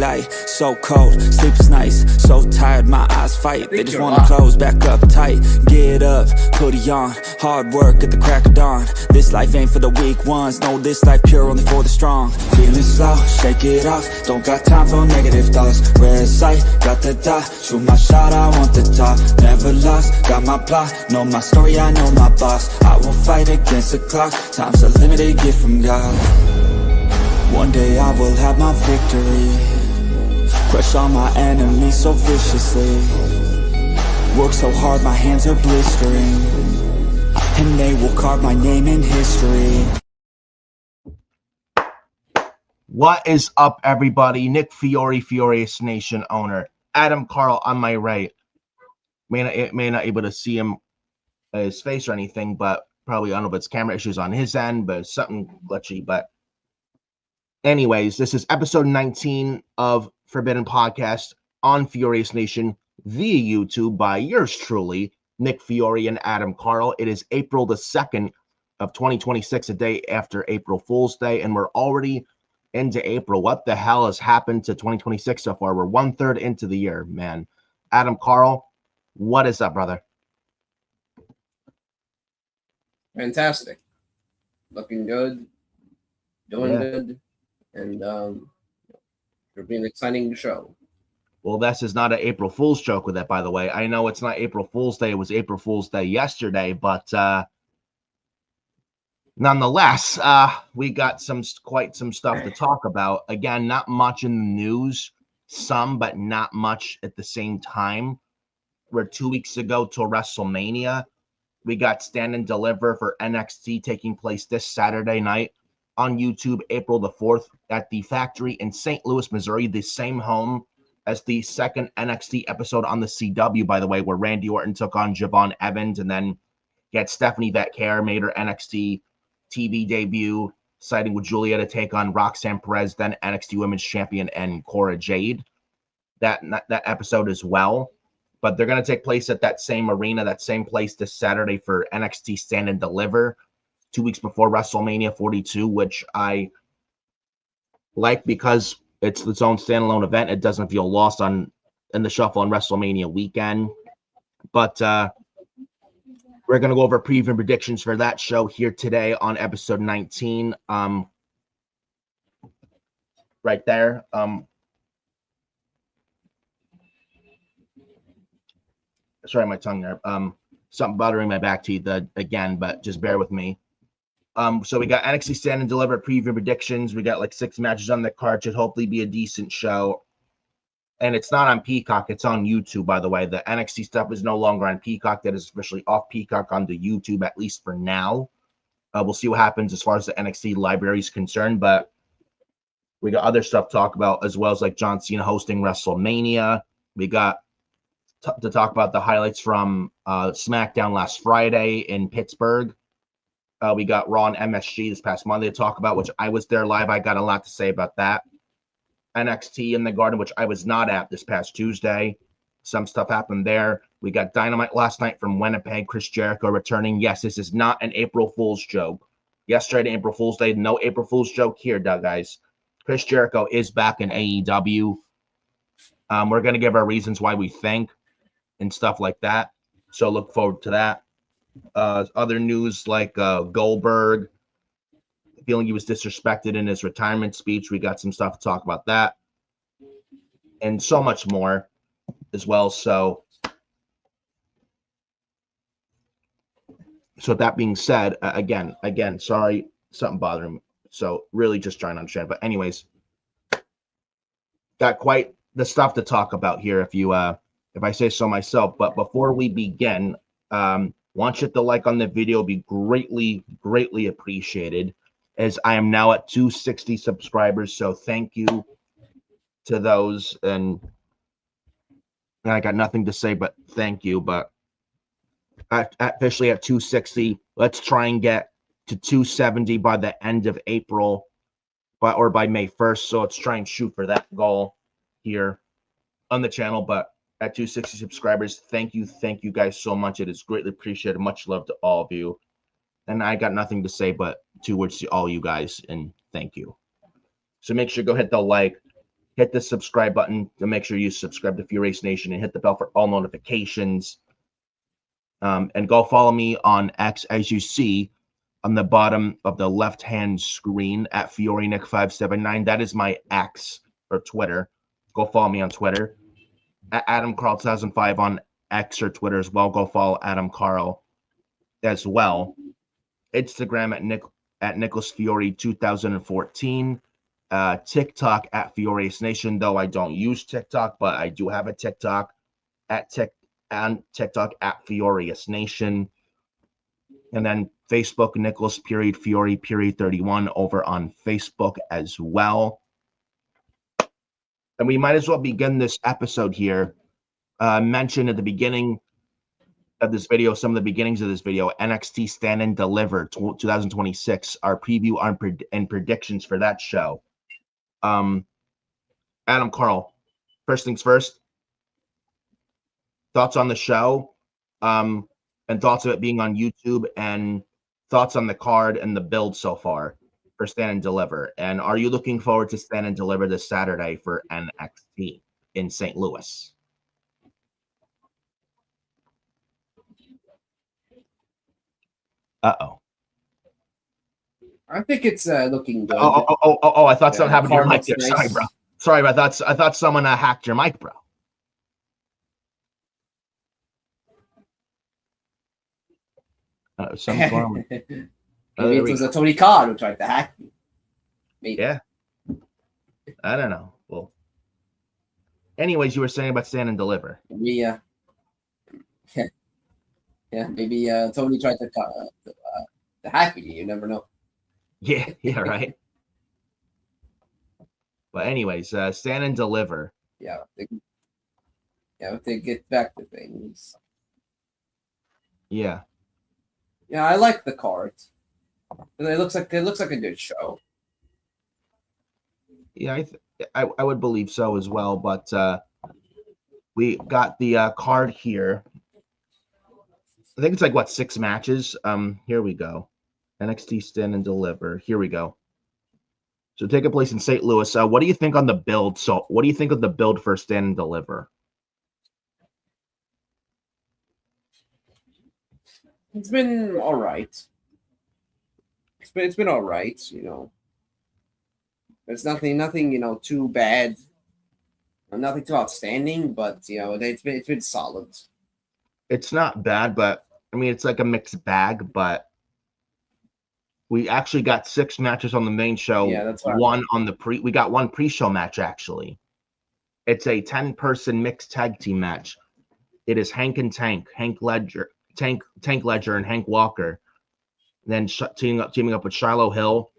daylight, so cold, sleep is nice, so tired, my eyes fight. They just wanna close back up tight. Get up, hoodie on, hard work at the crack of dawn. This life ain't for the weak ones, no, this life pure only for the strong. Feeling slow, shake it off, don't got time for negative thoughts. Red sight, got the dot, shoot my shot, I want the top. Never lost, got my plot, know my story, I know my boss. I won't fight against the clock, time's a limited gift from God. One day I will have my victory, crush all my enemies so viciously. Work so hard my hands are blistering, and they will carve my name in history. What is up, everybody? Nick Fiore, FioriousNation owner. Adam Carl on my right. May not able to see him, his face or anything, but probably, I don't know if it's camera issues on his end, but something glitchy. But anyways, this is episode 19 of Forbidden Podcast on FioriousNation via YouTube by yours truly, Nick Fiore and Adam Carl. It is April the 2nd of 2026, a day after April Fool's Day, and we're already into April. What the hell has happened to 2026 so far? We're 1/3 into the year, man. Adam Carl, what is up, brother? Fantastic. Looking good. Doing good. And it'll be an exciting show. Well, this is not an April Fool's joke with it, by the way. I know it's not April Fool's Day. It was April Fool's Day yesterday, but nonetheless, we got quite some stuff to talk about. Again, not much in the news. Some, but not much at the same time. We're 2 weeks ago till WrestleMania. We got Stand and Deliver for NXT taking place this Saturday night on YouTube, April the 4th, at the Factory in St. Louis, Missouri, the same home as the second NXT episode on the CW, by the way, where Randy Orton took on Javon Evans, and then get Stephanie Vetcare made her NXT TV debut, siding with Julia to take on Roxanne Perez, then NXT Women's Champion, and Cora Jade. That episode as well. But they're going to take place at that same arena, that same place this Saturday for NXT Stand and Deliver, 2 weeks before WrestleMania 42, which I like because it's its own standalone event. It doesn't feel lost in the shuffle on WrestleMania weekend. But we're going to go over preview and predictions for that show here today on episode 19. Right there. Sorry, my tongue there. Something bothering my back teeth again, but just bear with me. So we got NXT Stand and Deliver preview predictions. We got like 6 matches on the card. Should hopefully be a decent show. And it's not on Peacock. It's on YouTube, by the way. The NXT stuff is no longer on Peacock. That is officially off Peacock onto YouTube, at least for now. We'll see what happens as far as the NXT library is concerned. But we got other stuff to talk about, as well as like John Cena hosting WrestleMania. We got to talk about the highlights from SmackDown last Friday in Pittsburgh. We got Raw and MSG this past Monday to talk about, which I was there live. I got a lot to say about that. NXT in the Garden, which I was not at this past Tuesday. Some stuff happened there. We got Dynamite last night from Winnipeg. Chris Jericho returning. Yes, this is not an April Fool's joke. Yesterday, April Fool's Day. No April Fool's joke here, guys. Chris Jericho is back in AEW. We're going to give our reasons why we think and stuff like that. So look forward to that. Other news like Goldberg feeling he was disrespected in his retirement speech. We got some stuff to talk about that. And so much more as well. So with that being said, again, sorry, something bothering me. So really just trying to understand. But anyways, got quite the stuff to talk about here if I say so myself. But before we begin, want you to like on the video, be greatly, greatly appreciated, as I am now at 260 subscribers. So thank you to those. And I got nothing to say but thank you. But officially at 260, let's try and get to 270 by the end of April, or by May 1st. So let's try and shoot for that goal here on the channel. But at 260 subscribers, thank you guys so much. It is greatly appreciated. Much love to all of you. And I got nothing to say but 2 words to all you guys, and thank you. So make sure go hit the like, hit the subscribe button to make sure you subscribe to FioriousNation and hit the bell for all notifications. And go follow me on X, as you see on the bottom of the left-hand screen at FioriNick579. That is my X or Twitter. Go follow me on Twitter. At Adam Carl 2005 on X or Twitter as well. Go follow Adam Carl as well. Instagram at Nicholas Fiore 2014. TikTok at FioriousNation, though I don't use TikTok, but I do have a TikTok on TikTok at FioriousNation. And then Facebook, Nicholas Fiore 31 over on Facebook as well. And we might as well begin this episode here. Mention at the beginning of this video, some of the beginnings of this video, NXT Stand and Deliver 2026, our preview and predictions for that show. Adam Carl, first things first, thoughts on the show, and thoughts of it being on YouTube, and thoughts on the card and the build so far for Stand and Deliver. And are you looking forward to Stand and Deliver this Saturday for NXT in St. Louis? Uh-oh. I think it's looking good. Oh! I thought something happened to your mic there. Nice. Sorry, bro. Sorry, I thought someone hacked your mic, bro. Something's going on. Maybe it was a Tony Khan who tried to hack me. Maybe. Yeah. I don't know. Well, anyways, you were saying about Stand and Deliver. Maybe, maybe Tony tried to hack me. You never know. Yeah, right. But anyways, Stand and Deliver. Yeah, if they get back to things. Yeah. Yeah, I like the card. It looks like a good show. Yeah, I would believe so as well. But we got the card here. I think it's like what, 6 matches. Here we go. NXT Stand and Deliver. Here we go. So taking place in St. Louis. What do you think on the build? So what do you think of the build for Stand and Deliver? It's been all right. It's been all right, you know. There's nothing, you know, too bad. Nothing too outstanding, but you know, it's been solid. It's not bad, but I mean, it's like a mixed bag. But we actually got 6 matches on the main show. Yeah, that's right. We got one pre-show match actually. It's a 10-person mixed tag team match. It is Hank and Tank Ledger, and Hank Walker. Then teaming up with Shiloh Hill,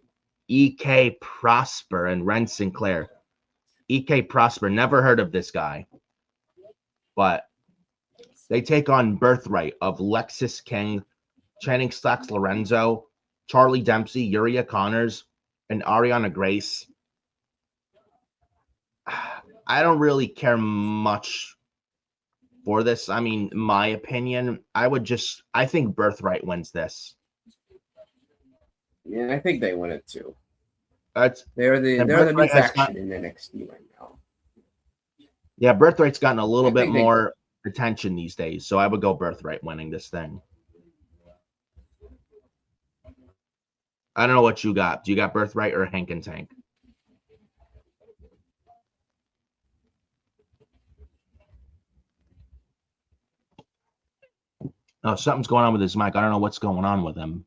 E.K. Prosper, and Ren Sinclair. E.K. Prosper, never heard of this guy, but they take on Birthright of Lexis King, Channing Stocks Lorenzo, Charlie Dempsey, Yuria Connors, and Ariana Grace. I don't really care much for this. I mean, my opinion, I think Birthright wins this. Yeah, I think they win it too. They're the new faction in NXT right now. Yeah, Birthright's gotten a little bit more attention these days, so I would go Birthright winning this thing. I don't know what you got. Do you got Birthright or Hank and Tank? Oh, something's going on with his mic. I don't know what's going on with him.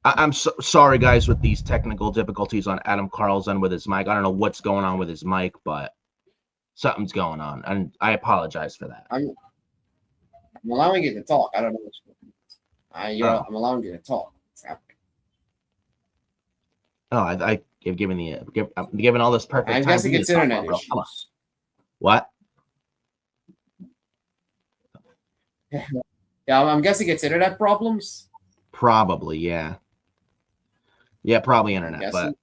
I'm sorry, guys, with these technical difficulties on Adam Carl's end with his mic. I don't know what's going on with his mic, but something's going on, and I apologize for that. I'm allowing you to talk. I don't know what's going on. I'm allowing you to talk. It's happening. Oh, I'm giving all this perfect. I'm guessing it's internet issues. Come on. What? Yeah, I'm guessing it's internet problems. Probably, yeah. Yeah, probably internet, but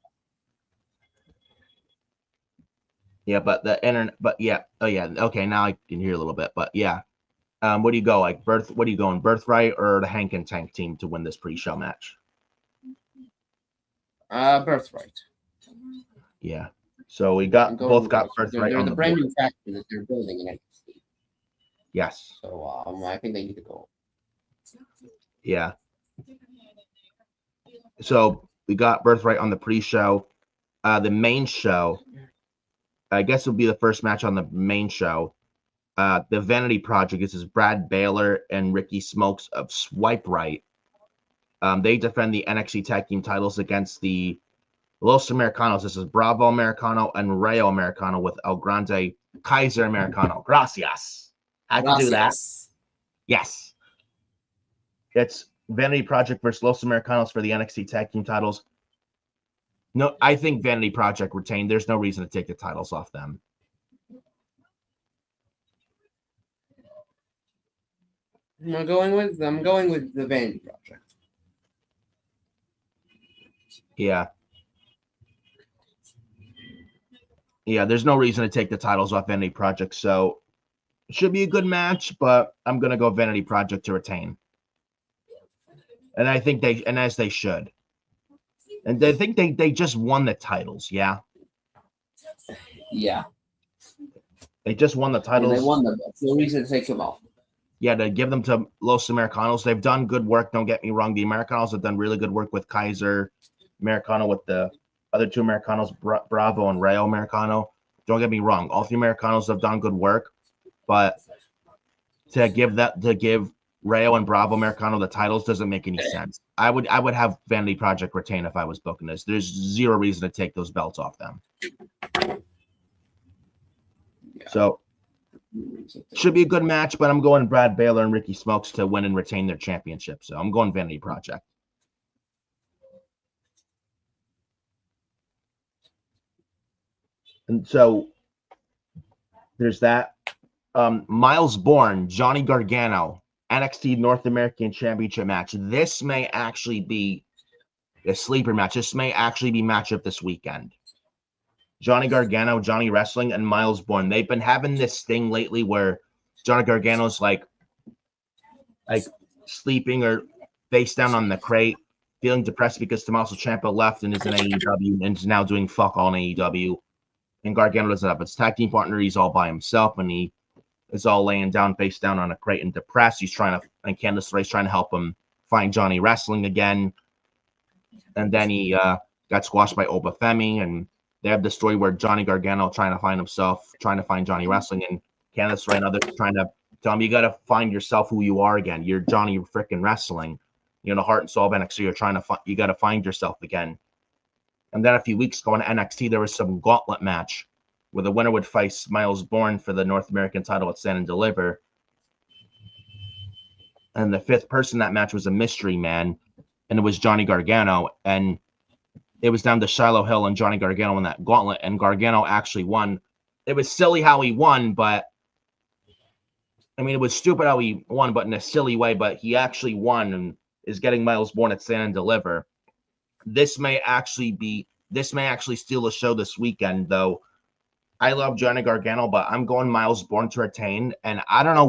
yeah, but the internet, but yeah, oh yeah, okay, now I can hear a little bit, but yeah. What do you go like what are you going, Birthright or the Hank and Tank team to win this pre-show match? Birthright. Yeah. So we got both got birthright They're on the the brand board. new factory that they're building in NXT. Yes. So I think they need to go. Yeah. So we got birthright on the pre-show. The main show, I guess, will be the first match on the main show. The Vanity Project. This is Brad Baylor and Ricky Smokes of Swipe Right. They defend the NXT Tag Team titles against the Los Americanos. This is Bravo Americano and Rayo Americano with El Grande Kaiser Americano. Gracias. I can do that. Yes. It's Vanity Project versus Los Americanos for the NXT Tag Team titles. No, I think Vanity Project retained. There's no reason to take the titles off them. I'm going with the Vanity Project. Yeah. Yeah, there's no reason to take the titles off Vanity Project, so it should be a good match, but I'm gonna go Vanity Project to retain. And I think as they should. And they think they just won the titles, yeah. Yeah. They just won the titles. And they won them. That's no reason to take them off. Yeah, to give them to Los Americanos. They've done good work, don't get me wrong. The Americanos have done really good work with Kaiser Americano, with the other two Americanos, Bravo and Rayo Americano. Don't get me wrong. All three Americanos have done good work, but to give Rayo and Bravo Americano the titles doesn't make any sense. I would have Vanity Project retain if I was booking this. There's zero reason to take those belts off them. Yeah. So should be a good match, but I'm going Brad Baylor and Ricky Smokes to win and retain their championship. So I'm going Vanity Project. And so there's that. Miles Bourne, Johnny Gargano, NXT North American Championship match. This may actually be a sleeper match. This may actually be matchup this weekend. Johnny Gargano, Johnny Wrestling, and Miles Bourne. They've been having this thing lately where Johnny Gargano's like sleeping or face down on the crate, feeling depressed because Tommaso Ciampa left and is in AEW and is now doing fuck all in AEW. And Gargano doesn't have his tag team partner. He's all by himself, and he is all laying down, face down on a crate and depressed. He's trying to, and Candice LeRae's trying to help him find Johnny Wrestling again. And then he got squashed by Oba Femi, and they have the story where Johnny Gargano trying to find Johnny Wrestling, and Candice LeRae and others trying to tell him, you got to find yourself who you are again. You're Johnny freaking Wrestling. You know, the heart and soul of NXT. You got to find yourself again. And then a few weeks ago in NXT, there was some gauntlet match where the winner would face Miles Bourne for the North American title at Stand and Deliver. And the fifth person in that match was a mystery man, and it was Johnny Gargano. And it was down to Shiloh Hill and Johnny Gargano in that gauntlet, and Gargano actually won. It was silly how he won, but I mean, it was stupid how he won, but in a silly way. But he actually won and is getting Miles Bourne at Stand and Deliver. This may actually steal the show this weekend, though. I love Johnny Gargano, but I'm going Miles Bourne to retain. And I don't know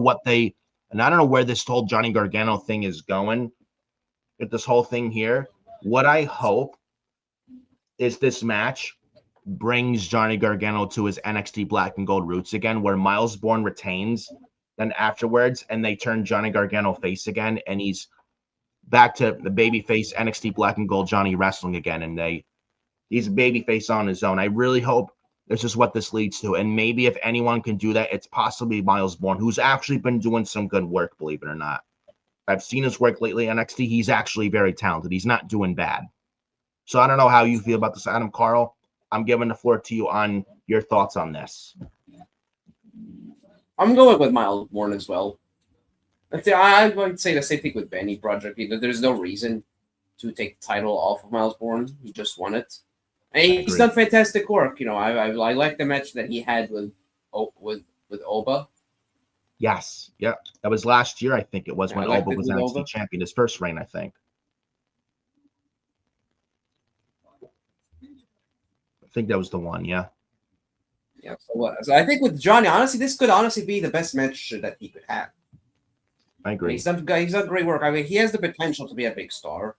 where this whole Johnny Gargano thing is going with this whole thing here. What I hope is this match brings Johnny Gargano to his NXT Black and Gold roots again, where Miles Bourne retains, then afterwards, and they turn Johnny Gargano face again, and he's back to the babyface NXT Black and Gold Johnny Wrestling again, and he's a babyface on his own. I really hope this is what this leads to, and maybe if anyone can do that, it's possibly Miles Bourne, who's actually been doing some good work, believe it or not. I've seen his work lately in NXT. He's actually very talented. He's not doing bad. So I don't know how you feel about this, Adam Carl. I'm giving the floor to you on your thoughts on this. I'm going with Miles Bourne as well. I would say the same thing with Vanity Project. There's no reason to take the title off of Miles Bourne. He just won it. And he's done fantastic work. You know, I like the match that he had with Oba. Yes. Yeah. That was last year, I think it was, when Oba was NXT champion, his first reign, I think. I think that was the one, yeah. Yeah. So I think with Johnny, honestly, this could honestly be the best match that he could have. I agree. He's done great work. I mean, he has the potential to be a big star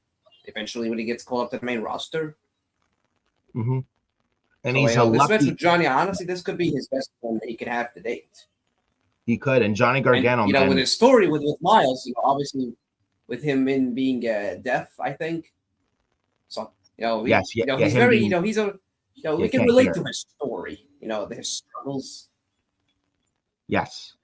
eventually when he gets called up to the main roster. Mm-hmm. And So, he's a this match lucky. with Johnny, honestly, this could be his best one that he could have to date. He could, and Johnny And, Gargano, man. with his story with Miles, obviously with him in being deaf, I think. So, Yes, he's him very, being- he's a, we can can't relate hear. to his story, his struggles. Yes.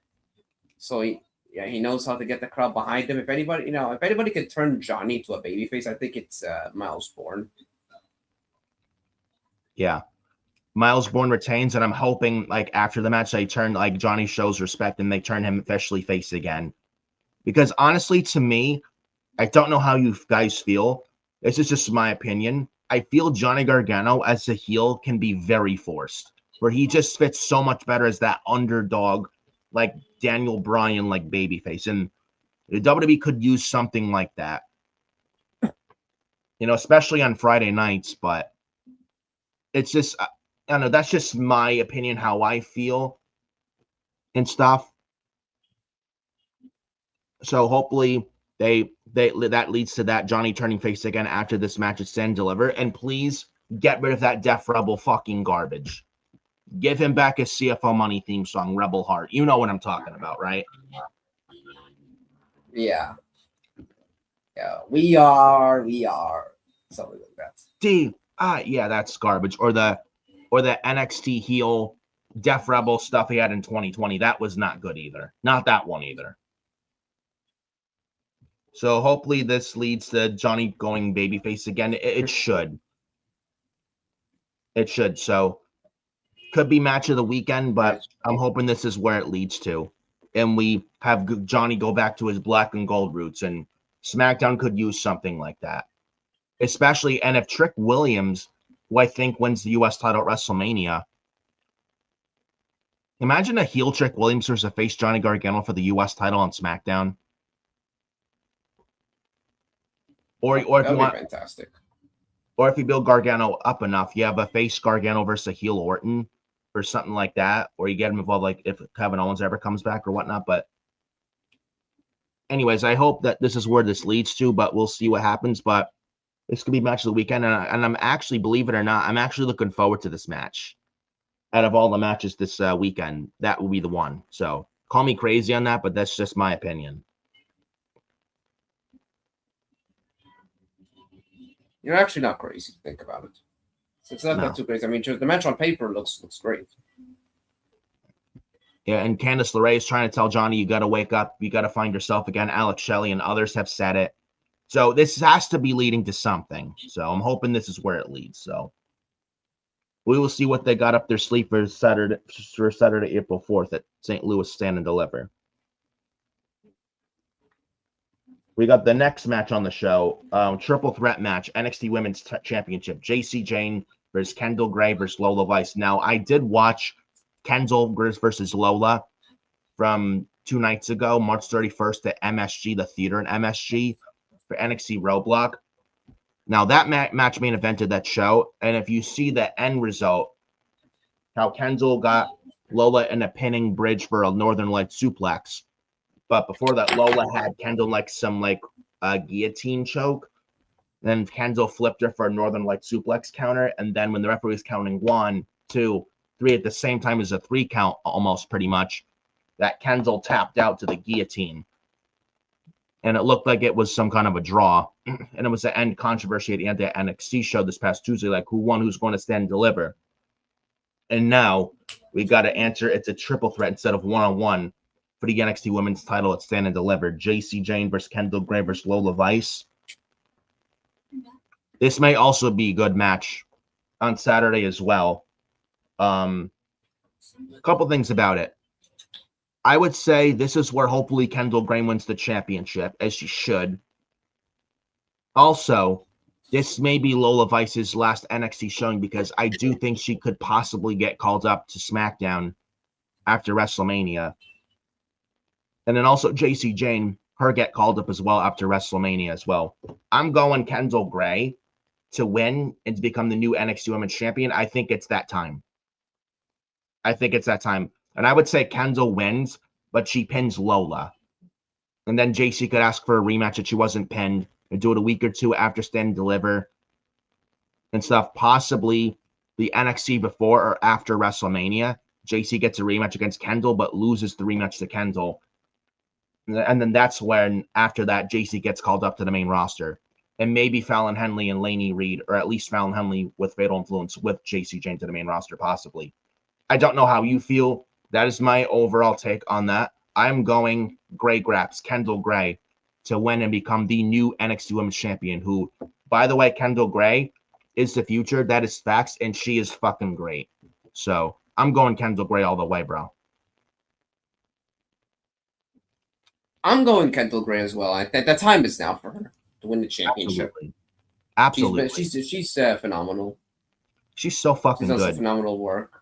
So he knows how to get the crowd behind him. If anybody could turn Johnny to a babyface, I think it's Miles Bourne. Yeah. Miles Bourne retains, and I'm hoping like after the match they turn like Johnny shows respect and they turn him officially face again. Because honestly, to me, I don't know how you guys feel. This is just my opinion. I feel Johnny Gargano as a heel can be very forced, where he just fits so much better as that underdog, like Daniel Bryan, like babyface. And the WWE could use something like that, especially on Friday nights. But it's just, I don't know, that's just my opinion, how I feel and stuff. So hopefully that leads to that Johnny turning face again after this match at Stand Deliver. And please get rid of that Def Rebel fucking garbage. Give him back his CFO Money theme song, Rebel Heart. You know what I'm talking about, right? Yeah. Yeah. We are. Something like that. Yeah, that's garbage. Or the NXT heel Def Rebel stuff he had in 2020. That was not good either. Not that one either. So hopefully this leads to Johnny going babyface again. It should. It should. So could be match of the weekend, but I'm hoping this is where it leads to. And we have Johnny go back to his black and gold roots, and SmackDown could use something like that. Especially, and if Trick Williams, who I think wins the U.S. title at WrestleMania, imagine a heel Trick Williams versus a face Johnny Gargano for the U.S. title on SmackDown. Or if you want, fantastic. Or if you build Gargano up enough, you have a face Gargano versus a heel Orton or something like that, or you get him involved, like if Kevin Owens ever comes back or whatnot. But anyways, I hope that this is where this leads to, but we'll see what happens. But this could be match of the weekend, and I'm actually, believe it or not, I'm actually looking forward to this match. Out of all the matches this weekend, that will be the one. So call me crazy on that, but that's just my opinion. You're actually not crazy. Think about it. It's not too crazy. I mean, just the match on paper looks great. Yeah, and Candice LeRae is trying to tell Johnny, you got to wake up. You got to find yourself again. Alex Shelley and others have said it. So this has to be leading to something. So I'm hoping this is where it leads. So we will see what they got up their sleeve for Saturday, April 4th at St. Louis Stand and Deliver. We got the next match on the show, triple threat match, NXT Women's Championship, JC Jane versus Kendall Gray versus Lola Vice. Now, I did watch Kendall versus Lola from 2 nights ago, March 31st at MSG, the theater in MSG for NXT Roadblock. Now, that match main evented that show, and if you see the end result, how Kendall got Lola in a pinning bridge for a Northern Light suplex. But before that, Lola had Kendall like some guillotine choke. Then Kendall flipped her for a Northern Light suplex counter. And then when the referee was counting 1, 2, 3 at the same time as a 3 count, almost pretty much, that Kendall tapped out to the guillotine. And it looked like it was some kind of a draw. And it was the end controversy at the end of the NXT show this past Tuesday, like who won, who's going to stand and deliver. And now we got to answer it's a triple threat instead of one-on-one. For the NXT Women's title at Stand and Deliver, JC Jane versus Kendall Gray versus Lola Vice. This may also be a good match on Saturday as well. A couple things about it. I would say this is where hopefully Kendall Gray wins the championship, as she should. Also, this may be Lola Vice's last NXT showing because I do think she could possibly get called up to SmackDown after WrestleMania. And then also JC Jane, her get called up as well after WrestleMania as well. I'm going Kendall Gray to win and to become the new NXT Women's Champion. I think it's that time. And I would say Kendall wins, but she pins Lola. And then JC could ask for a rematch if she wasn't pinned and do it a week or two after Stand and Deliver and stuff. Possibly the NXT before or after WrestleMania, JC gets a rematch against Kendall, but loses the rematch to Kendall. And then that's when, after that, JC gets called up to the main roster. And maybe Fallon Henley and Lainey Reed, or at least Fallon Henley with Fatal Influence with JC Jane to the main roster, possibly. I don't know how you feel. That is my overall take on that. I'm going Gray Graps, Kendall Gray, to win and become the new NXT Women's Champion, who, by the way, Kendall Gray is the future. That is facts, and she is fucking great. So I'm going Kendall Gray all the way, bro. I'm going Kendall Gray as well. I think the time is now for her to win the championship. Absolutely. She's phenomenal. She's so fucking good. She does good. Phenomenal work.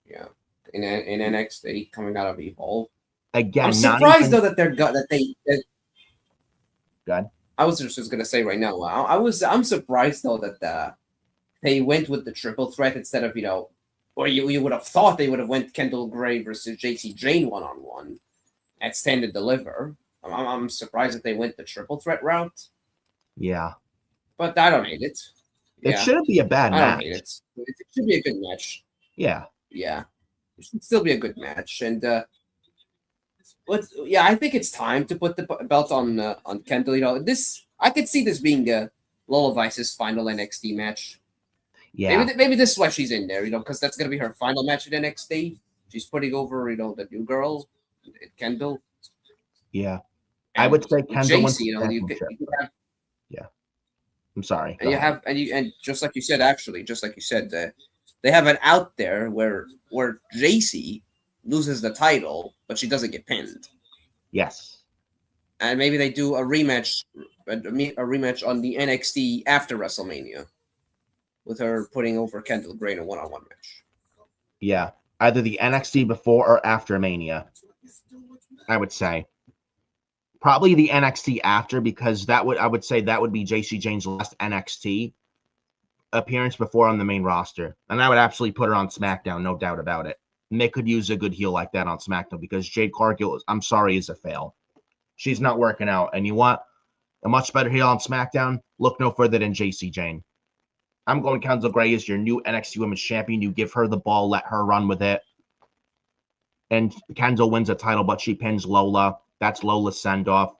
Yeah, in NXT coming out of Evolve. Again, I'm surprised though that God. I was just gonna say right now. I'm surprised though that they went with the triple threat instead of or you would have thought they would have went Kendall Gray versus JC Jane 1-on-1 at Stand and Deliver. I'm surprised that they went the triple threat route. Yeah, but I don't hate it. It shouldn't be a bad match. I don't hate it. It should be a good match. Yeah. Yeah. It should still be a good match. And I think it's time to put the belt on Kendall. I could see this being Lola Vice's final NXT match. Yeah. Maybe this is why she's in there, because that's gonna be her final match at NXT. She's putting over, the new girl, Kendall. Yeah. And I would say Kendall wins the championship. Yeah. I'm sorry. And just like you said, they have an out there where JC loses the title, but she doesn't get pinned. Yes. And maybe they do a rematch on the NXT after WrestleMania, with her putting over Kendall Gray in a 1-on-1 match. Yeah, either the NXT before or after Mania, I would say. Probably the NXT after, because I would say that would be JC Jane's last NXT appearance before on the main roster. And I would absolutely put her on SmackDown, no doubt about it. And they could use a good heel like that on SmackDown, because Jade Cargill, I'm sorry, is a fail. She's not working out. And you want a much better heel on SmackDown? Look no further than JC Jane. I'm going Kendall Gray as your new NXT Women's Champion. You give her the ball, let her run with it. And Kendall wins a title, but she pins Lola. That's Lola's send-off.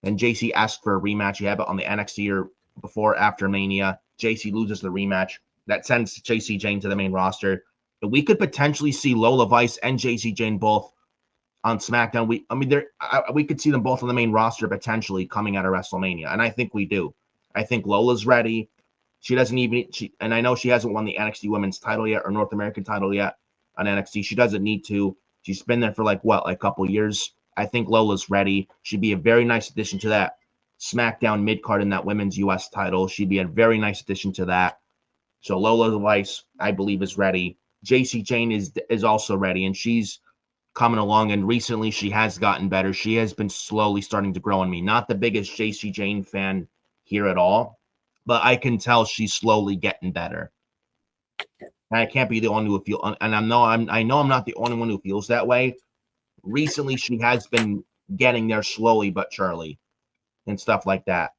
And JC asks for a rematch. You have it on the NXT or before, after Mania. JC loses the rematch. That sends JC Jane to the main roster. And we could potentially see Lola Vice and JC Jane both on SmackDown. We could see them both on the main roster potentially coming out of WrestleMania. And I think we do. I think Lola's ready. She doesn't even, and I know she hasn't won the NXT Women's title yet or North American title yet on NXT. She doesn't need to. She's been there for a couple years. I think Lola's ready. She'd be a very nice addition to that SmackDown mid-card in that women's U.S. title. She'd be a very nice addition to that. So Lola Vice, I believe, is ready. JC Jane is also ready, and she's coming along, and recently she has gotten better. She has been slowly starting to grow on me. Not the biggest JC Jane fan here at all, but I can tell she's slowly getting better. And I can't be the only one who feels, and I know I'm not the only one who feels that way. Recently, she has been getting there slowly but surely and stuff like that.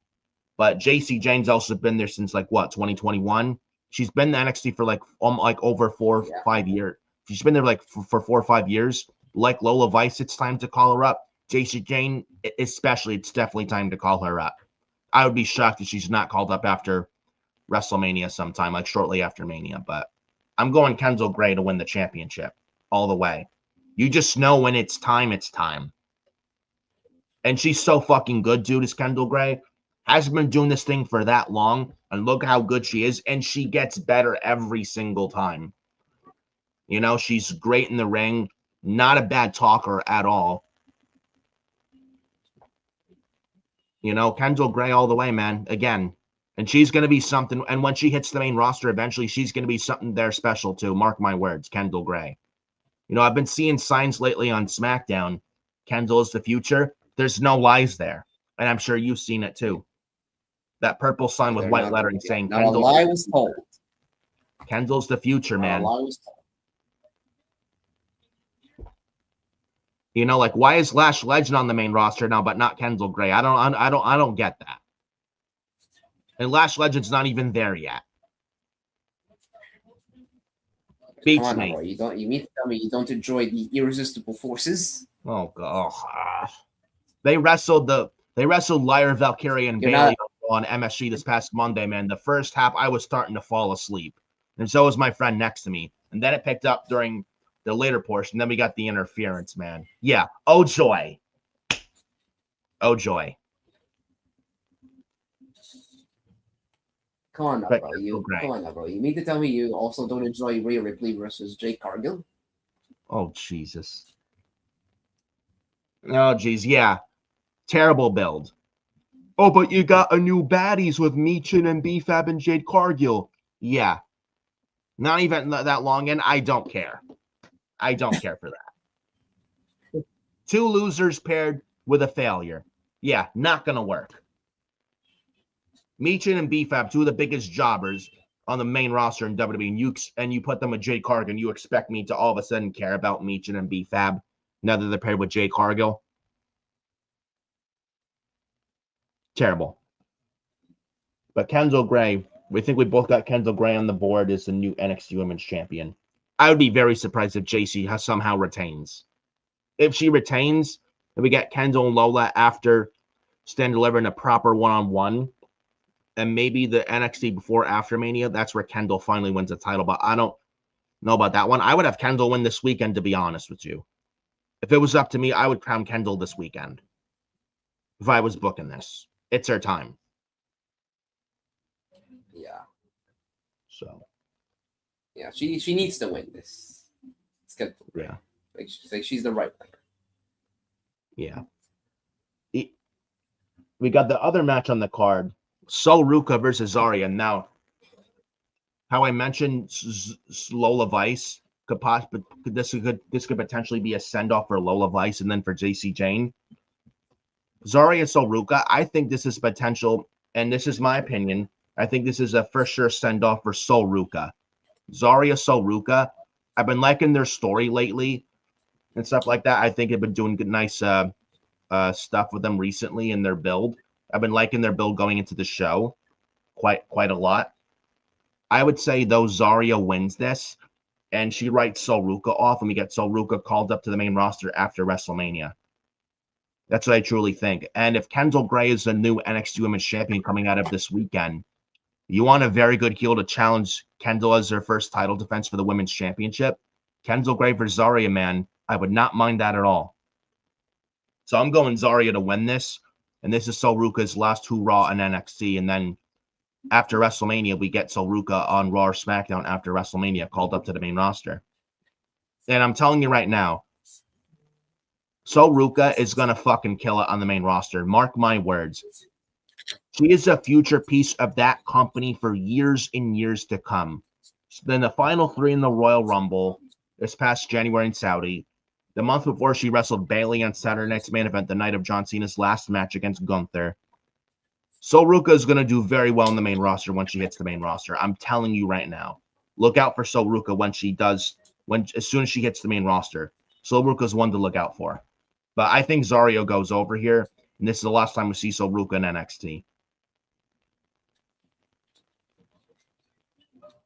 But JC Jane's also been there since 2021. She's been in NXT for over 4 or 5 years. She's been there for 4 or 5 years. Like Lola Vice, it's time to call her up. JC Jane, especially, it's definitely time to call her up. I would be shocked if she's not called up after WrestleMania sometime, shortly after Mania. But I'm going Kendall Gray to win the championship all the way. You just know when it's time, it's time. And she's so fucking good, dude, is Kendall Gray. Hasn't been doing this thing for that long, and look how good she is, and she gets better every single time. She's great in the ring, not a bad talker at all. Kendall Gray all the way, man. Again, and she's going to be something, and when she hits the main roster eventually, she's going to be something there special too. Mark my words, Kendall Gray. I've been seeing signs lately on SmackDown. Kendall is the future. There's no lies there. And I'm sure you've seen it too. That purple sign with white lettering saying Kendall. A lie was told. Kendall's the future, man. A lie was told. Why is Lash Legend on the main roster now, but not Kendall Gray? I don't get that. And Lash Legend's not even there yet. Beats Come on, me. bro. You mean to tell me you don't enjoy the irresistible forces? Oh god. They wrestled Lyra, Valkyria, and You're Bailey not. on MSG this past Monday, man. The first half, I was starting to fall asleep. And so was my friend next to me. And then it picked up during the later portion. Then we got the interference, man. Yeah. Oh, joy. Oh, joy. Come on now, But bro. okay. Come on now, bro. You mean to tell me you also don't enjoy Rhea Ripley versus Jade Cargill? Oh, Jesus. Oh, geez. Yeah. Terrible build. Oh, but you got a new baddies with Michin and BFAB and Jade Cargill. Yeah. Not even that long in. I don't care. I don't care for that. Two losers paired with a failure. Yeah, not going to work. Michin and BFAB, two of the biggest jobbers on the main roster in WWE, and you put them with Jade Cargill, and you expect me to all of a sudden care about Michin and BFAB now that they're paired with Jade Cargill? Terrible. But Kendall Gray, we think we both got Kendall Gray on the board as the new NXT Women's Champion. I would be very surprised if JC somehow retains. If she retains, and we get Kendall and Lola after Stand Deliver in a proper one-on-one, and maybe the NXT before after Mania, that's where Kendall finally wins the title. But I don't know about that one. I would have Kendall win this weekend, to be honest with you. If it was up to me, I would crown Kendall this weekend. If I was booking this. It's her time. Yeah. So. Yeah, she needs to win this. It's good. Yeah. She's the right player. Yeah. We got the other match on the card. Sol Ruka versus Zarya. Now, how I mentioned Lola Vice this could potentially be a send-off for Lola Vice and then for JC Jane. Zarya Sol Ruka, I think this is potential, and this is my opinion. I think this is a for sure send-off for Sol Ruka. Zarya Sol Ruka, I've been liking their story lately and stuff like that. I think they've been doing good, nice stuff with them recently in their build. I've been liking their build going into the show quite a lot. I would say, though, Zarya wins this, and she writes Sol Ruka off, and we get Sol Ruka called up to the main roster after WrestleMania. That's what I truly think. And if Kendall Gray is the new NXT Women's Champion coming out of this weekend, you want a very good heel to challenge Kendall as her first title defense for the Women's Championship. Kendall Gray versus Zarya, man, I would not mind that at all. So I'm going Zarya to win this. And this is Sol Ruka's last hurrah in NXT. And then after WrestleMania, we get Sol Ruka on Raw or SmackDown after WrestleMania, called up to the main roster. And I'm telling you right now, Sol Ruka is going to fucking kill it on the main roster. Mark my words. She is a future piece of that company for years and years to come. Then the final three in the Royal Rumble this past January in Saudi. The month before, she wrestled Bayley on Saturday Night's Main Event, the night of John Cena's last match against Gunther. Sol Ruka is going to do very well in the main roster when she hits the main roster. I'm telling you right now. Look out for Sol Ruka as soon as she hits the main roster. Sol Ruka is one to look out for. But I think Zarya goes over here, and this is the last time we see Sol Ruka in NXT.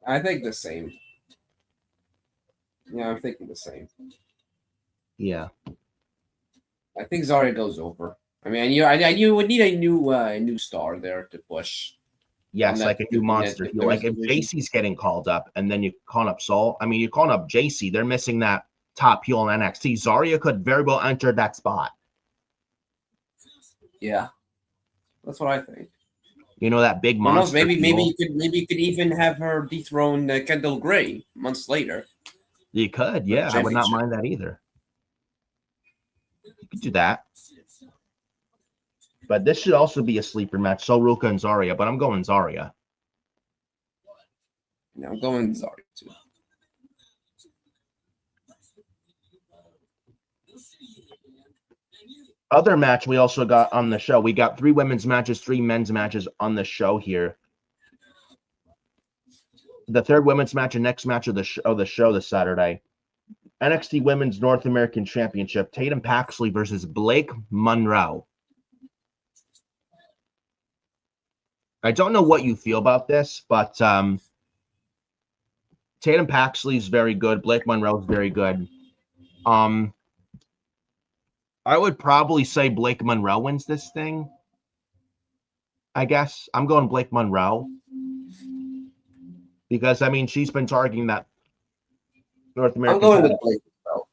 I think the same. Yeah, I'm thinking the same. Yeah. I think Zarya goes over. I mean, you would need a new star there to push. Yes, like a new monster heel. Like if JC's getting called up and then you call up Sol, I mean, you're calling up JC, they're missing that top heel in NXT. Zarya could very well enter that spot. Yeah. That's what I think. You know, that big monster. Maybe you could even have her dethrone Kendall Gray months later. You could, yeah. I would not mind that either. You could do that. But this should also be a sleeper match. Sol Ruka and Zarya, but I'm going Zarya. Yeah, I'm going Zarya too. Other match we also got on the show. We got 3 women's matches, 3 men's matches on the show here. The third women's match and next match of the show this Saturday. NXT Women's North American Championship. Tatum Paxley versus Blake Monroe. I don't know what you feel about this, but Tatum Paxley's very good. Blake Monroe's very good. I would probably say Blake Monroe wins this thing. I guess I'm going Blake Monroe because I mean she's been targeting that North American. I'm going with Blake as well.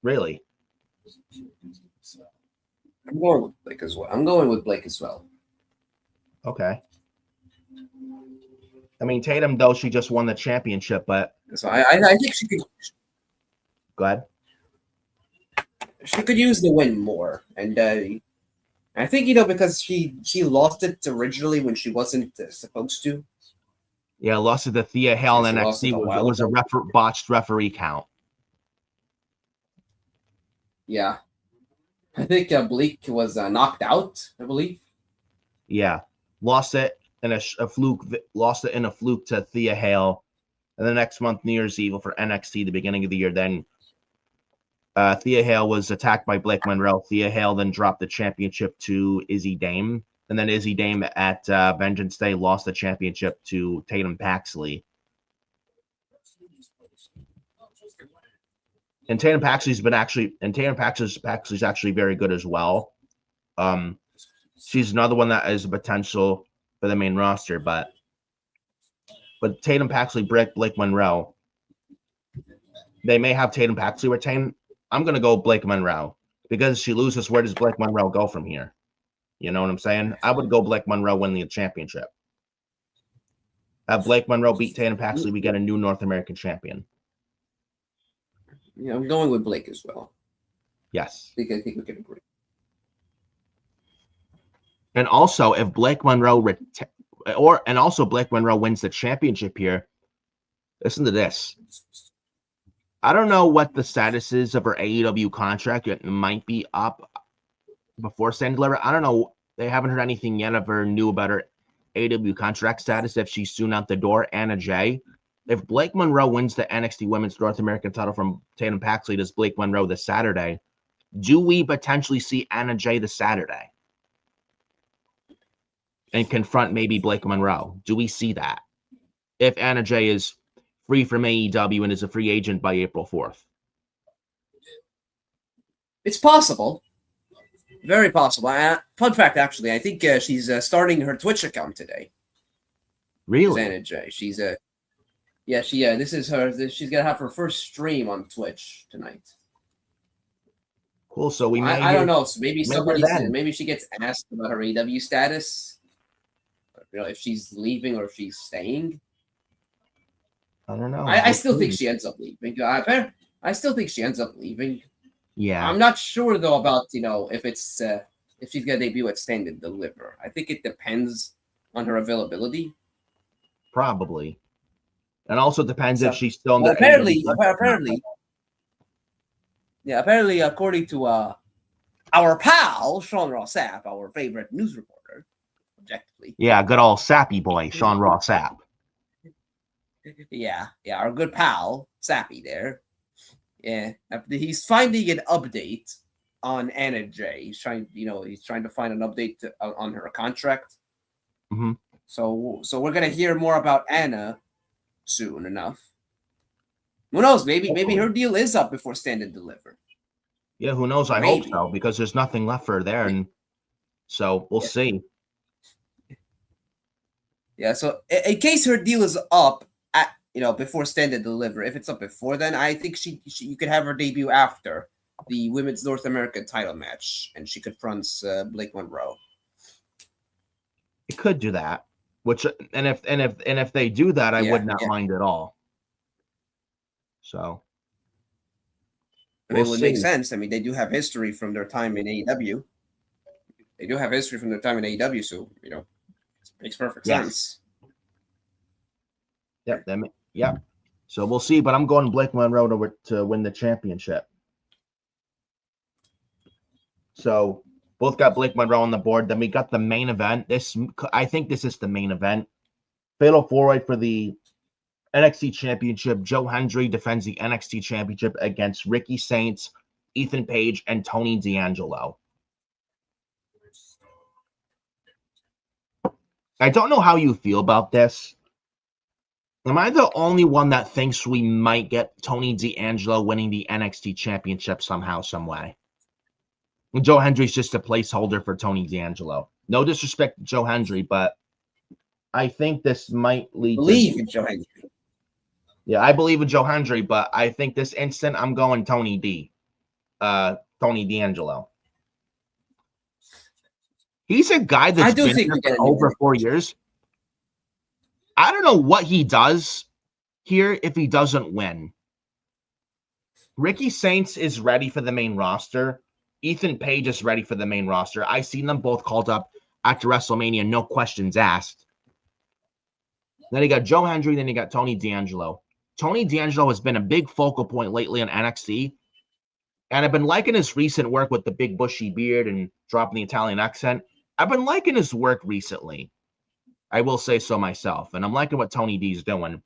Really? I'm going with Blake as well. I'm going with Blake as well. Okay. I mean Tatum though she just won the championship, but So I think she could. Go ahead. She could use the win more, and I think because she lost it originally when she wasn't supposed to. Yeah, lost to the Thea Hale in She lost NXT. it a while It was a botched referee count. Yeah, I think Blake was knocked out. I believe. Yeah, lost it in a fluke. Lost it in a fluke to Thea Hale, and the next month New Year's Eve for NXT, the beginning of the year. Then Thea Hale was attacked by Blake Monroe. Thea Hale then dropped the championship to Izzy Dame. And then Izzy Dame at Vengeance Day lost the championship to Tatum Paxley. And Tatum Paxley's actually very good as well. She's another one that is a potential for the main roster, but Tatum Paxley, Blake Monroe, they may have Tatum Paxley retain. I'm going to go Blake Monroe because if she loses, where does Blake Monroe go from here? You know what I'm saying? I would go Blake Monroe win the championship. Have Blake Monroe beat Tatum Paxley, we get a new North American champion. Yeah, I'm going with Blake as well. Yes. I think we can agree. And also, if Blake Monroe Blake Monroe wins the championship here, listen to this. I don't know what the status is of her AEW contract. It might be up before Stand Deliver. I don't know. They haven't heard anything yet of her new about her AEW contract status, if she's soon out the door. Anna Jay. If Blake Monroe wins the NXT Women's North American title from Tatum Paxley, does Blake Monroe this Saturday? Do we potentially see Anna Jay this Saturday and confront maybe Blake Monroe? Do we see that? If Anna Jay is free from AEW and is a free agent by April 4th. It's possible. Very possible. Fun fact, actually, I think she's starting her Twitch account today. Really? Anna Jay. She's this is her. She's gonna have her first stream on Twitch tonight. Cool. So we may. I don't know. So maybe maybe she gets asked about her AW status. If she's leaving or if she's staying. I don't know. I still think she ends up leaving. I still think she ends up leaving. Yeah. I'm not sure though about if it's if she's gonna debut at Stand and Deliver. I think it depends on her availability. Probably. And also depends if she's still in the apparently, according to our pal Sean Ross Sapp, our favorite news reporter, objectively. Yeah, good old sappy boy, Sean Ross Sapp. Yeah, our good pal Sappy there. Yeah, he's finding an update on Anna Jay. He's trying to find an update on her contract. Mm-hmm. So we're gonna hear more about Anna soon enough. Who knows? Maybe her deal is up before Stand and Deliver. Yeah, who knows? I hope so, because there's nothing left for her there, and so we'll see. Yeah. So in case her deal is up at before Stand and Deliver, if it's up before then, I think you could have her debut after the Women's North American title match, and she confronts Blake Monroe. It could do that. If they do that, I would not mind at all. So it would make sense. I mean, they do have history from their time in AEW. So it makes perfect sense. Yep. So we'll see, but I'm going Blake Monroe to win the championship. So both got Blake Monroe on the board. Then we got the main event. I think this is the main event. Fatal 4-way for the NXT Championship. Joe Hendry defends the NXT Championship against Ricky Saints, Ethan Page, and Tony D'Angelo. I don't know how you feel about this. Am I the only one that thinks we might get Tony D'Angelo winning the NXT championship somehow, some way? Joe Hendry's just a placeholder for Tony D'Angelo. No disrespect to Joe Hendry, but I think this might lead Believe in Joe Hendry. Yeah, I believe in Joe Hendry, but I think this instant I'm going Tony D'Angelo. He's a guy that's been here for over 4 years. I don't know what he does here if he doesn't win. Ricky Saints is ready for the main roster. Ethan Page is ready for the main roster. I seen them both called up after WrestleMania, no questions asked. Then you got Joe Hendry, then you got Tony D'Angelo. Tony D'Angelo has been a big focal point lately on NXT, and I've been liking his recent work with the big bushy beard and dropping the Italian accent. I've been liking his work recently. I will say so myself, and I'm liking what Tony D's doing.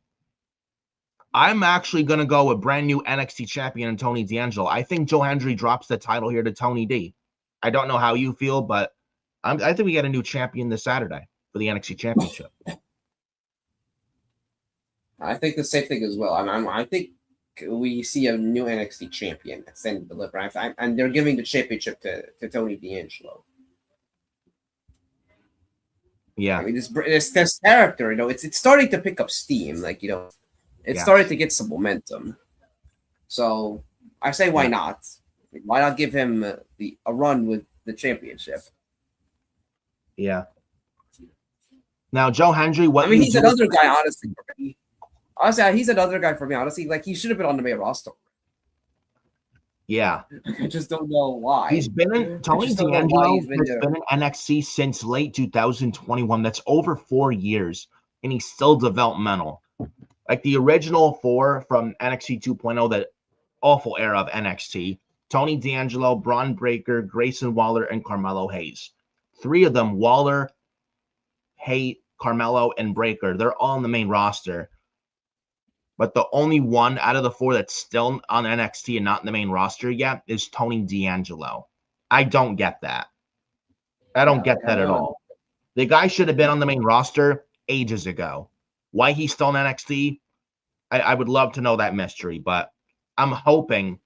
I'm actually going to go with brand new NXT champion and Tony D'Angelo. I think Joe Hendry drops the title here to Tony D. I don't know how you feel, but I think we get a new champion this Saturday for the NXT championship. I think the same thing as well. I think we see a new NXT champion ascend and deliver, and they're giving the championship to Tony D'Angelo. Yeah, I mean, this character, it's starting to pick up steam. It's starting to get some momentum. So I say, why not? Why not give him a run with the championship? Yeah. Now, Joe Hendry, he's another guy, honestly. He's another guy for me, honestly. He should have been on the main roster. Yeah. I just don't know why. He's been in Tony D'Angelo has been in NXT since late 2021. That's over 4 years, and he's still developmental. Like the original 4 from NXT 2.0, that awful era of NXT. Tony D'Angelo, Bron Breakker, Grayson Waller, and Carmelo Hayes. 3 of them, Waller, Hayes, Carmelo, and Breakker, they're all on the main roster. But the only one out of the 4 that's still on NXT and not in the main roster yet is Tony D'Angelo. I don't get that. I don't get that at all. The guy should have been on the main roster ages ago. Why he's still in NXT, I would love to know that mystery. But I'm hoping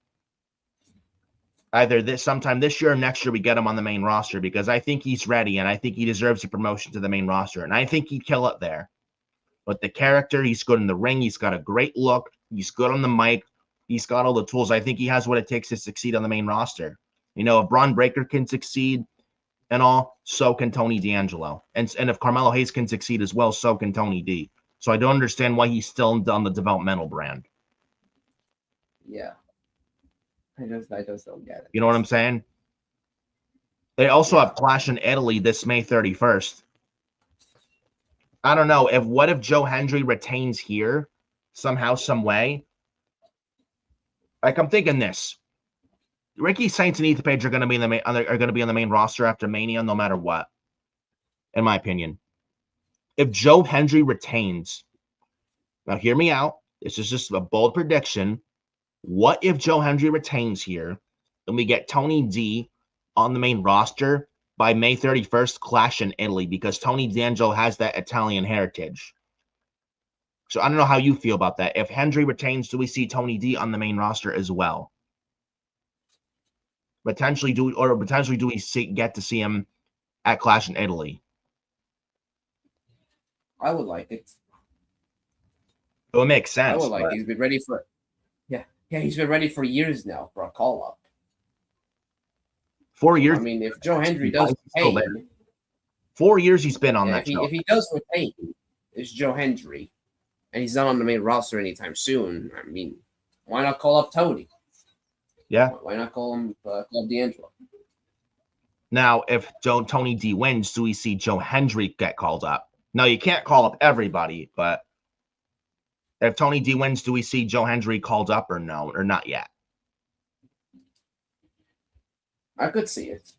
either sometime this year or next year we get him on the main roster, because I think he's ready and I think he deserves a promotion to the main roster. And I think he'd kill it there. But the character, he's good in the ring. He's got a great look. He's good on the mic. He's got all the tools. I think he has what it takes to succeed on the main roster. If Bron Breakker can succeed and all, so can Tony D'Angelo. And if Carmelo Hayes can succeed as well, so can Tony D. So I don't understand why he's still on the developmental brand. Yeah. I just don't get it. You know what I'm saying? They also have Clash in Italy this May 31st. I don't know. What if Joe Hendry retains here somehow, some way? I'm thinking this. Ricky Saints and Ethan Page are going to be on the main roster after Mania, no matter what. In my opinion, if Joe Hendry retains, now hear me out. This is just a bold prediction. What if Joe Hendry retains here, and we get Tony D on the main roster by May 31st, Clash in Italy, because Tony D'Angelo has that Italian heritage. So I don't know how you feel about that. If Hendry retains, do we see Tony D on the main roster as well? Potentially do we get to see him at Clash in Italy? I would like it. It would make sense. I would like it. He's been ready for he's been ready for years now for a call-up. 4 years. If Joe Hendry does retain, 4 years he's been on that show. If he does retain, it's Joe Hendry, and he's not on the main roster anytime soon. Why not call up Tony? Yeah. Why not call him D'Angelo? Now, if Tony D wins, do we see Joe Hendry get called up? Now, you can't call up everybody, but if Tony D wins, do we see Joe Hendry called up or no, or not yet? I could see it.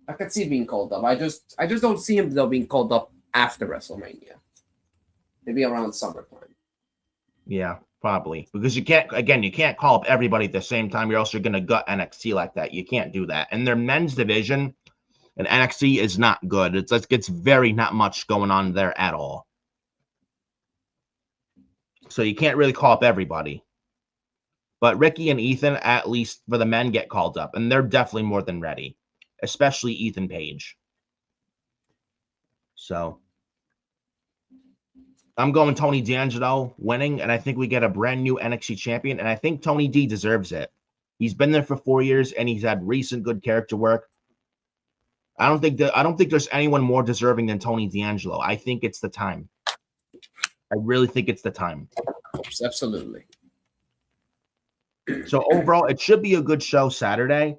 I could see it being called up. I just don't see him though being called up after WrestleMania. Maybe around summertime. Yeah, probably. Because you can't call up everybody at the same time. You're also going to gut NXT like that. You can't do that. And their men's division in NXT is not good. It's very not much going on there at all. So you can't really call up everybody. But Ricky and Ethan, at least for the men, get called up. And they're definitely more than ready. Especially Ethan Page. So I'm going Tony D'Angelo winning. And I think we get a brand new NXT champion. And I think Tony D deserves it. He's been there for 4 years. And he's had recent good character work. I don't think there's anyone more deserving than Tony D'Angelo. I think it's the time. I really think it's the time. Absolutely. So overall, it should be a good show Saturday.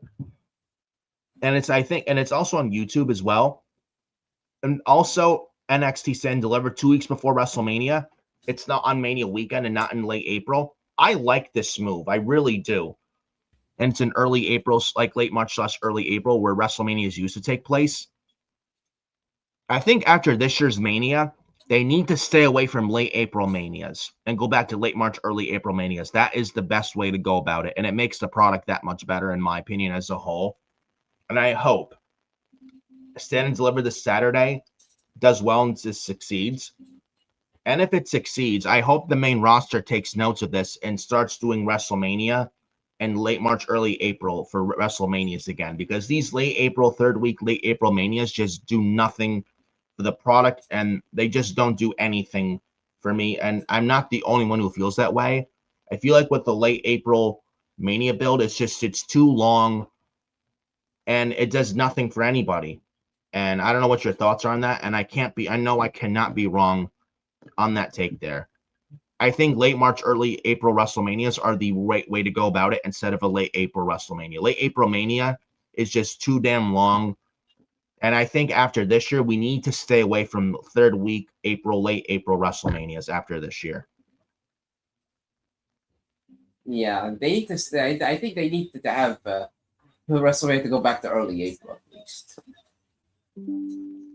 And it's also on YouTube as well. And also NXT Send delivered 2 weeks before WrestleMania. It's not on Mania weekend and not in late April. I like this move. I really do. And it's in early April, like late March / early April, where WrestleMania is used to take place. I think after this year's Mania, they need to stay away from late April Manias and go back to late March, early April Manias. That is the best way to go about it. And it makes the product that much better, in my opinion, as a whole. And I hope Stand and Deliver this Saturday does well and succeeds. And if it succeeds, I hope the main roster takes notes of this and starts doing WrestleMania in late March, early April for WrestleManias again. Because these late April, third week, late April Manias just do nothing for the product, and they just don't do anything for me. And I'm not the only one who feels that way. I feel like with the late April Mania build, it's too long, and it does nothing for anybody. And I don't know what your thoughts are on that. And I cannot be wrong on that take there. I think late March, early April WrestleManias are the right way to go about it instead of a late April WrestleMania. Late April Mania is just too damn long. And I think after this year, we need to stay away from third week April, late April WrestleManias after this year. Yeah, they need to stay. I think they need to have the WrestleMania to go back to early April at least.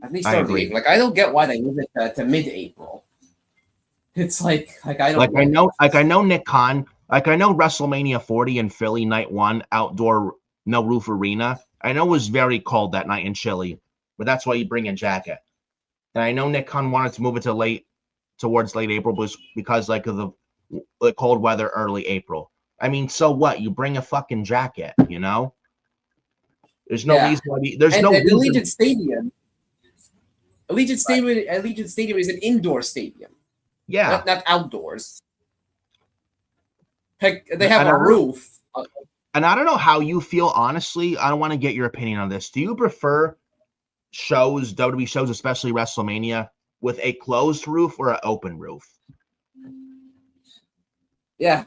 At least early April. Like, I don't get why they move it to mid-April. It's like I don't I know Nick Khan. Like, I know WrestleMania 40 in Philly, night 1, outdoor, no roof arena. I know it was very cold that night in Chile, but that's why you bring a jacket. And I know Nick Khan wanted to move it towards late April because like of the cold weather early April. I mean, so what? You bring a fucking jacket, you know? There's no reason why Allegiant Stadium. Allegiant Stadium is an indoor stadium. Yeah. Not outdoors. Heck, they have a roof. And I don't know how you feel, honestly. I don't want to get your opinion on this. Do you prefer shows, WWE shows, especially WrestleMania, with a closed roof or an open roof? Yeah.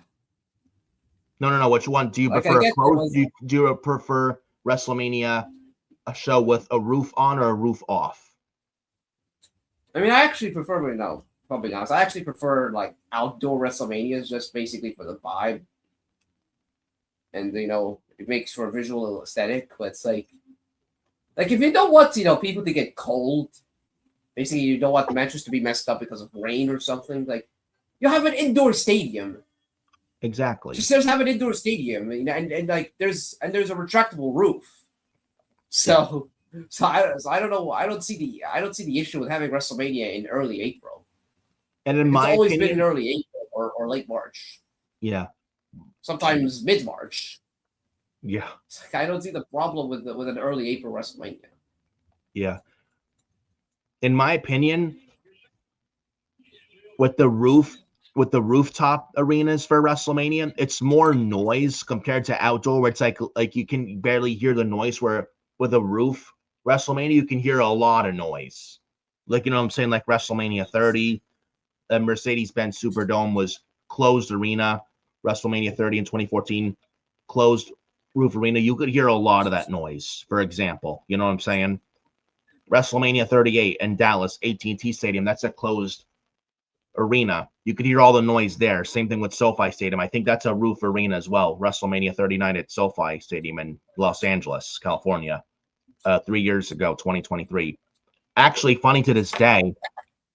No. Which one? Do you prefer a closed? Do you prefer WrestleMania, a show with a roof on or a roof off? I mean, I actually prefer, probably honest, I actually prefer like outdoor WrestleManias just basically for the vibe. And, it makes for a visual aesthetic, but it's like if you don't want, people to get cold, basically you don't want the matches to be messed up because of rain or something, like, you have an indoor stadium. Exactly. Just have an indoor stadium, and there's a retractable roof. So I don't know. I don't see the issue with having WrestleMania in early April. And in my opinion, been in early April or late March. Yeah. Sometimes mid-March. Yeah. I don't see the problem with an early April WrestleMania. Yeah. In my opinion, with the rooftop arenas for WrestleMania, it's more noise compared to outdoor, where it's like you can barely hear the noise, where with a roof WrestleMania you can hear a lot of noise. Like, what I'm saying, like WrestleMania 30, the Mercedes-Benz Superdome was closed arena. WrestleMania 30 in 2014, closed roof arena. You could hear a lot of that noise, for example. You know what I'm saying? WrestleMania 38 in Dallas, AT&T Stadium, that's a closed arena. You could hear all the noise there. Same thing with SoFi Stadium. I think that's a roof arena as well. WrestleMania 39 at SoFi Stadium in Los Angeles, California, 3 years ago, 2023. Actually, funny to this day,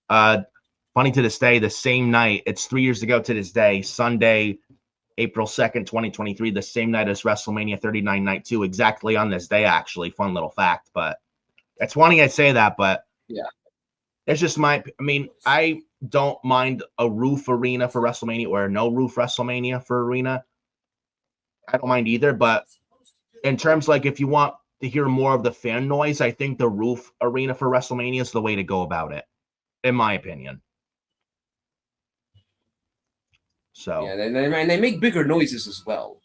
the same night, it's 3 years ago to this day, Sunday, April 2nd, 2023, the same night as WrestleMania 39 Night 2, exactly on this day, actually. Fun little fact, but it's funny I say that, but yeah, it's just I don't mind a roof arena for WrestleMania or no roof WrestleMania for arena. I don't mind either, but in terms like if you want to hear more of the fan noise, I think the roof arena for WrestleMania is the way to go about it, in my opinion. So yeah, and they make bigger noises as well.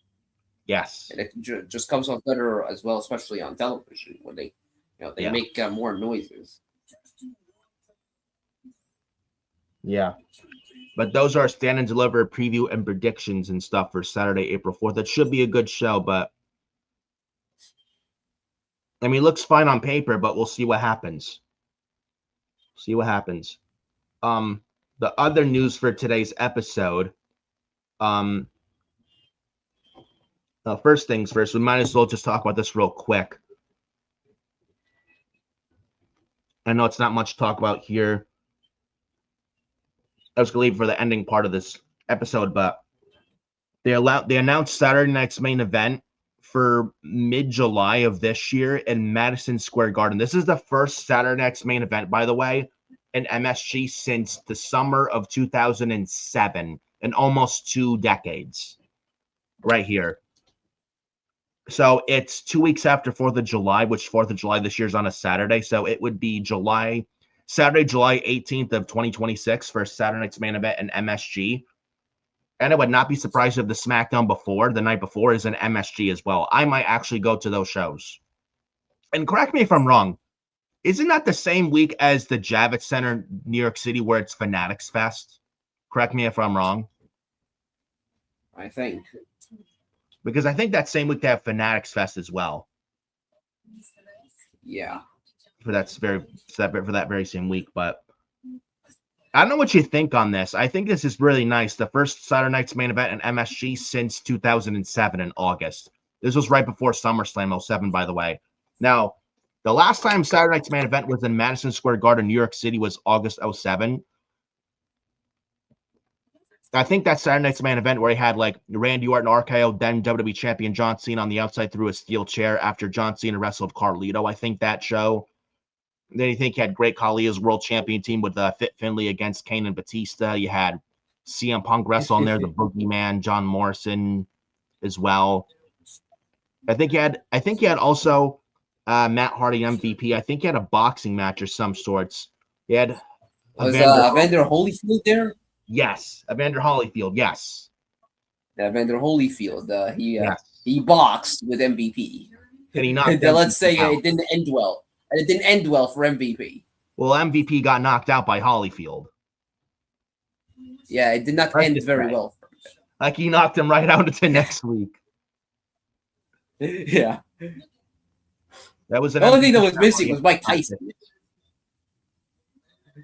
yes, And it just comes off better as well, especially on television when they, they make more noises. Yeah. But those are stand and deliver preview and predictions and stuff for Saturday, April 4th. It should be a good show, but I mean, it looks fine on paper, but we'll see what happens. See what happens. The other news for today's episode, first things first, we might as well just talk about this real quick. I know it's not much to talk about here. I was going to leave for the ending part of this episode, but they announced Saturday night's main event for mid-July of this year in Madison Square Garden. This is the first Saturday night's main event, by the way, in MSG since the summer of 2007, in almost 2 decades, right here. So it's 2 weeks after 4th of July, which 4th of July this year is on a Saturday. So it would be Saturday, July 18th of 2026 for Saturday night's main event in MSG. And I would not be surprised if the SmackDown the night before, is an MSG as well. I might actually go to those shows. And correct me if I'm wrong. Isn't that the same week as the Javits Center, New York City, where it's Fanatics Fest? Correct me if I'm wrong. I think. Because I think that same week they have Fanatics Fest as well. Yeah. For that very same week, but I don't know what you think on this. I think this is really nice. The first Saturday night's main event in MSG since 2007 in August. This was right before SummerSlam 07, by the way. Now, the last time Saturday night's main event was in Madison Square Garden, New York City, was August 07. I think that Saturday night's main event where he had like Randy Orton, RKO, then WWE champion John Cena on the outside through a steel chair after John Cena wrestled Carlito. I think that show. Then you think you had Great Khali's world champion team with Fit Finlay against Kane and Batista. You had CM Punk wrestle on there, the Boogeyman, John Morrison as well. I think you had also Matt Hardy MVP. I think you had a boxing match of some sorts. You had Evander Holyfield there? Yes, Evander Holyfield. Yes. Evander Holyfield. He boxed with MVP. And he knocked let's say it didn't end well. And it didn't end well for MVP. Well, MVP got knocked out by Holyfield. Yeah, it did not end very well for him. Like he knocked him right out into next week. Yeah. That was the only thing that was missing was Mike Tyson.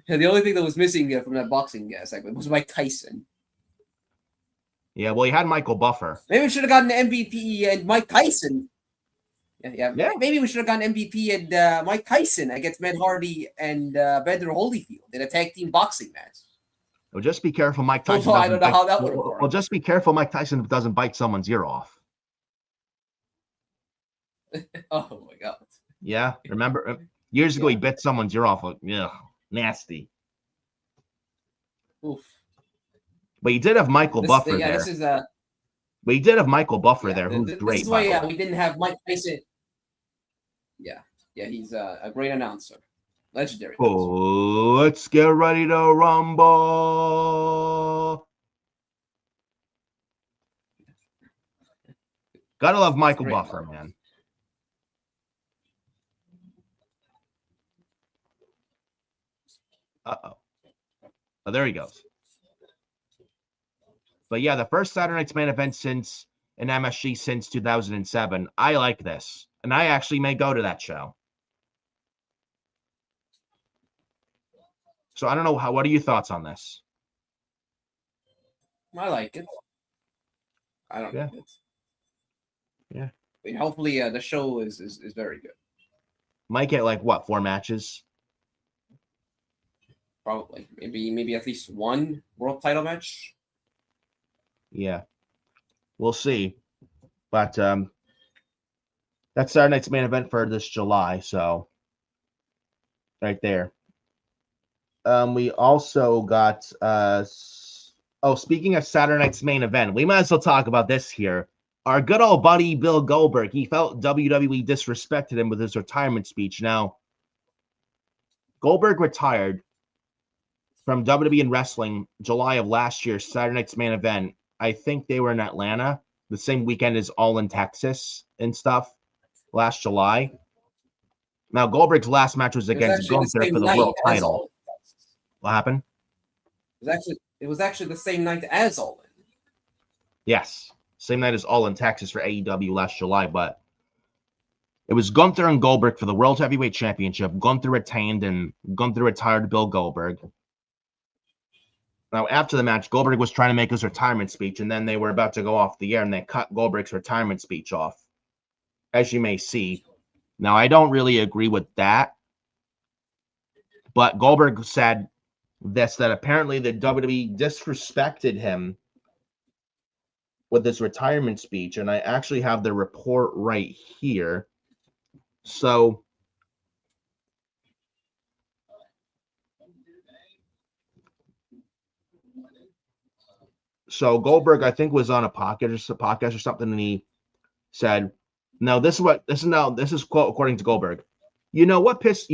The only thing that was missing from that boxing segment was Mike Tyson. Yeah, well, he had Michael Buffer. Maybe we should have gotten MVP and Mike Tyson. Yeah. Maybe we should have gotten MVP and Mike Tyson against Matt Hardy and Evander Holyfield in a tag team boxing match. Well, just be careful, Mike Tyson. I don't know how that would work. Well, just be careful, Mike Tyson doesn't bite someone's ear off. Oh my God. Yeah, remember years ago he bit someone's ear off. Yeah, nasty. Oof. But he did have Michael Buffer there. This is But he did have Michael Buffer there, who's great. This is why we didn't have Mike Tyson. Yeah, he's a great announcer. Legendary. Oh, let's get ready to rumble. Gotta love Michael Buffer, man. Uh-oh. Oh, there he goes. But yeah, the first Saturday night's main event in MSG since 2007. I like this. And I actually may go to that show. So I don't know what are your thoughts on this? I like it. I don't like it. Yeah. I mean, hopefully the show is very good. Might get like what, 4 matches? Probably. Maybe at least one world title match. Yeah. We'll see. But that's Saturday night's main event for this July, so right there. We also got speaking of Saturday night's main event, we might as well talk about this here. Our good old buddy Bill Goldberg, he felt WWE disrespected him with his retirement speech. Now, Goldberg retired from WWE and wrestling July of last year, Saturday night's main event. I think they were in Atlanta the same weekend as All in Texas and stuff last July. Now, Goldberg's last match was against Gunther for the world title. What happened? It was actually the same night as All In. Yes, same night as All in Texas for AEW last July, but it was Gunther and Goldberg for the World Heavyweight Championship. Gunther retained, and Gunther retired Bill Goldberg. Now, after the match, Goldberg was trying to make his retirement speech, and then they were about to go off the air, and they cut Goldberg's retirement speech off, as you may see. Now, I don't really agree with that, but Goldberg said this, that apparently the WWE disrespected him with his retirement speech, and I actually have the report right here. So Goldberg, I think, was on a podcast or something, and he said, "No, this is quote according to Goldberg. You know what pissed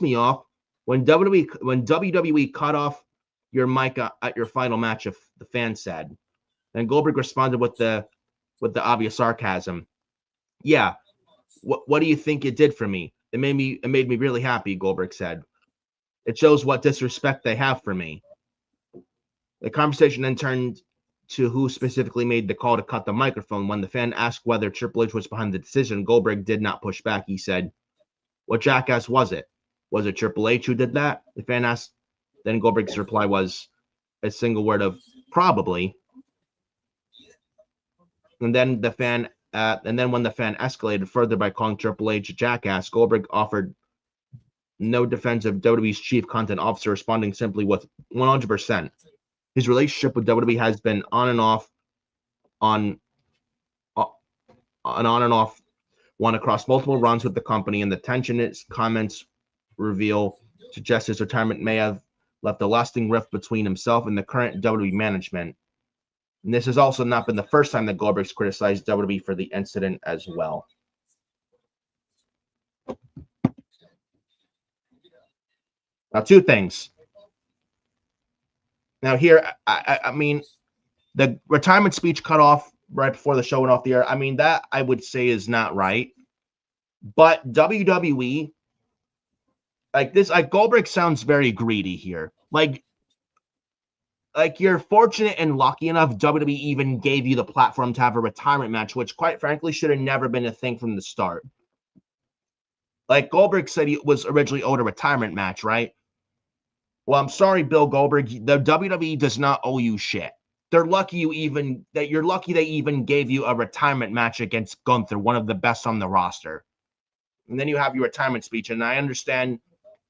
me off when WWE cut off your mic at your final match," if the fan said. And Goldberg responded with the obvious sarcasm. "Yeah, what do you think it did for me? It made me really happy," Goldberg said. "It shows what disrespect they have for me." The conversation then turned to who specifically made the call to cut the microphone. When the fan asked whether Triple H was behind the decision, Goldberg did not push back. He said, "What jackass was it? Was it Triple H who did that?" The fan asked. Then Goldberg's reply was a single word of "probably." And then when the fan escalated further by calling Triple H a jackass, Goldberg offered no defense of WWE's chief content officer, responding simply with 100%. His relationship with WWE has been on and off one across multiple runs with the company, and the tension in its comments reveal suggests his retirement may have left a lasting rift between himself and the current WWE management. And this has also not been the first time that Goldberg's criticized WWE for the incident as well. Now, two things. Now here, I mean, the retirement speech cut off right before the show went off the air. I mean, that I would say is not right. But WWE, Goldberg sounds very greedy here. Like you're fortunate and lucky enough WWE even gave you the platform to have a retirement match, which quite frankly should have never been a thing from the start. Like Goldberg said he was originally owed a retirement match, right? Well, I'm sorry, Bill Goldberg. The WWE does not owe you shit. You're lucky they even gave you a retirement match against Gunther, one of the best on the roster. And then you have your retirement speech. And I understand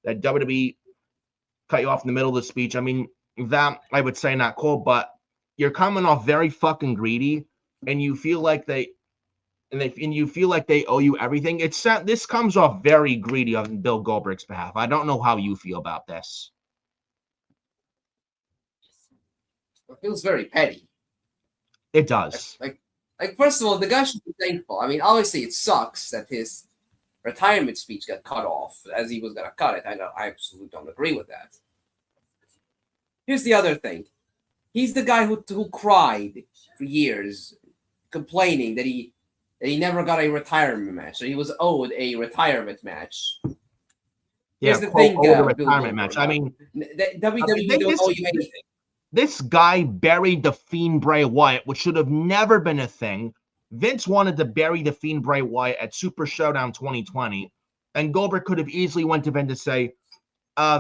that WWE cut you off in the middle of the speech. I mean, that I would say not cool, but you're coming off very fucking greedy, and you feel like they owe you everything. This comes off very greedy on Bill Goldberg's behalf. I don't know how you feel about this. It feels very petty. It does. Like first of all, the guy should be thankful. I mean, obviously it sucks that his retirement speech got cut off as he was gonna cut it. I absolutely don't agree with that. Here's the other thing. He's the guy who cried for years, complaining that he never got a retirement match. So he was owed a retirement match. Here's the thing, retirement match. I mean, WWE don't owe you anything. This guy buried the Fiend Bray Wyatt, which should have never been a thing. Vince wanted to bury the Fiend Bray Wyatt at Super Showdown 2020, and Goldberg could have easily went to Vince to say,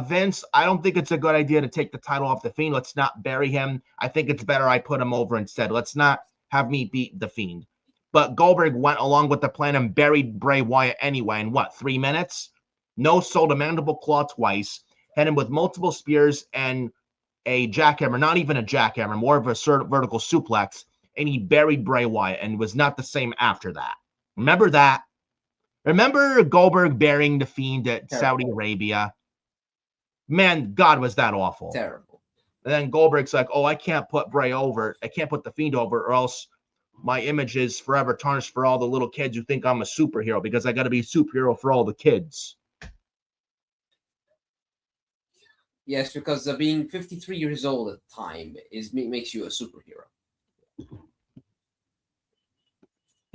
Vince, I don't think it's a good idea to take the title off the Fiend. Let's not bury him. I think it's better I put him over instead. Let's not have me beat the Fiend. But Goldberg went along with the plan and buried Bray Wyatt anyway in 3 minutes? No, sold a mandible claw twice, hit him with multiple spears and a jackhammer, not even a jackhammer, more of a vertical suplex, and he buried Bray Wyatt and was not the same after that. Remember that? Remember Goldberg burying the Fiend at Saudi Arabia? Man, God, was that awful. Terrible. And then Goldberg's like, oh, I can't put Bray over. I can't put The Fiend over, or else my image is forever tarnished for all the little kids who think I'm a superhero, because I got to be a superhero for all the kids. Yes, because being 53 years old at the time makes you a superhero. You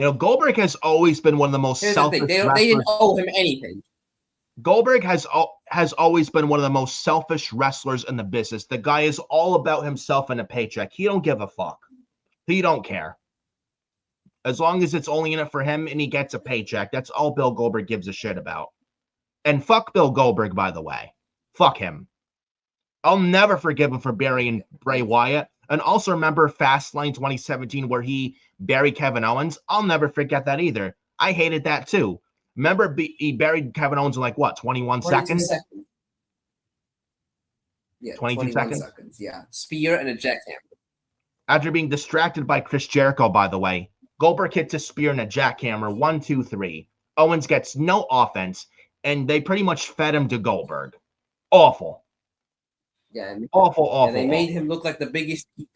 know, Goldberg has always been one of the most selfish wrestlers. They didn't owe him anything. Goldberg has always been one of the most selfish wrestlers in the business. The guy is all about himself and a paycheck. He don't give a fuck. He don't care. As long as it's only in it for him and he gets a paycheck, that's all Bill Goldberg gives a shit about. And fuck Bill Goldberg, by the way. Fuck him. I'll never forgive him for burying Bray Wyatt. And also remember Fastlane 2017 where he buried Kevin Owens? I'll never forget that either. I hated that too. Remember he buried Kevin Owens in like what, 21 seconds? Yeah, 22 seconds? Yeah, spear and a jackhammer. After being distracted by Chris Jericho, by the way, Goldberg hits a spear and a jackhammer, 1, 2, 3. Owens gets no offense, and they pretty much fed him to Goldberg. Awful. Yeah, awful. They made him look like the biggest geek.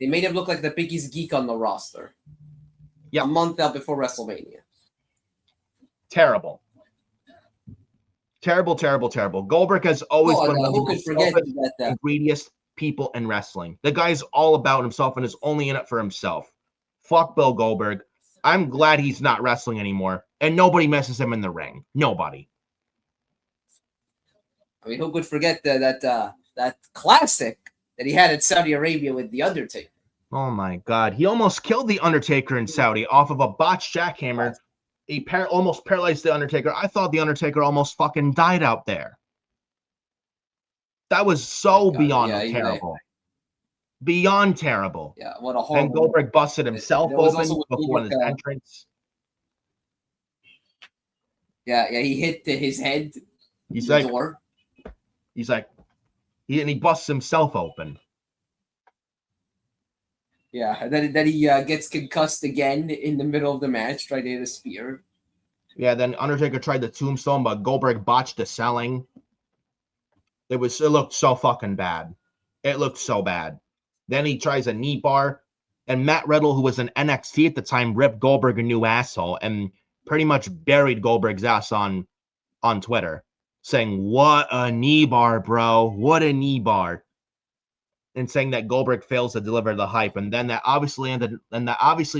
They made him look like the biggest geek on the roster. Yeah, a month out before WrestleMania. Terrible. Goldberg has always been one of the most greediest people in wrestling. The guy's all about himself and is only in it for himself. Fuck Bill Goldberg. I'm glad he's not wrestling anymore, and nobody messes him in the ring. Nobody. I mean, who could forget that classic that he had in Saudi Arabia with The Undertaker? Oh my God. He almost killed The Undertaker in Saudi off of a botched jackhammer. He almost paralyzed The Undertaker. I thought The Undertaker almost fucking died out there. That was so beyond terrible. Beyond terrible. Yeah, what a horrible. And Goldberg busted himself open before his entrance. Yeah, he hit his head. He's like, he busts himself open. Yeah, and then he gets concussed again in the middle of the match, trying to hit a spear. Yeah, then Undertaker tried the tombstone, but Goldberg botched the selling. It looked so fucking bad. It looked so bad. Then he tries a knee bar, and Matt Riddle, who was in NXT at the time, ripped Goldberg a new asshole and pretty much buried Goldberg's ass on Twitter, saying, "What a knee bar, bro! What a knee bar!" And saying that Goldberg fails to deliver the hype, and then that obviously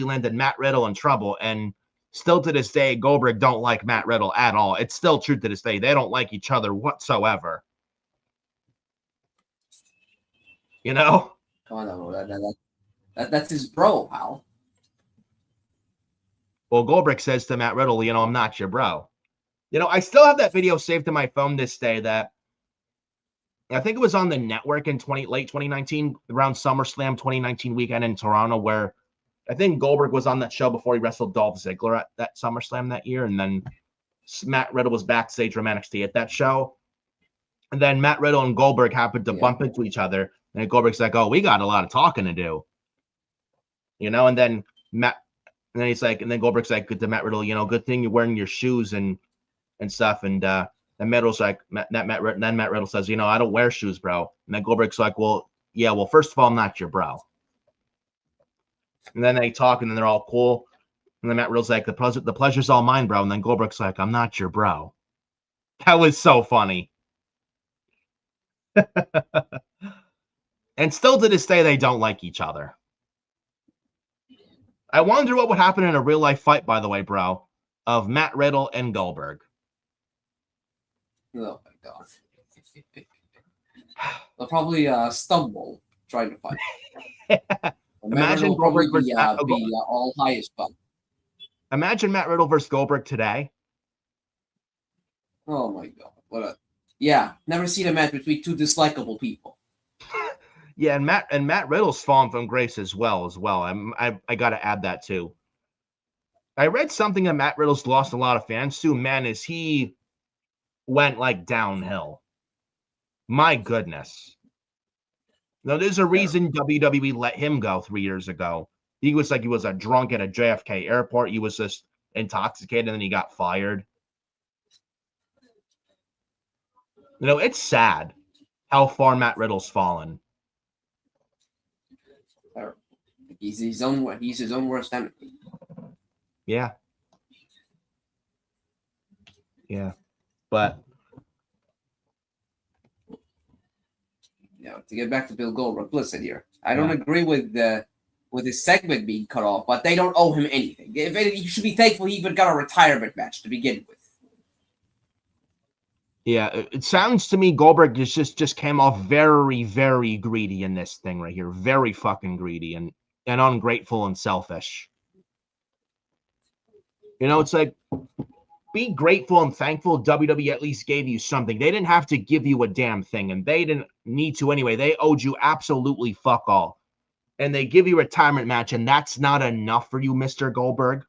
landed Matt Riddle in trouble. And still to this day, Goldberg don't like Matt Riddle at all. It's still true to this day. They don't like each other whatsoever. You know? Oh no, that's his bro, pal. Well, Goldberg says to Matt Riddle, I'm not your bro. I still have that video saved to my phone this day that I think it was on the network in late 2019, around SummerSlam 2019 weekend in Toronto, where I think Goldberg was on that show before he wrestled Dolph Ziggler at that SummerSlam that year. And then Matt Riddle was backstage from NXT at that show. And then Matt Riddle and Goldberg happened to bump into each other. And Goldberg's like, "Oh, we got a lot of talking to do." And then he's like, and then Goldberg's like to Matt Riddle, "Good thing you're wearing your shoes and stuff." And then Matt Riddle's like, Matt Riddle says, "I don't wear shoes, bro." And then Goldberg's like, well, first of all, I'm not your bro. And then they talk, and then they're all cool. And then Matt Riddle's like, the pleasure's all mine, bro. And then Goldberg's like, "I'm not your bro." That was so funny. And still to this day, they don't like each other. I wonder what would happen in a real life fight, by the way, bro, of Matt Riddle and Goldberg. Oh my God. They'll probably stumble trying to fight. Imagine Goldberg versus all high as fuck. Imagine Matt Riddle versus Goldberg today. Oh my God. Never seen a match between two dislikable people. Yeah, and Matt Riddle's fallen from grace as well. I got to add that too. I read something that Matt Riddle's lost a lot of fans too. Man, is he went like downhill. My goodness. Now, there's a reason WWE let him go 3 years ago. He was a drunk at a JFK airport. He was just intoxicated, and then he got fired. It's sad. how far Matt Riddle's fallen. He's his own worst enemy. Yeah. Yeah. But to get back to Bill Goldberg, listen here. I don't agree with his segment being cut off, but they don't owe him anything. If anything, you should be thankful he even got a retirement match to begin with. yeah, it sounds to me Goldberg just came off very, very greedy in this thing right here. Very fucking greedy and ungrateful and selfish. It's like, be grateful and thankful WWE at least gave you something. They didn't have to give you a damn thing, and they didn't need to anyway. They owed you absolutely fuck all. And they give you a retirement match, and that's not enough for you, Mr. Goldberg.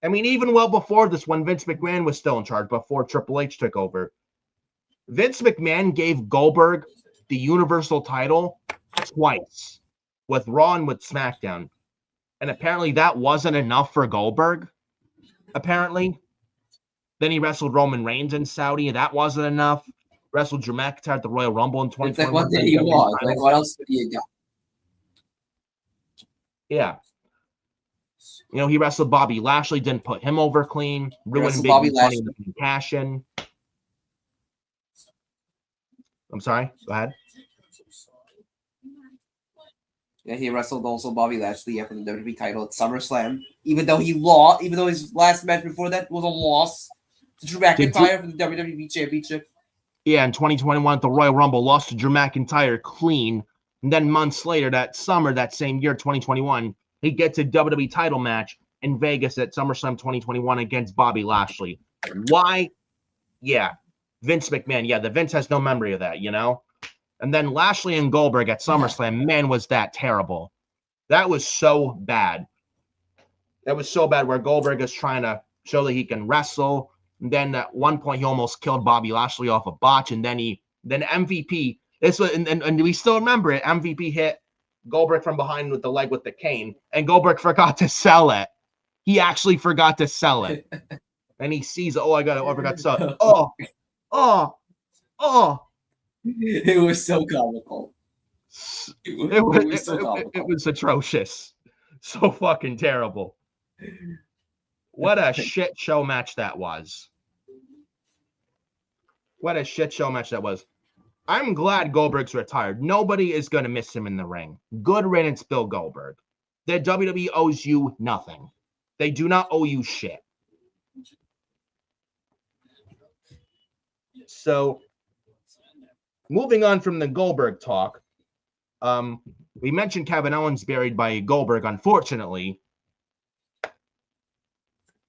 I mean, even well before this, when Vince McMahon was still in charge, before Triple H took over, Vince McMahon gave Goldberg the Universal title twice, with Raw and with SmackDown. And apparently that wasn't enough for Goldberg, apparently. Then he wrestled Roman Reigns in Saudi, and that wasn't enough. Wrestled Drew McIntyre at the Royal Rumble in 2021. It's like, what did he want? Like, what else did he got? Yeah. He wrestled Bobby Lashley, didn't put him over clean. Ruined Big Bobby Money Lashley. Cash in. I'm sorry. Go ahead. Yeah, he wrestled also Bobby Lashley after the WWE title at SummerSlam. Even though he lost, even though his last match before that was a loss to Drew McIntyre for the WWE Championship. Yeah, in 2021 at the Royal Rumble, lost to Drew McIntyre clean. And then months later, that summer, that same year, 2021, he gets a WWE title match in Vegas at SummerSlam 2021 against Bobby Lashley. Why? Yeah, Vince McMahon. Yeah, the Vince has no memory of that, And then Lashley and Goldberg at SummerSlam, man, was that terrible. That was so bad. That was so bad where Goldberg is trying to show that he can wrestle. And then at one point, he almost killed Bobby Lashley off a botch. And then MVP, this was, and we still remember it, MVP hit Goldberg from behind with the leg with the cane. And Goldberg forgot to sell it. He actually forgot to sell it. And he sees, I forgot to sell it. It was so comical. It was atrocious. So fucking terrible. What a shit show match that was. What a shit show match that was. I'm glad Goldberg's retired. Nobody is going to miss him in the ring. Good riddance, Bill Goldberg. The WWE owes you nothing. They do not owe you shit. So, moving on from the Goldberg talk, we mentioned Kevin Owens buried by Goldberg, unfortunately.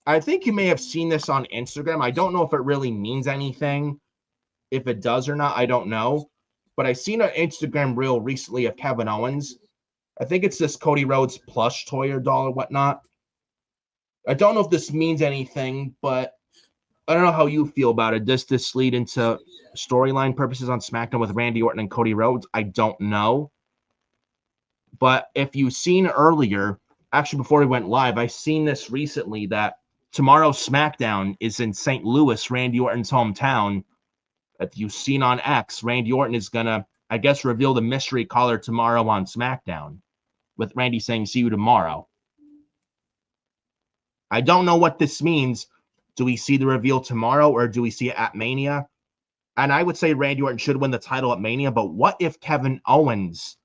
I think you may have seen this on Instagram. I don't know if it really means anything. If it does or not, I don't know. But I seen an Instagram reel recently of Kevin Owens. I think it's this Cody Rhodes plush toy or doll or whatnot. I don't know if this means anything, but I don't know how you feel about it. Does this lead into storyline purposes on SmackDown with Randy Orton and Cody Rhodes? I don't know. But if you've seen earlier, actually before we went live, I seen this recently that tomorrow's SmackDown is in St. Louis, Randy Orton's hometown. If you've seen on X, Randy Orton is going to, I guess, reveal the mystery caller tomorrow on SmackDown with Randy saying, see you tomorrow. I don't know what this means. Do we see the reveal tomorrow or do we see it at Mania? And I would say Randy Orton should win the title at Mania, but what if Kevin Owens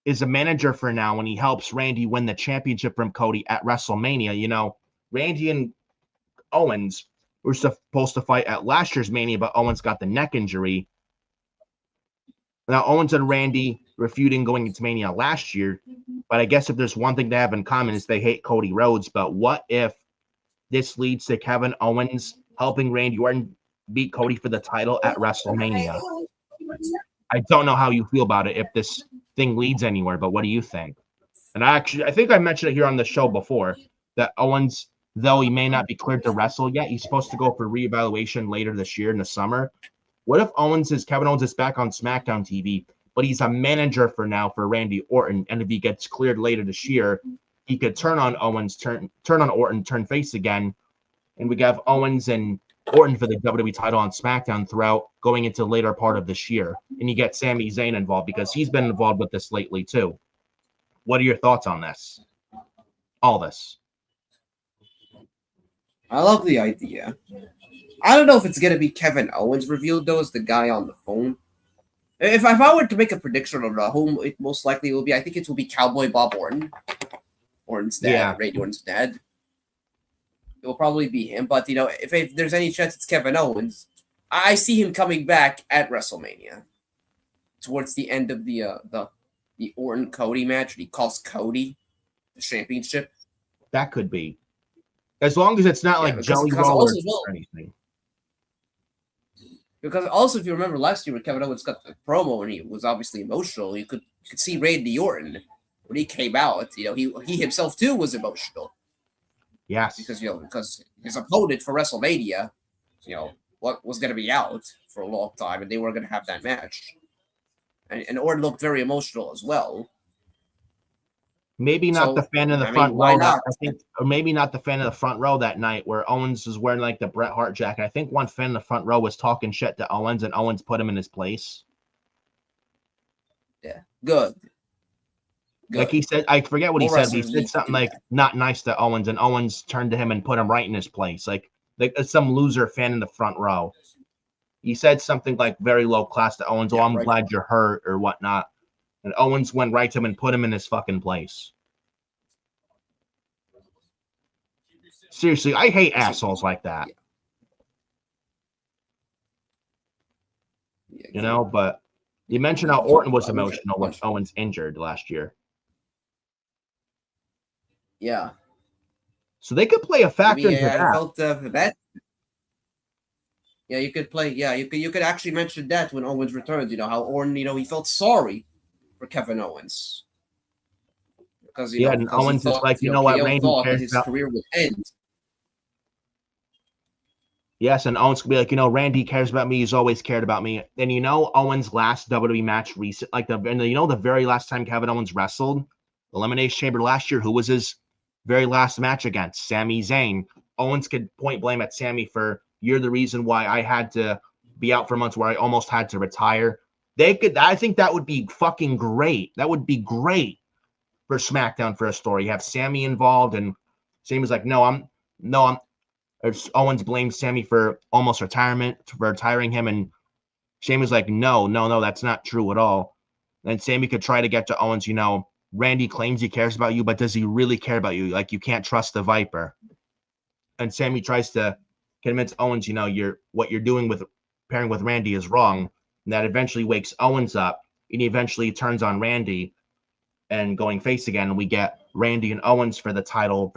is a manager for now and he helps Randy win the championship from Cody at WrestleMania? Randy and Owens were supposed to fight at last year's Mania, but Owens got the neck injury. Now, Owens and Randy were feuding going into Mania last year, but I guess if there's one thing they have in common is they hate Cody Rhodes. But what if this leads to Kevin Owens helping Randy Orton beat Cody for the title at WrestleMania? I don't know how you feel about it if this thing leads anywhere, but what do you think? And I think I mentioned it here on the show before that Owens, though he may not be cleared to wrestle yet, he's supposed to go for reevaluation later this year in the summer. What if Kevin Owens is back on SmackDown TV, but he's a manager for now for Randy Orton, and if he gets cleared later this year, he could turn on Owens, turn on Orton, turn face again, and we have Owens and Orton for the WWE title on SmackDown throughout going into the later part of this year. And you get Sami Zayn involved because he's been involved with this lately too. What are your thoughts on this? All this. I love the idea. I don't know if it's going to be Kevin Owens revealed, though, as the guy on the phone. If I were to make a prediction on whom it most likely will be, I think it will be Cowboy Bob Orton. Orton's dad, Randy Orton's dad. It will probably be him, but, if there's any chance it's Kevin Owens, I see him coming back at WrestleMania towards the end of the Orton-Cody match. He calls Cody the championship. That could be. As long as it's not like Jelly Roll or anything. Because also, if you remember last year when Kevin Owens got the promo and he was obviously emotional, you could see Randy Orton when he came out. He himself too was emotional. Yes, because his opponent for WrestleMania, what was going to be out for a long time, and they were going to have that match, and Orton looked very emotional as well. Maybe not the fan in the front row. I think, or maybe not the fan in the front row that night where Owens was wearing like the Bret Hart jacket. I think one fan in the front row was talking shit to Owens, and Owens put him in his place. Yeah, good. Like he said, I forget what he said. He said something like not nice to Owens, and Owens turned to him and put him right in his place. Like some loser fan in the front row. He said something like very low class to Owens. I'm glad you're hurt or whatnot. And Owens went right to him and put him in his fucking place. Seriously, I hate assholes like that. But you mentioned how Orton was emotional when Owens injured last year. Yeah. So they could play a factor into that. I felt that. Yeah, you could play. Yeah, you could actually mention that when Owens returns. How Orton, he felt sorry for Kevin Owens because and Owens is like, what, Randy cares his about career would end. Yes, and Owens could be like, Randy cares about me. He's always cared about me. And Owens' last WWE match recent, the very last time Kevin Owens wrestled, Elimination Chamber last year, who was his very last match against? Sami Zayn. Owens could point blame at Sami for, you're the reason why I had to be out for months, where I almost had to retire. I think that would be fucking great. That would be great for SmackDown for a story. You have Sami involved, and Sami's like, Owens blames Sami for almost retirement, for retiring him, and Sami's like, no, that's not true at all. And Sami could try to get to Owens, Randy claims he cares about you, but does he really care about you? Like, you can't trust the Viper. And Sami tries to convince Owens, what you're doing with pairing with Randy is wrong. And that eventually wakes Owens up, and he eventually turns on Randy and going face again. And we get Randy and Owens for the title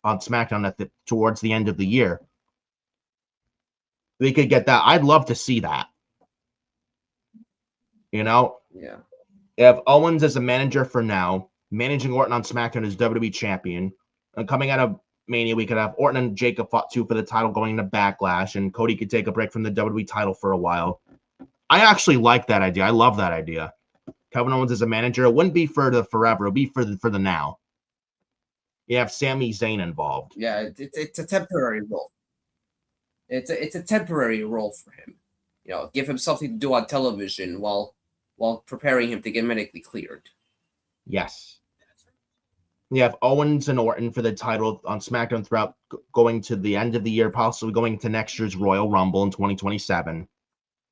on SmackDown towards the end of the year. We could get that. I'd love to see that. Yeah. If Owens as a manager for now, managing Orton on SmackDown as WWE champion, and coming out of Mania, we could have Orton and Jacob fought too for the title going into Backlash, and Cody could take a break from the WWE title for a while. I actually like that idea. I love that idea. Kevin Owens as a manager. It wouldn't be for the forever. It would be for the now. You have Sami Zayn involved. Yeah, it's a temporary role. It's a temporary role for him. Give him something to do on television while preparing him to get medically cleared. Yes. You have Owens and Orton for the title on SmackDown throughout going to the end of the year, possibly going to next year's Royal Rumble in 2027.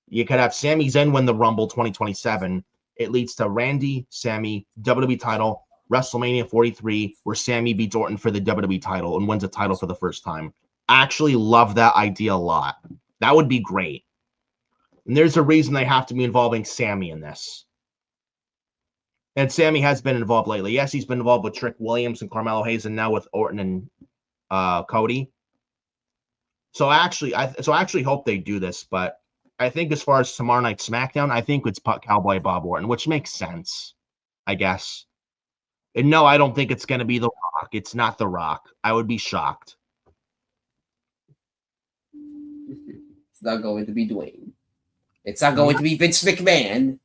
You could have Sami Zayn win the Rumble 2027. It leads to Randy, Sami, WWE title, WrestleMania 43, where Sami beats Orton for the WWE title and wins a title for the first time. I actually love that idea a lot. That would be great. And there's a reason they have to be involving Sami in this. And Sami has been involved lately. Yes, he's been involved with Trick Williams and Carmelo Hayes, and now with Orton and Cody. So I actually hope they do this, but I think as far as tomorrow night SmackDown, I think it's Cowboy Bob Orton, which makes sense, I guess. And no, I don't think it's going to be The Rock. It's not The Rock. I would be shocked. It's not going to be Dwayne. It's not going to be Vince McMahon.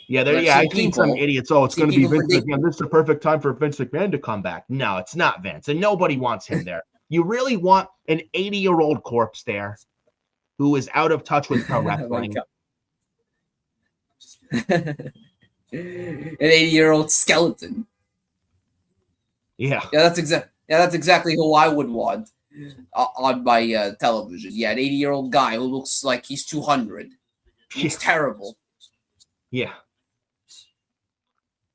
Yeah, I've seen some idiots. Oh, it's going to be Vince McMahon. This is the perfect time for Vince McMahon to come back. No, it's not Vince, and nobody wants him there. You really want an 80-year-old corpse there? who is out of touch with pro Oh my wrestling. God. An 80-year-old skeleton. Yeah. Yeah, that's exactly who I would want on my television. Yeah, an 80-year-old guy who looks like he's 200. He's terrible. Yeah.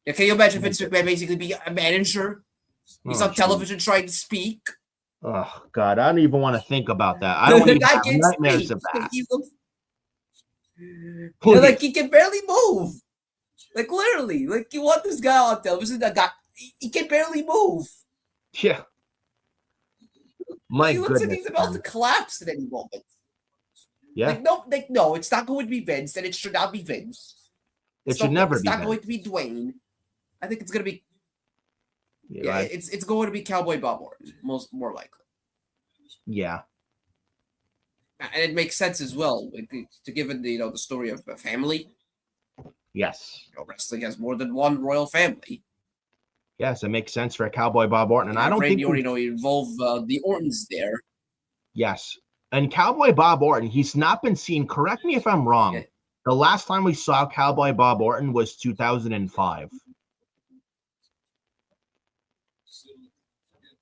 Yeah, can you imagine Vince McMahon basically be a manager? He's on television trying to speak. Oh God, I don't even want to think about that. I don't want to guy have can't nightmares speak. of that. He looks, like he can barely move. Like literally, like you want this guy on television. That guy, he can barely move. Yeah. My He looks goodness. like he's about to collapse at any moment. Yeah. No, it's not going to be Vince, and it should not be Vince. It should never be. It's not Vince. going to be Dwayne. I think it's going to be. Yeah, it's going to be Cowboy Bob Orton, more likely. Yeah. And it makes sense as well to given the story of a family. Yes. Wrestling has more than one royal family. Yes, it makes sense for a Cowboy Bob Orton, and I don't think you involve the Ortons there. Yes, and Cowboy Bob Orton, he's not been seen. Correct me if I'm wrong. Okay. The last time we saw Cowboy Bob Orton was 2005.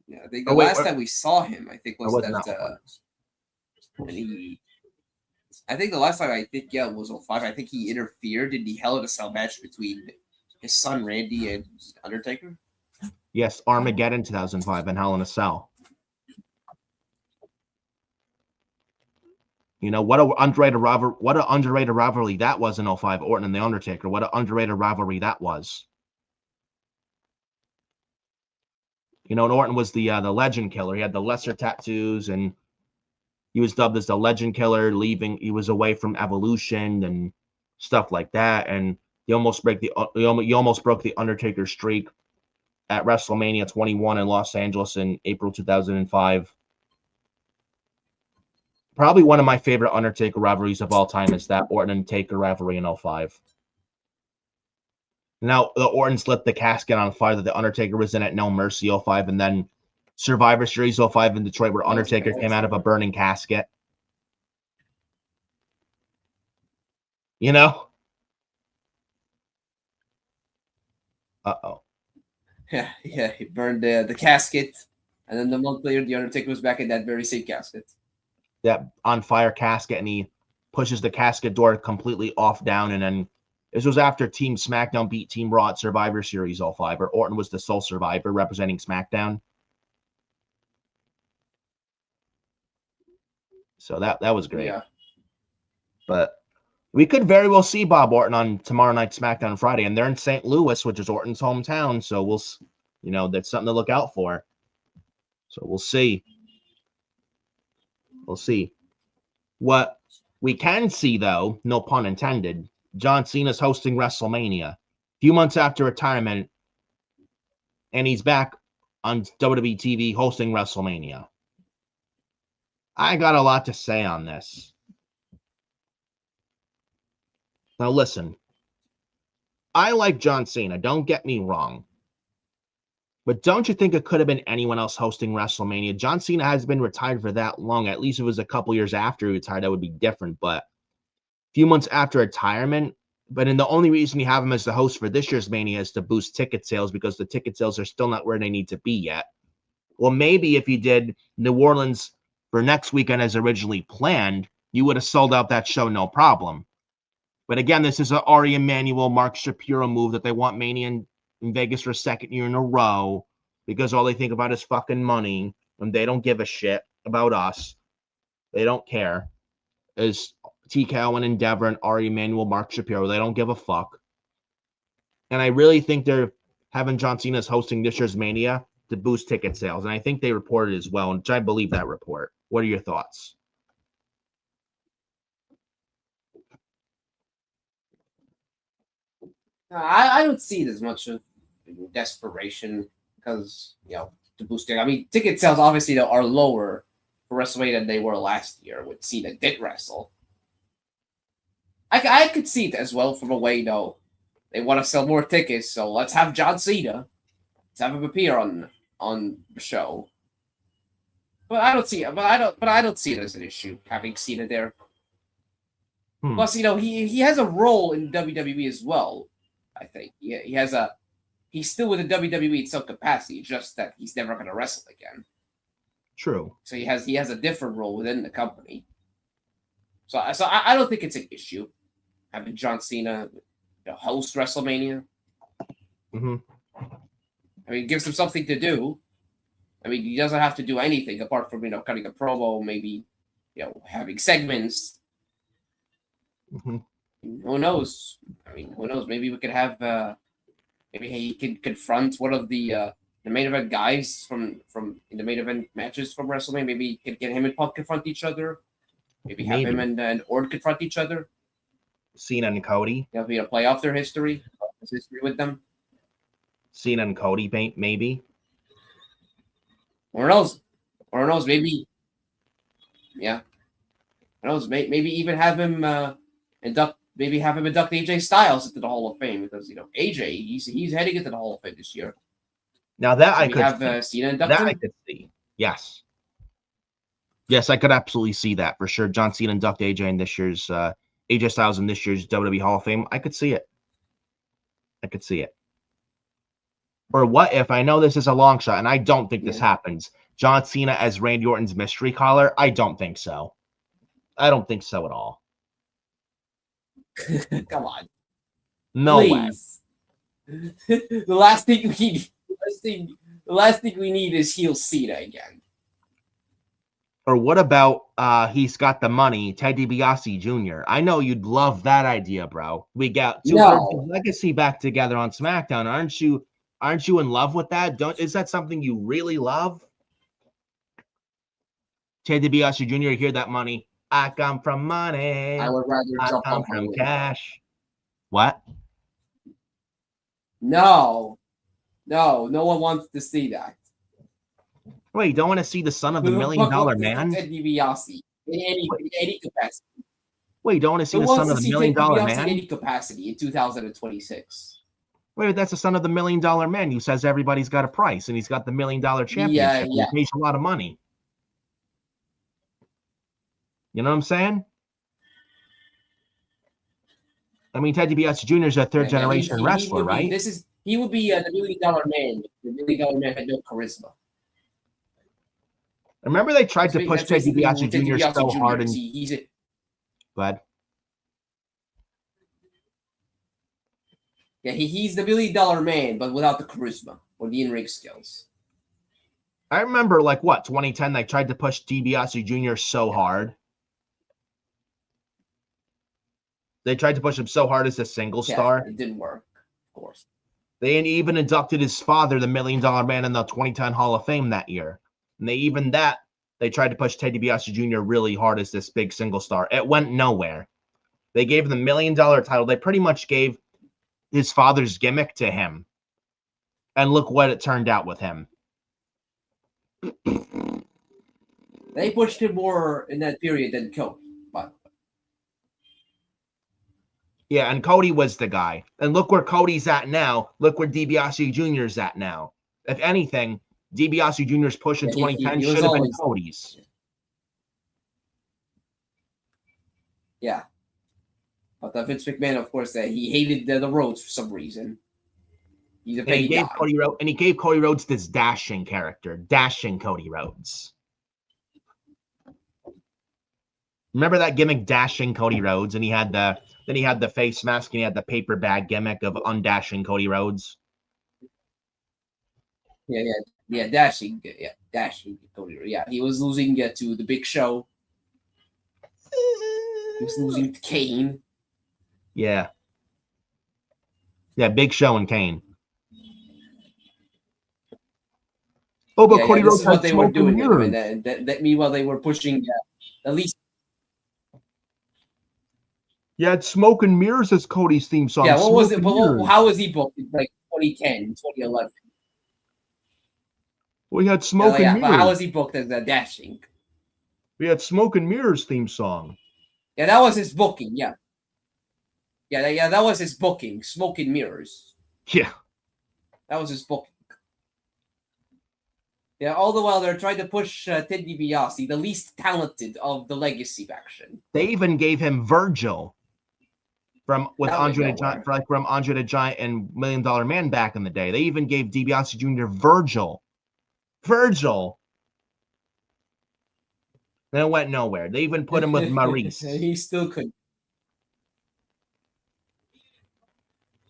Yeah, I think the last time we saw him, I think was I think the last time was 05. I think he interfered in the Hell in a Cell match between his son Randy and Undertaker. Yes, Armageddon 2005 and Hell in a Cell. You know what an underrated rivalry that was in 05, Orton and the Undertaker. What an underrated rivalry that was. You know, and Orton was the legend killer. He had the lesser tattoos, and he was dubbed as the legend killer. He was away from Evolution and stuff like that, and he almost broke the Undertaker streak at WrestleMania 21 in Los Angeles in April 2005. Probably one of my favorite Undertaker rivalries of all time is that Orton and Taker rivalry in 05. Now, the Ortons lit the casket on fire that the Undertaker was in at No Mercy 05, and then Survivor Series 05 in Detroit, where Undertaker came out of a burning casket. You know? Uh-oh. Yeah, he burned the casket, and then the month later, the Undertaker was back in that very same casket. That on fire casket, and he pushes the casket door completely off down, and then this was after Team SmackDown beat Team Raw at Survivor Series 05, where Orton was the sole survivor representing SmackDown. So that was great. Yeah. But we could very well see Bob Orton on tomorrow night's SmackDown Friday, and they're in St. Louis, which is Orton's hometown. So that's something to look out for. So we'll see. We'll see. What we can see, though, no pun intended, John Cena's hosting WrestleMania a few months after retirement, and he's back on WWE TV hosting WrestleMania. I got a lot to say on this. Now, listen. I like John Cena. Don't get me wrong. But don't you think it could have been anyone else hosting WrestleMania? John Cena has been retired for that long. At least it was a couple years after he retired. That would be different. But a few months after retirement. But the only reason you have him as the host for this year's Mania is to boost ticket sales, because the ticket sales are still not where they need to be yet. Well, maybe if you did New Orleans for next weekend as originally planned, you would have sold out that show no problem. But again, this is an Ari Emanuel, Mark Shapiro move that they want Mania in Vegas for a second year in a row, because all they think about is fucking money, and they don't give a shit about us. They don't care. Is TK Owen, Endeavor, and Ari Emanuel, Mark Shapiro. They don't give a fuck. And I really think they're having John Cena as hosting this year's Mania to boost ticket sales. And I think they reported as well, and I believe that report. What are your thoughts? I don't see it as much of desperation because, to boost it. I mean, ticket sales obviously are lower for WrestleMania than they were last year when Cena did wrestle. I could see it as well from a way, they want to sell more tickets, so let's have John Cena. Let's have him appear on the show. But I don't see it as an issue having Cena there. Plus, he has a role in WWE as well. I think he's still with the WWE in some capacity, just that he's never going to wrestle again. True. So he has a different role within the company. So I don't think it's an issue having John Cena host WrestleMania. Mm-hmm. I mean, it gives him something to do. I mean, he doesn't have to do anything apart from cutting a promo, maybe having segments. Mm-hmm. Who knows? I mean, who knows? Maybe we could have. Maybe he could confront one of the main event guys from in the main event matches from WrestleMania. Maybe he could get him and Punk confront each other. Maybe have him and Orton confront each other. Cena and Cody. Play off their history, his history with them. Cena and Cody, maybe. Or knows? Maybe. Yeah. Who knows? Maybe even have him induct AJ Styles into the Hall of Fame because AJ he's heading into the Hall of Fame this year. Now that I could have Cena induct him. I could see. Yes, I could absolutely see that for sure. John Cena induct AJ in this year's AJ Styles in this year's WWE Hall of Fame. I could see it. Or what if, I know this is a long shot, and I don't think this happens, John Cena as Randy Orton's mystery caller? I don't think so. I don't think so at all. Come on. No way. The last thing we need is heel Cena again. Or what about he's got the money, Ted DiBiase Jr.? I know you'd love that idea, bro. We got Legacy back together on SmackDown. Aren't you in love with that? Is that something you really love? Ted DiBiase Jr., hear that money? I come from money. I would rather I come from cash. What? No one wants to see that. Wait, you don't want to see the son of the $1 million man? Ted DiBiase in any capacity. Wait, you don't want to see the son of the $1 million man? In any capacity in 2026. Wait, that's the son of the $1 million man who says everybody's got a price and he's got the $1 million championship. Yeah. He pays a lot of money. You know what I'm saying? I mean, Ted DiBiase Jr. is a third-generation wrestler, right? He would be the $1 million man. The $1 million man had no charisma. Remember they tried to push Ted DiBiase Jr. so hard and Yeah, he's the $1 million man, but without the charisma or the in-ring skills. I remember, 2010, they tried to push DiBiase Jr. so hard. They tried to push him so hard as a single star. It didn't work, of course. They even inducted his father, the $1 million man, in the 2010 Hall of Fame that year. And they tried to push Ted DiBiase Jr. really hard as this big single star. It went nowhere. They gave him the $1 million title. They pretty much gave his father's gimmick to him. And look what it turned out with him. They pushed him more in that period than Cody. Yeah, and Cody was the guy. And look where Cody's at now. Look where DiBiase Jr. is at now. If anything, DiBiase Jr.'s push in 2010 should have been Cody's. Yeah. But Vince McMahon, of course, he hated the Rhodes for some reason. He's a he gave Cody Rhodes this dashing character. Dashing Cody Rhodes. Remember that gimmick, Dashing Cody Rhodes? And he had the face mask and he had the paper bag gimmick of undashing Cody Rhodes. Yeah, dashing Cody Rhodes. Yeah, he was losing to the Big Show. He was losing to Kane. Yeah, Big Show and Kane. Oh, but Cody Rhodes what they were doing. And that meanwhile they were pushing at least. Yeah, it's Smoke and Mirrors as Cody's theme song. Yeah, what was it? How was he booked in 2010, 2011? We had Smoke and Mirrors. But how was he booked as Dashing? We had Smoke and Mirrors theme song. Yeah, that was his booking. Yeah, that was his booking. Smoke and Mirrors. Yeah, that was his booking. Yeah, all the while they're trying to push Ted DiBiase, the least talented of the Legacy faction. They even gave him Virgil from Andre the Giant and $1 Million Man back in the day. They even gave DiBiase Jr. Virgil. Then it went nowhere. They even put him with Maurice. He still couldn't.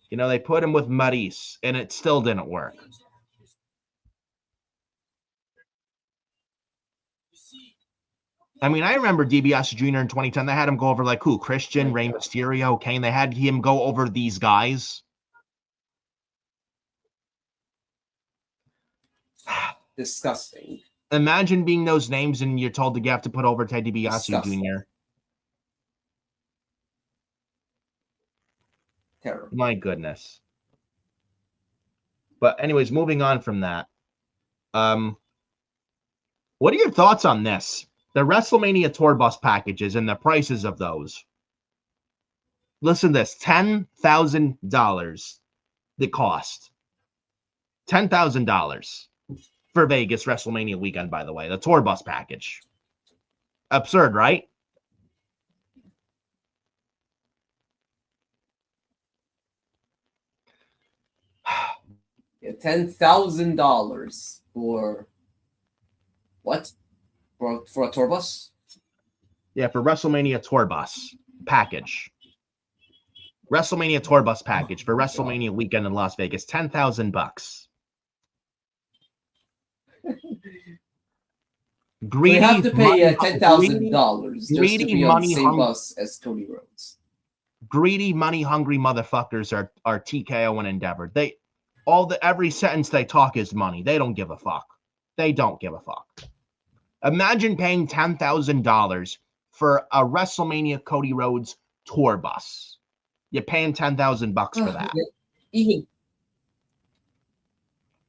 You know, they put him with Maurice, and it still didn't work. I mean, I remember DiBiase Jr. in 2010. They had him go over like who? Christian, Rey Mysterio, Kane. They had him go over these guys. Disgusting. Imagine being those names and you're told that you have to put over Ted DiBiase Jr. Terrible. My goodness. But anyways, moving on from that. What are your thoughts on this? The WrestleMania Tour Bus Packages and the prices of those. Listen to this. $10,000 the cost. $10,000 for Vegas WrestleMania weekend, by the way. The Tour Bus Package. Absurd, right? Yeah, $10,000 for what? For a tour bus? Yeah, for WrestleMania Tour Bus Package. WrestleMania Tour Bus Package for WrestleMania weekend in Las Vegas. $10,000. Greedy, we have to pay $10,000 just to be on the same bus as Cody Rhodes. Greedy, money-hungry motherfuckers are TKO and Endeavor. Every sentence they talk is money. They don't give a fuck. They don't give a fuck. Imagine paying $10,000 for a WrestleMania Cody Rhodes tour bus. You're paying $10,000 for that.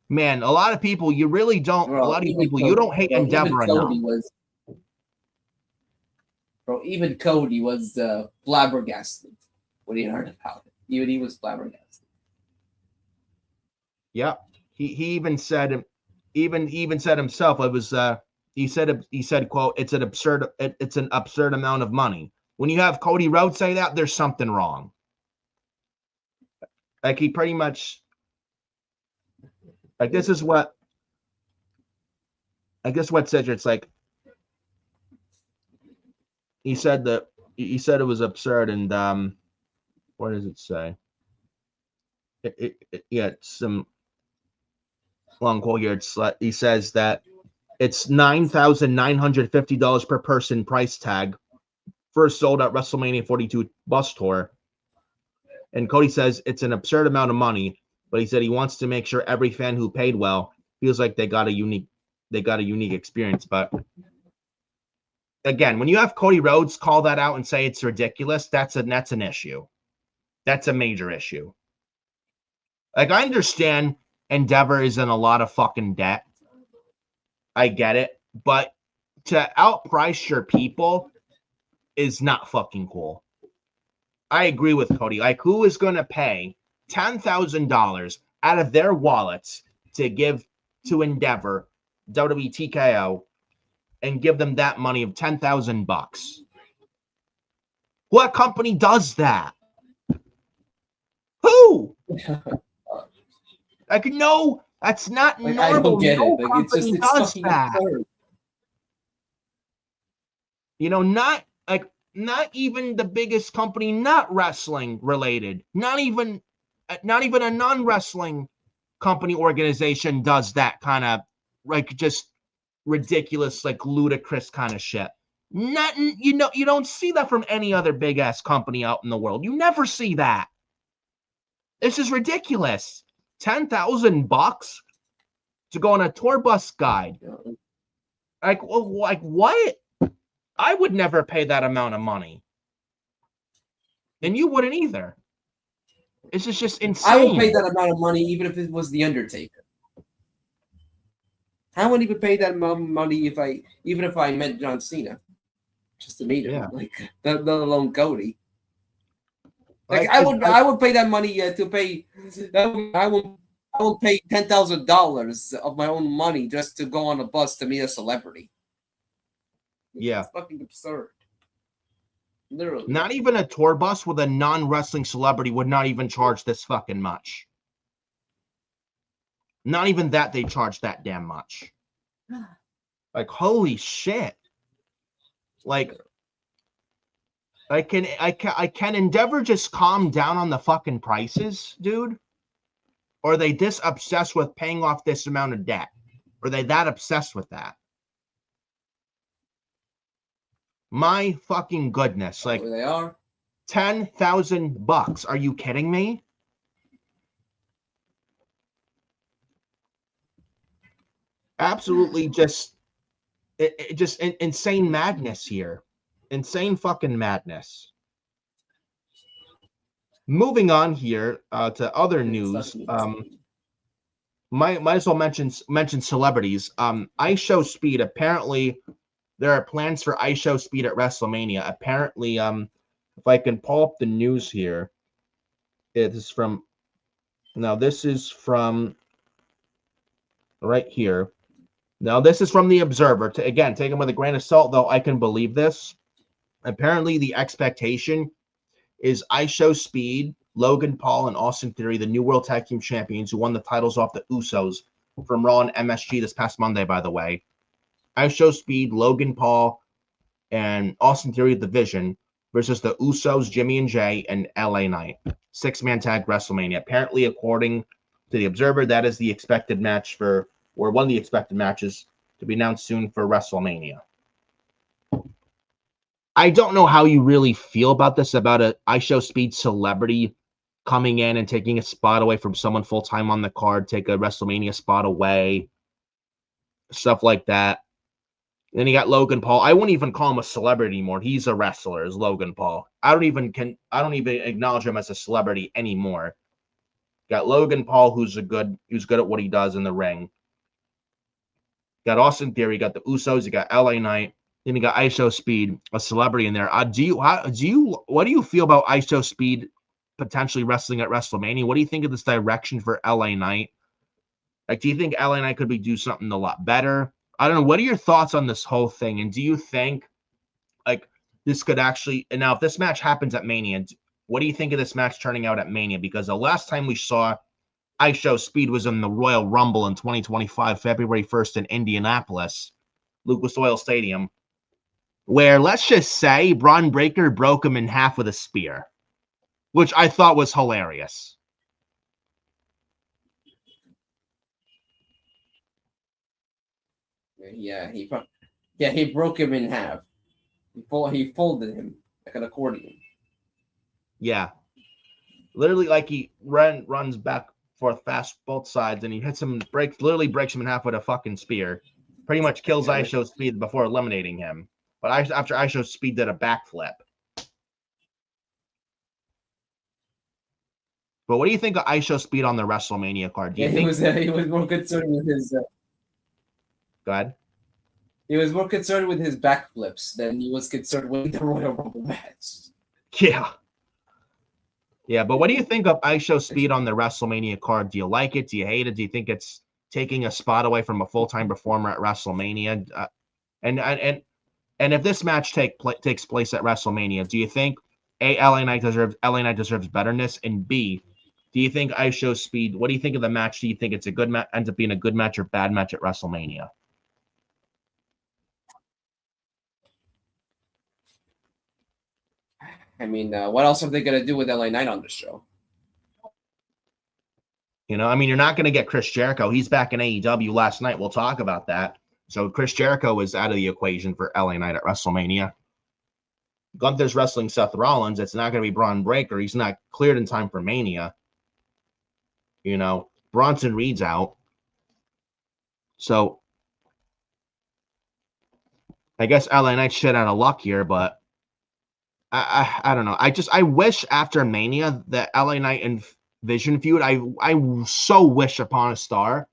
Man, a lot of people, you really don't. Bro, a lot of people, you don't hate Endeavor enough. Even Cody was flabbergasted when he heard about it. Even he was flabbergasted. Yep, he even said himself. It was he said quote, it's an absurd amount of money. When you have Cody Rhodes say that, there's something wrong. Like he pretty much. Like this is what I guess what said it's like he said it was absurd and what does it say? It's some long quote here. He says that it's $9,950 per person price tag, first sold at WrestleMania 42 bus tour. And Cody says it's an absurd amount of money. But he said he wants to make sure every fan who paid well feels like they got a unique experience. But again, when you have Cody Rhodes call that out and say it's ridiculous, that's an issue. That's a major issue. Like I understand Endeavor is in a lot of fucking debt. I get it, but to outprice your people is not fucking cool. I agree with Cody. Like who is going to pay $10,000 out of their wallets to give to Endeavor, WWE TKO, and give them that money of $10,000? What company does that? Who? Like, no, that's not normal. I don't get no it. Like, company it's does that. absurd. You know, not even the biggest company, not wrestling related, not even a non-wrestling company organization does that kind of like just ridiculous, like ludicrous kind of shit. Nothing, you don't see that from any other big ass company out in the world. You never see that. This is ridiculous. $10,000 to go on a tour bus guide. Like what? I would never pay that amount of money. And you wouldn't either. This is just insane. I would pay that amount of money even if it was The Undertaker. I wouldn't even pay that amount of money even if I met John Cena. Just to meet him. Yeah. Like let alone Cody. Like I would pay that money to pay. I I will pay $10,000 of my own money just to go on a bus to meet a celebrity. Yeah. It's fucking absurd. Literally. Not even a tour bus with a non-wrestling celebrity would not even charge this fucking much. Not even that they charge that damn much. Like, holy shit. Like, can Endeavor just calm down on the fucking prices, dude? Or are they this obsessed with paying off this amount of debt? Are they that obsessed with that? My fucking goodness. Like, they are. $10,000. Are you kidding me? Absolutely just insane madness here. Insane fucking madness. Moving on here to other news. Might as well mention celebrities. IShowSpeed, apparently there are plans for IShowSpeed at WrestleMania. Apparently, if I can pull up the news here, this is from right here. Now, this is from The Observer. Again, take them with a grain of salt, though I can believe this. Apparently, the expectation is IShowSpeed, Logan Paul, and Austin Theory, the new World Tag Team Champions who won the titles off the Usos from Raw and MSG this past Monday, by the way. IShowSpeed, Logan Paul, and Austin Theory of the Vision versus the Usos, Jimmy and Jay, and LA Knight. 6-man tag WrestleMania. Apparently, according to The Observer, that is the expected match or one of the expected matches to be announced soon for WrestleMania. I don't know how you really feel about this, about a IShowSpeed celebrity coming in and taking a spot away from someone full-time on the card, take a WrestleMania spot away, stuff like that. Then you got Logan Paul. I wouldn't even call him a celebrity anymore. He's a wrestler, is Logan Paul. I don't even acknowledge him as a celebrity anymore. Got Logan Paul, who's good at what he does in the ring. Got Austin Theory, you got the Usos, you got LA Knight, then you got IShowSpeed, a celebrity in there. What do you feel about IShowSpeed potentially wrestling at WrestleMania? What do you think of this direction for LA Knight? Like, do you think LA Knight could do something a lot better? I don't know. What are your thoughts on this whole thing? And do you think, like, this could actually, and now if this match happens at Mania, what do you think of this match turning out at Mania? Because the last time we saw IShowSpeed was in the Royal Rumble in 2025, February 1st in Indianapolis, Lucas Oil Stadium, where, let's just say, Bron Breakker broke him in half with a spear, which I thought was hilarious. Yeah, he broke him in half. He folded him like an accordion. Yeah. Literally, like, he runs back forth fast both sides, and he hits him, literally breaks him in half with a fucking spear. Pretty much kills IShowSpeed before eliminating him. But after IShowSpeed did a backflip. But what do you think of IShowSpeed on the WrestleMania card? Do you think he was more concerned with his. Go ahead. He was more concerned with his backflips than he was concerned with the Royal Rumble match. Yeah. Yeah, but what do you think of IShowSpeed on the WrestleMania card? Do you like it? Do you hate it? Do you think it's taking a spot away from a full-time performer at WrestleMania? And if this match takes place at WrestleMania, do you think LA Knight deserves betterness? And B, do you think IShowSpeed? What do you think of the match? Do you think it's a good match? Ends up being a good match or bad match at WrestleMania? I mean, what else are they going to do with LA Knight on the show? You know, I mean, you're not going to get Chris Jericho. He's back in AEW last night. We'll talk about that. So Chris Jericho is out of the equation for LA Knight at WrestleMania. Gunther's wrestling Seth Rollins. It's not going to be Bron Breakker. He's not cleared in time for Mania. You know, Bronson Reed's out. So I guess LA Knight's shit out of luck here, but I don't know. I wish after Mania that LA Knight and Vision feud, I so wish upon a star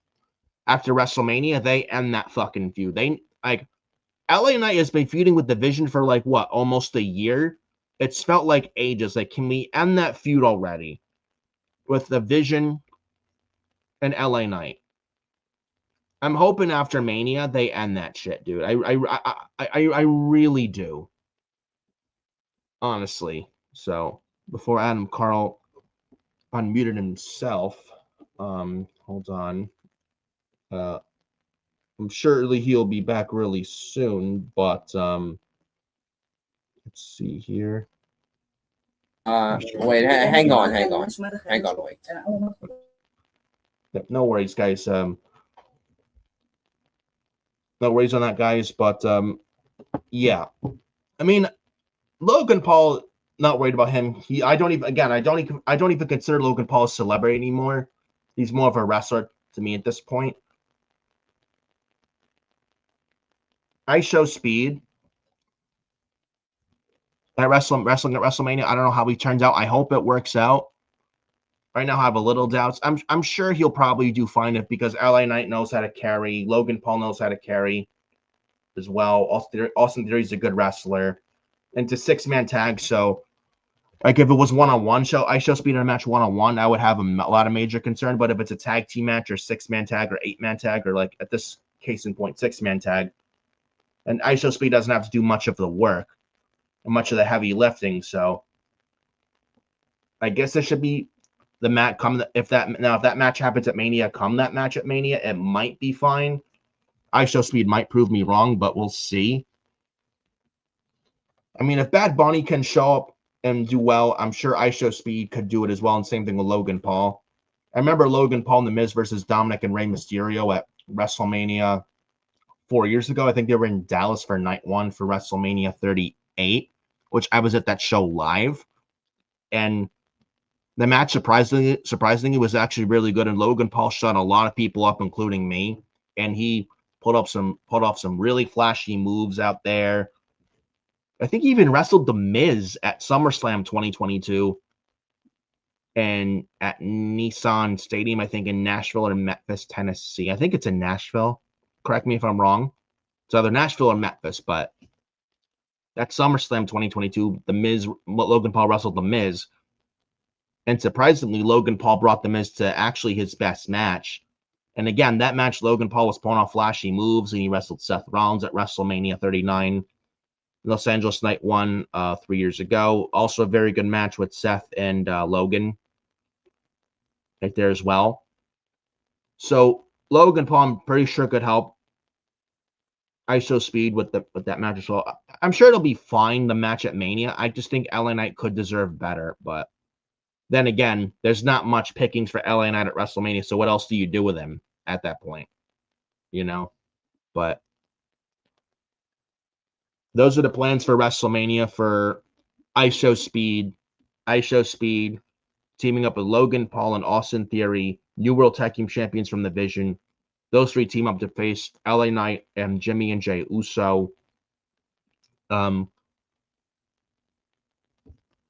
after WrestleMania they end that fucking feud. LA Knight has been feuding with the Vision for almost a year. It's felt like ages. Like, can we end that feud already with the Vision and LA Knight. I'm hoping after Mania they end that shit, dude. I really do. Honestly. So before Adam Carl unmuted himself, hold on. I'm surely he'll be back really soon, but let's see here. Wait, hang on, wait. No worries, guys. No worries on that, guys. But yeah, I mean, Logan Paul, not worried about him. I don't even consider Logan Paul a celebrity anymore. He's more of a wrestler to me at this point. IShowSpeed at wrestling at WrestleMania. I don't know how he turns out. I hope it works out. Right now, I have a little doubts. I'm sure he'll probably do fine if because LA Knight knows how to carry. Logan Paul knows how to carry as well. Austin Theory's a good wrestler. And it's a 6-man tag, so like if it was one-on-one IShowSpeed in a match one-on-one, I would have a lot of major concern. But if it's a tag team match or 6-man tag or 8-man tag or like at this case in point 6-man tag, and IShowSpeed doesn't have to do much of the work and much of the heavy lifting, so I guess it should be the match if that match happens at Mania, that match at Mania, it might be fine. IShowSpeed might prove me wrong, but we'll see. I mean, if Bad Bunny can show up and do well, I'm sure IShowSpeed could do it as well. And same thing with Logan Paul. I remember Logan Paul and The Miz versus Dominic and Rey Mysterio at WrestleMania 4 years ago. I think they were in Dallas for night 1 for WrestleMania 38, which I was at that show live. And the match surprisingly was actually really good. And Logan Paul shut a lot of people up, including me. And he put off some really flashy moves out there. I think he even wrestled The Miz at SummerSlam 2022 and at Nissan Stadium, I think in Nashville or Memphis, Tennessee. I think it's in Nashville. Correct me if I'm wrong. It's either Nashville or Memphis, but at SummerSlam 2022, Logan Paul wrestled The Miz. And surprisingly, Logan Paul brought The Miz to actually his best match. And again, that match, Logan Paul was pulling off flashy moves, and he wrestled Seth Rollins at WrestleMania 39. Los Angeles Night 1 3 years ago. Also a very good match with Seth and Logan right there as well. So Logan Paul, I'm pretty sure could help IShowSpeed with that match as well. I'm sure it'll be fine, the match at Mania. I just think LA Knight could deserve better. But then again, there's not much pickings for LA Knight at WrestleMania. So what else do you do with him at that point? You know? But those are the plans for WrestleMania for IShowSpeed teaming up with Logan Paul and Austin Theory, new World Tag Team Champions from the Vision. Those 3 team up to face LA Knight and Jimmy and Jey Uso. That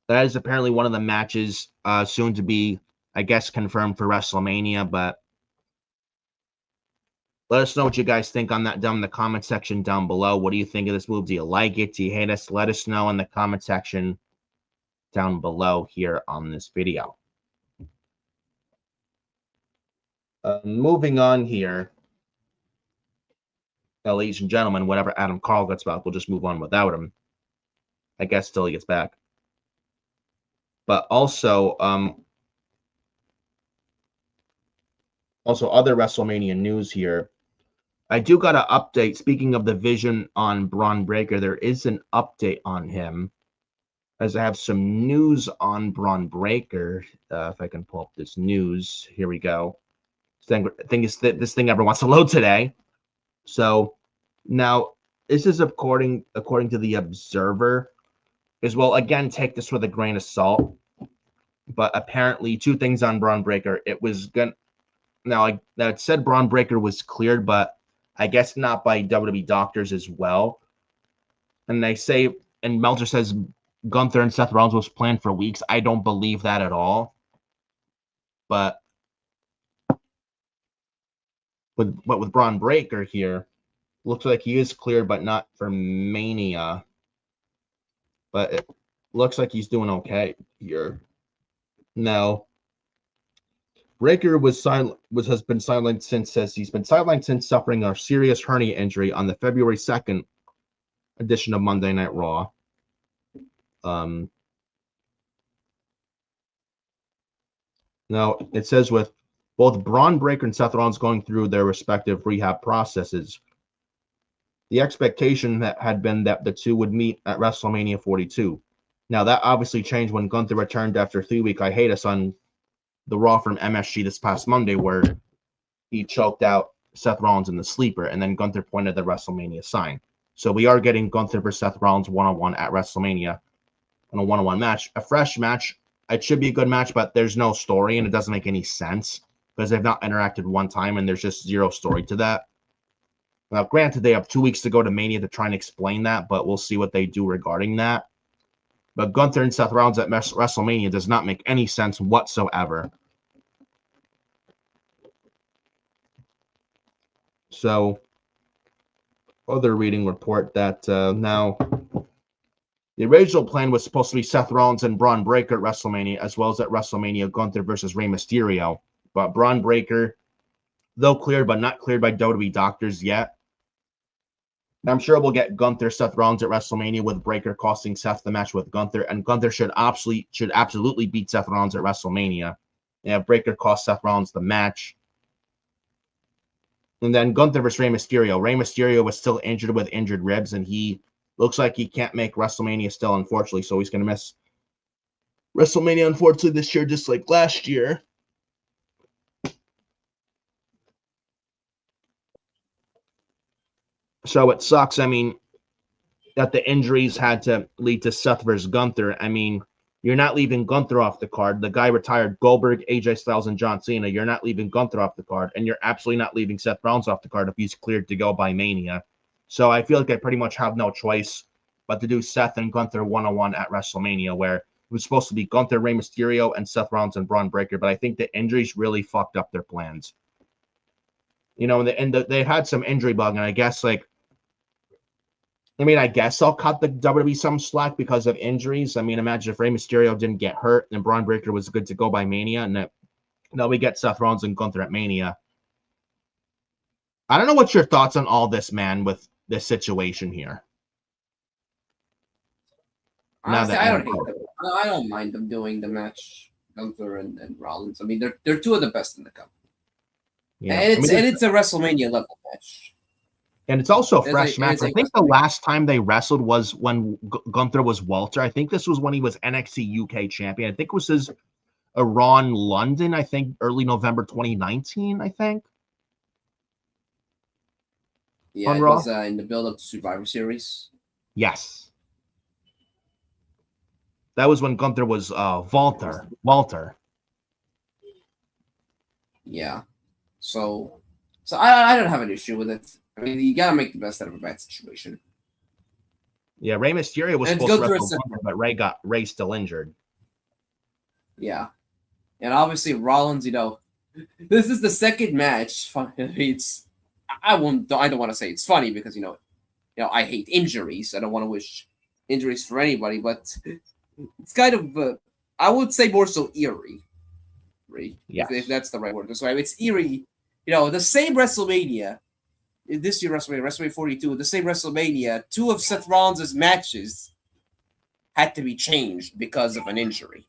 is apparently one of the matches soon to be, I guess, confirmed for WrestleMania, but let us know what you guys think on that down in the comment section down below. What do you think of this move? Do you like it? Do you hate us? Let us know in the comment section down below here on this video. Moving on here. Now, ladies and gentlemen, whatever Adam Carl gets back, we'll just move on without him. I guess till he gets back. But also other WrestleMania news here. I do got an update. Speaking of the Vision on Bron Breakker, there is an update on him. As I have some news on Bron Breakker. If I can pull up this news. Here we go. This thing never wants to load today. So now this is according to the Observer as well. Again, take this with a grain of salt. But apparently 2 things on Bron Breakker. It was gonna it said Bron Breakker was cleared, but I guess not by WWE doctors as well. And they say, and Meltzer says Gunther and Seth Rollins was planned for weeks. I don't believe that at all. But with Bron Breakker here, looks like he is cleared, but not for Mania. But it looks like he's doing okay here. Now, Breakker has been sidelined since suffering a serious hernia injury on the February 2nd edition of Monday Night Raw. Now, it says with both Bron Breakker and Seth Rollins going through their respective rehab processes, the expectation that had been that the two would meet at WrestleMania 42. Now, that obviously changed when Gunther returned after 3-week hiatus on the Raw from MSG this past Monday, where he choked out Seth Rollins in the sleeper, and then Gunther pointed the WrestleMania sign. So we are getting Gunther versus Seth Rollins one-on-one at WrestleMania in a one-on-one match. A fresh match. It should be a good match, but there's no story, and it doesn't make any sense because they've not interacted one time, and there's just zero story to that. Now, granted, they have 2 weeks to go to Mania to try and explain that, but we'll see what they do regarding that. But Gunther and Seth Rollins at WrestleMania does not make any sense whatsoever. So, other reading report that now the original plan was supposed to be Seth Rollins and Bron Breakker at WrestleMania, as well as at WrestleMania Gunther versus Rey Mysterio. But Bron Breakker, though cleared but not cleared by WWE doctors yet. I'm sure we'll get Gunther, Seth Rollins at WrestleMania with Breakker costing Seth the match with Gunther, and Gunther should absolutely beat Seth Rollins at WrestleMania. And have Breakker cost Seth Rollins the match. And then Gunther versus Rey Mysterio. Rey Mysterio was still injured with injured ribs, and he looks like he can't make WrestleMania still, unfortunately, so he's going to miss WrestleMania, unfortunately, this year, just like last year. So it sucks, I mean, that the injuries had to lead to Seth versus Gunther. I mean, you're not leaving Gunther off the card. The guy retired Goldberg, AJ Styles, and John Cena. You're not leaving Gunther off the card, and you're absolutely not leaving Seth Rollins off the card if he's cleared to go by Mania. So I feel like I pretty much have no choice but to do Seth and Gunther one-on-one at WrestleMania, where it was supposed to be Gunther, Rey Mysterio, and Seth Rollins and Bron Breakker, but I think the injuries really fucked up their plans. You know, and they had some injury bug, and I guess, like, I guess I'll cut the WWE some slack because of injuries. I mean, imagine if Rey Mysterio didn't get hurt and Bron Breakker was good to go by Mania, and now we get Seth Rollins and Gunther at Mania. I don't know what's your thoughts on all this, man, with this situation here. Honestly, I don't mind them doing the match, Gunther and Rollins. I mean, they're two of the best in the company. Yeah. And it's a WrestleMania level match. And it's also a fresh match. I think the last time they wrestled was when Gunther was Walter. I think this was when he was NXT UK champion. I think it was his Raw in London, I think, early November 2019, I think. Yeah, it was in the build-up to Survivor Series. Yes. That was when Gunther was Walter. Yeah. So I don't have an issue with it. I mean, you gotta make the best out of a bad situation. Yeah, Rey Mysterio was supposed to wrestle Gunther, but Rey's still injured. Yeah. And obviously Rollins, you know, this is the second match. I don't want to say it's funny because you know, I hate injuries. I don't want to wish injuries for anybody, but it's kind of I would say more so eerie. Yes. If that's the right word. So it's eerie. You know, the same WrestleMania, this year WrestleMania 42, the same WrestleMania, two of Seth Rollins' matches had to be changed because of an injury.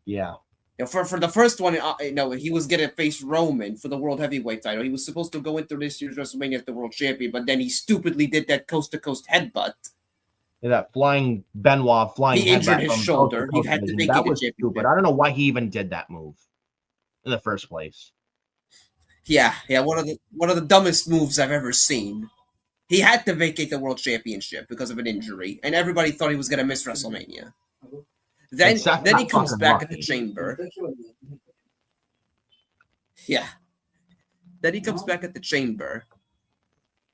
Yeah. You know, for the first one, he was going to face Roman for the World Heavyweight title. He was supposed to go into this year's WrestleMania as the World Champion, but then he stupidly did that coast-to-coast headbutt. Yeah, that flying Benoit flying. He injured his shoulder. He had to make it a stupid. I don't know why he even did that move in the first place. Yeah, one of the dumbest moves I've ever seen. He had to vacate the World Championship because of an injury, and everybody thought he was going to miss WrestleMania. Then he comes back at the Chamber. Yeah. Then he comes back at the Chamber.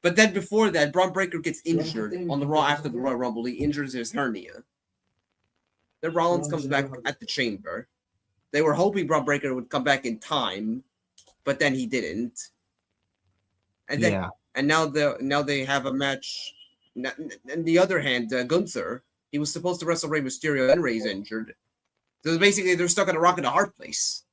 But then before that, Bron Breakker gets injured on the Raw after the Royal Rumble. He injures his hernia. Then Rollins comes back at the Chamber. They were hoping Bron Breakker would come back in time, but then he didn't. And then and now they have a match. On the other hand, Gunther, he was supposed to wrestle Rey Mysterio, and Rey's injured. So basically, they're stuck in a rock and a hard place.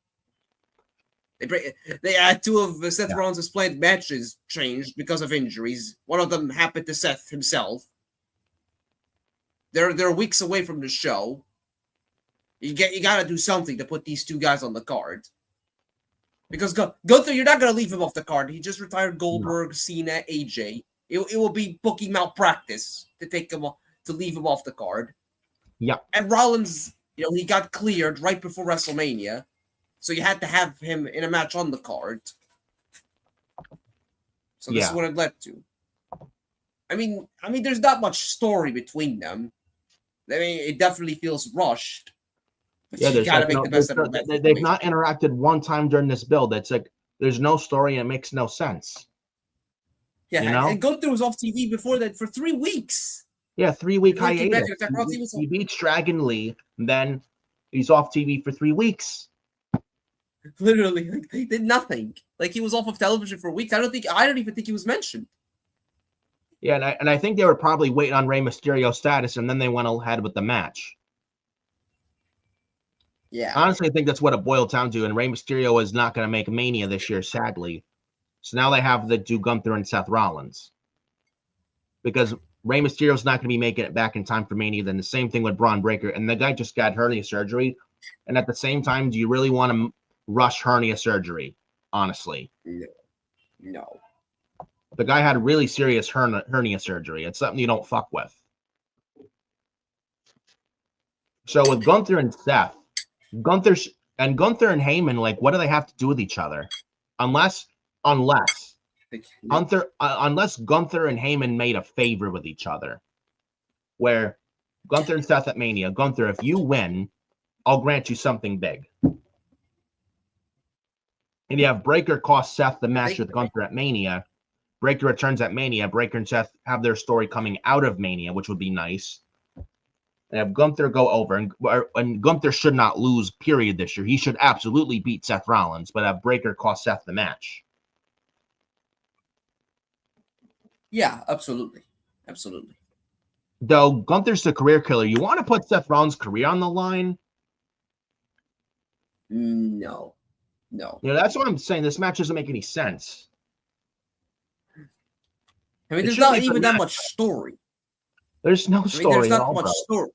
They had two of Seth Rollins' planned matches changed because of injuries. One of them happened to Seth himself. They're weeks away from the show. You gotta do something to put these two guys on the card. Because Gunther, you're not gonna leave him off the card. He just retired Goldberg, Cena, AJ. It will be booking malpractice to take him to leave him off the card. Yeah. And Rollins, he got cleared right before WrestleMania. So you had to have him in a match on the card. So this is what it led to. I mean, there's not much story between them. I mean, it definitely feels rushed. But you gotta make the best out of it. They've not interacted one time during this build. It's like there's no story and it makes no sense. Yeah, and Gunther was off TV before that for 3 weeks. Yeah, 3-week hiatus. He beats Dragon Lee, then he's off TV for 3 weeks. Literally, like they did nothing. Like he was off of television for weeks. I don't even think he was mentioned. Yeah, and I think they were probably waiting on Rey Mysterio's status, and then they went ahead with the match. Yeah, honestly, I think that's what it boiled down to. And Rey Mysterio is not going to make Mania this year, sadly. So now they have to do Gunther and Seth Rollins, because Rey Mysterio's not going to be making it back in time for Mania. Then the same thing with Bron Breakker, and the guy just got hernia surgery. And at the same time, do you really want to rush hernia surgery? Honestly, no. The guy had really serious hernia surgery. It's something you don't fuck with. So with Gunther and Seth, Gunther and Heyman, like, what do they have to do with each other? Unless Gunther and Heyman made a favor with each other, where Gunther and Seth at Mania, Gunther, if you win, I'll grant you something big. And you have Breakker cost Seth the match with Gunther at Mania. Breakker returns at Mania. Breakker and Seth have their story coming out of Mania, which would be nice. And have Gunther go over, and Gunther should not lose, period, this year. He should absolutely beat Seth Rollins, but have Breakker cost Seth the match. Yeah, absolutely. Absolutely. Though Gunther's the career killer, you want to put Seth Rollins' career on the line? No. That's what I'm saying. This match doesn't make any sense. I mean, there's not even that much story. There's no story. There's not much story.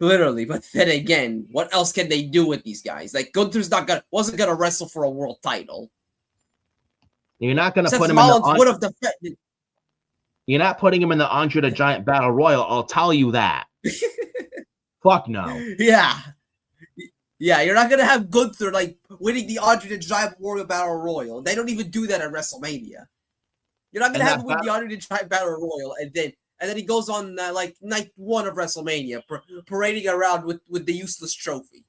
Literally, but then again, what else can they do with these guys? Like Gunther's wasn't gonna wrestle for a world title. You're not gonna Seth put him Rollins in the. Would have defended. You're not putting him in the Andre the Giant Battle Royal. I'll tell you that. Fuck no. Yeah, you're not gonna have Gunther like winning the Andre the Giant Royal Battle Royal. They don't even do that at WrestleMania. You're not gonna have him win the Andre the Giant Battle Royal, and then he goes on like night 1 of WrestleMania, parading around with the useless trophy.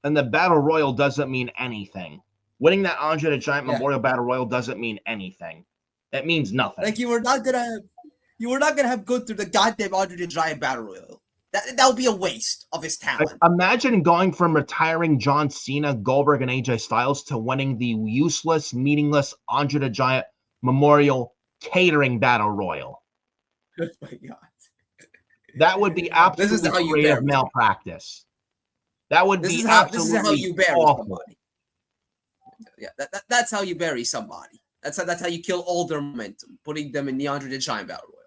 And the Battle Royal doesn't mean anything. Winning that Andre the Giant Memorial Battle Royal doesn't mean anything. It means nothing. Like you were not gonna have Gunther the goddamn Andre the Giant Battle Royal. That would be a waste of his talent. Like, imagine going from retiring John Cena, Goldberg, and AJ Styles to winning the useless, meaningless Andre the Giant Memorial Catering Battle Royal. Oh my God. That would be absolutely creative malpractice. That would be absolutely how you bury awful. Somebody. Yeah, that's how you bury somebody. That's how you kill all their momentum, putting them in the Andre the Giant Battle Royal.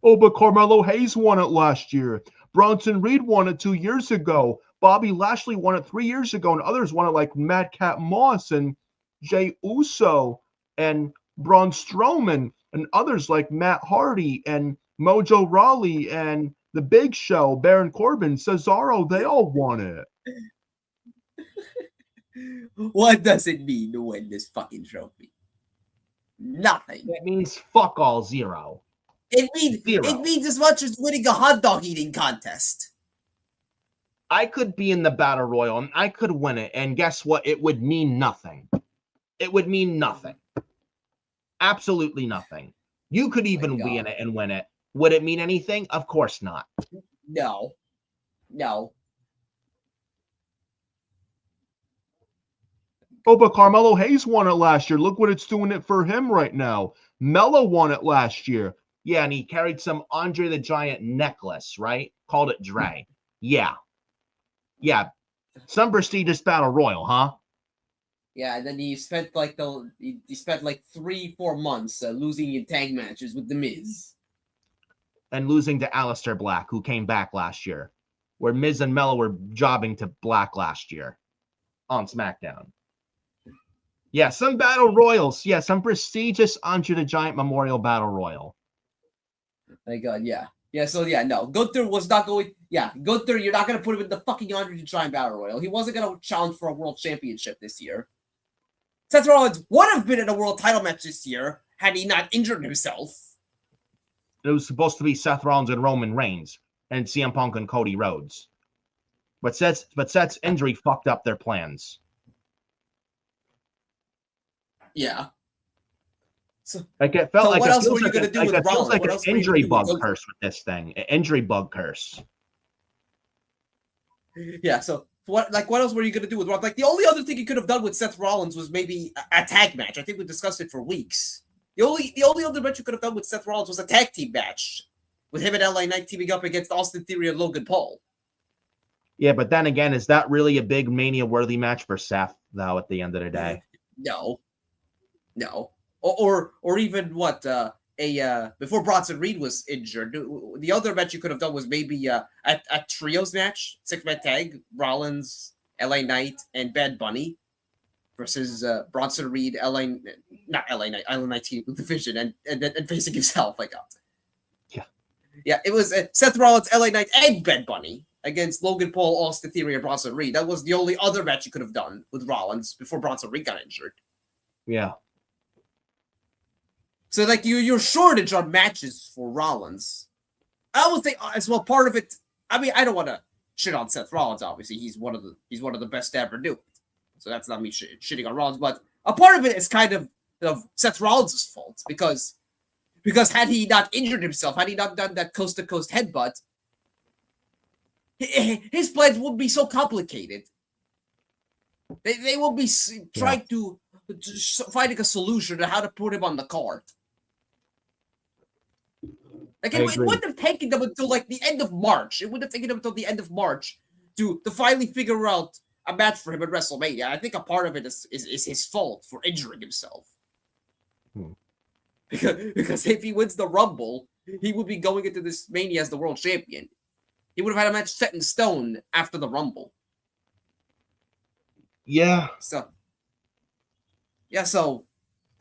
Oh, but Carmelo Hayes won it last year. Bronson Reed won it 2 years ago. Bobby Lashley won it 3 years ago, and others won it like Madcap Moss and Jey Uso and Braun Strowman and others like Matt Hardy and Mojo Rawley and The Big Show, Baron Corbin, Cesaro. They all won it. What does it mean to win this fucking trophy? Nothing. It means fuck all, zero. It means as much as winning a hot dog eating contest. I could be in the Battle Royal and I could win it, and guess what? It would mean nothing. It would mean nothing. Absolutely nothing. You could even be in it and win it. Would it mean anything? Of course not. No. Oh, but Carmelo Hayes won it last year. Look what it's doing it for him right now. Melo won it last year. Yeah, and he carried some Andre the Giant necklace, right? Called it Dre. Yeah. Some prestigious Battle Royal, huh? Yeah, and then he spent like 3-4 months losing in tag matches with The Miz. And losing to Aleister Black, who came back last year, where Miz and Mello were jobbing to Black last year on SmackDown. Yeah, some battle royals. Yeah, some prestigious Andre the Giant Memorial Battle Royal. Thank God, yeah. Yeah, so yeah, no. Gunther was not going... Yeah, Gunther, you're not going to put him in the fucking Andre the Giant Battle Royal. He wasn't going to challenge for a world championship this year. Seth Rollins would have been in a world title match this year had he not injured himself. It was supposed to be Seth Rollins and Roman Reigns and CM Punk and Cody Rhodes. But Seth's injury fucked up their plans. Yeah. So, like it felt like what else were you like going to do with it feels Rollins? like an injury bug curse with this thing. An injury bug curse. Yeah, so what else were you going to do with Rollins? Like the only other thing you could have done with Seth Rollins was maybe a tag match. I think we discussed it for weeks. The only other match you could have done with Seth Rollins was a tag team match with him and LA Knight teaming up against Austin Theory and Logan Paul. Yeah, but then again, is that really a big Mania-worthy match for Seth, though, at the end of the day? No. Or even what, before Bronson Reed was injured, the other match you could have done was maybe a trios match, 6-man tag, Rollins, LA Knight, and Bad Bunny versus Bronson Reed, LA Knight team division, and facing himself. I got it. Yeah, it was Seth Rollins, LA Knight, and Bad Bunny against Logan Paul, Austin Theory, and Bronson Reed. That was the only other match you could have done with Rollins before Bronson Reed got injured. Yeah. So, like, you're shortage on matches for Rollins. I would think as well. Part of it. I mean, I don't want to shit on Seth Rollins. Obviously, he's one of the best to ever do it. So that's not me shitting on Rollins. But a part of it is kind of Seth Rollins' fault because had he not injured himself, had he not done that coast to coast headbutt, his plans would be so complicated. They will be trying to finding a solution to how to put him on the card. Like it wouldn't have taken them until like the end of March. It would have taken them until the end of March to finally figure out a match for him at WrestleMania. I think a part of it is his fault for injuring himself. Because if he wins the Rumble, he would be going into this Mania as the world champion. He would have had a match set in stone after the Rumble. Yeah. So,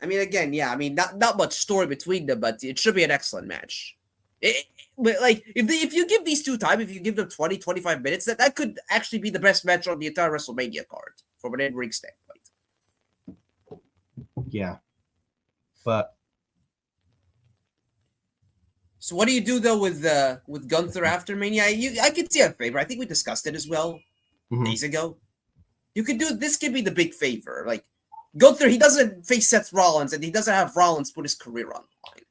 I mean, again, not much story between them, but it should be an excellent match. But like, if you give these two time, if you give them 20, 25 minutes, that could actually be the best match on the entire WrestleMania card from an in-ring standpoint. Yeah. But so what do you do though with Gunther after Mania? I could see a favor. I think we discussed it as well days ago. You could do this. Could be the big favor. Like Gunther, he doesn't face Seth Rollins, and he doesn't have Rollins put his career on the line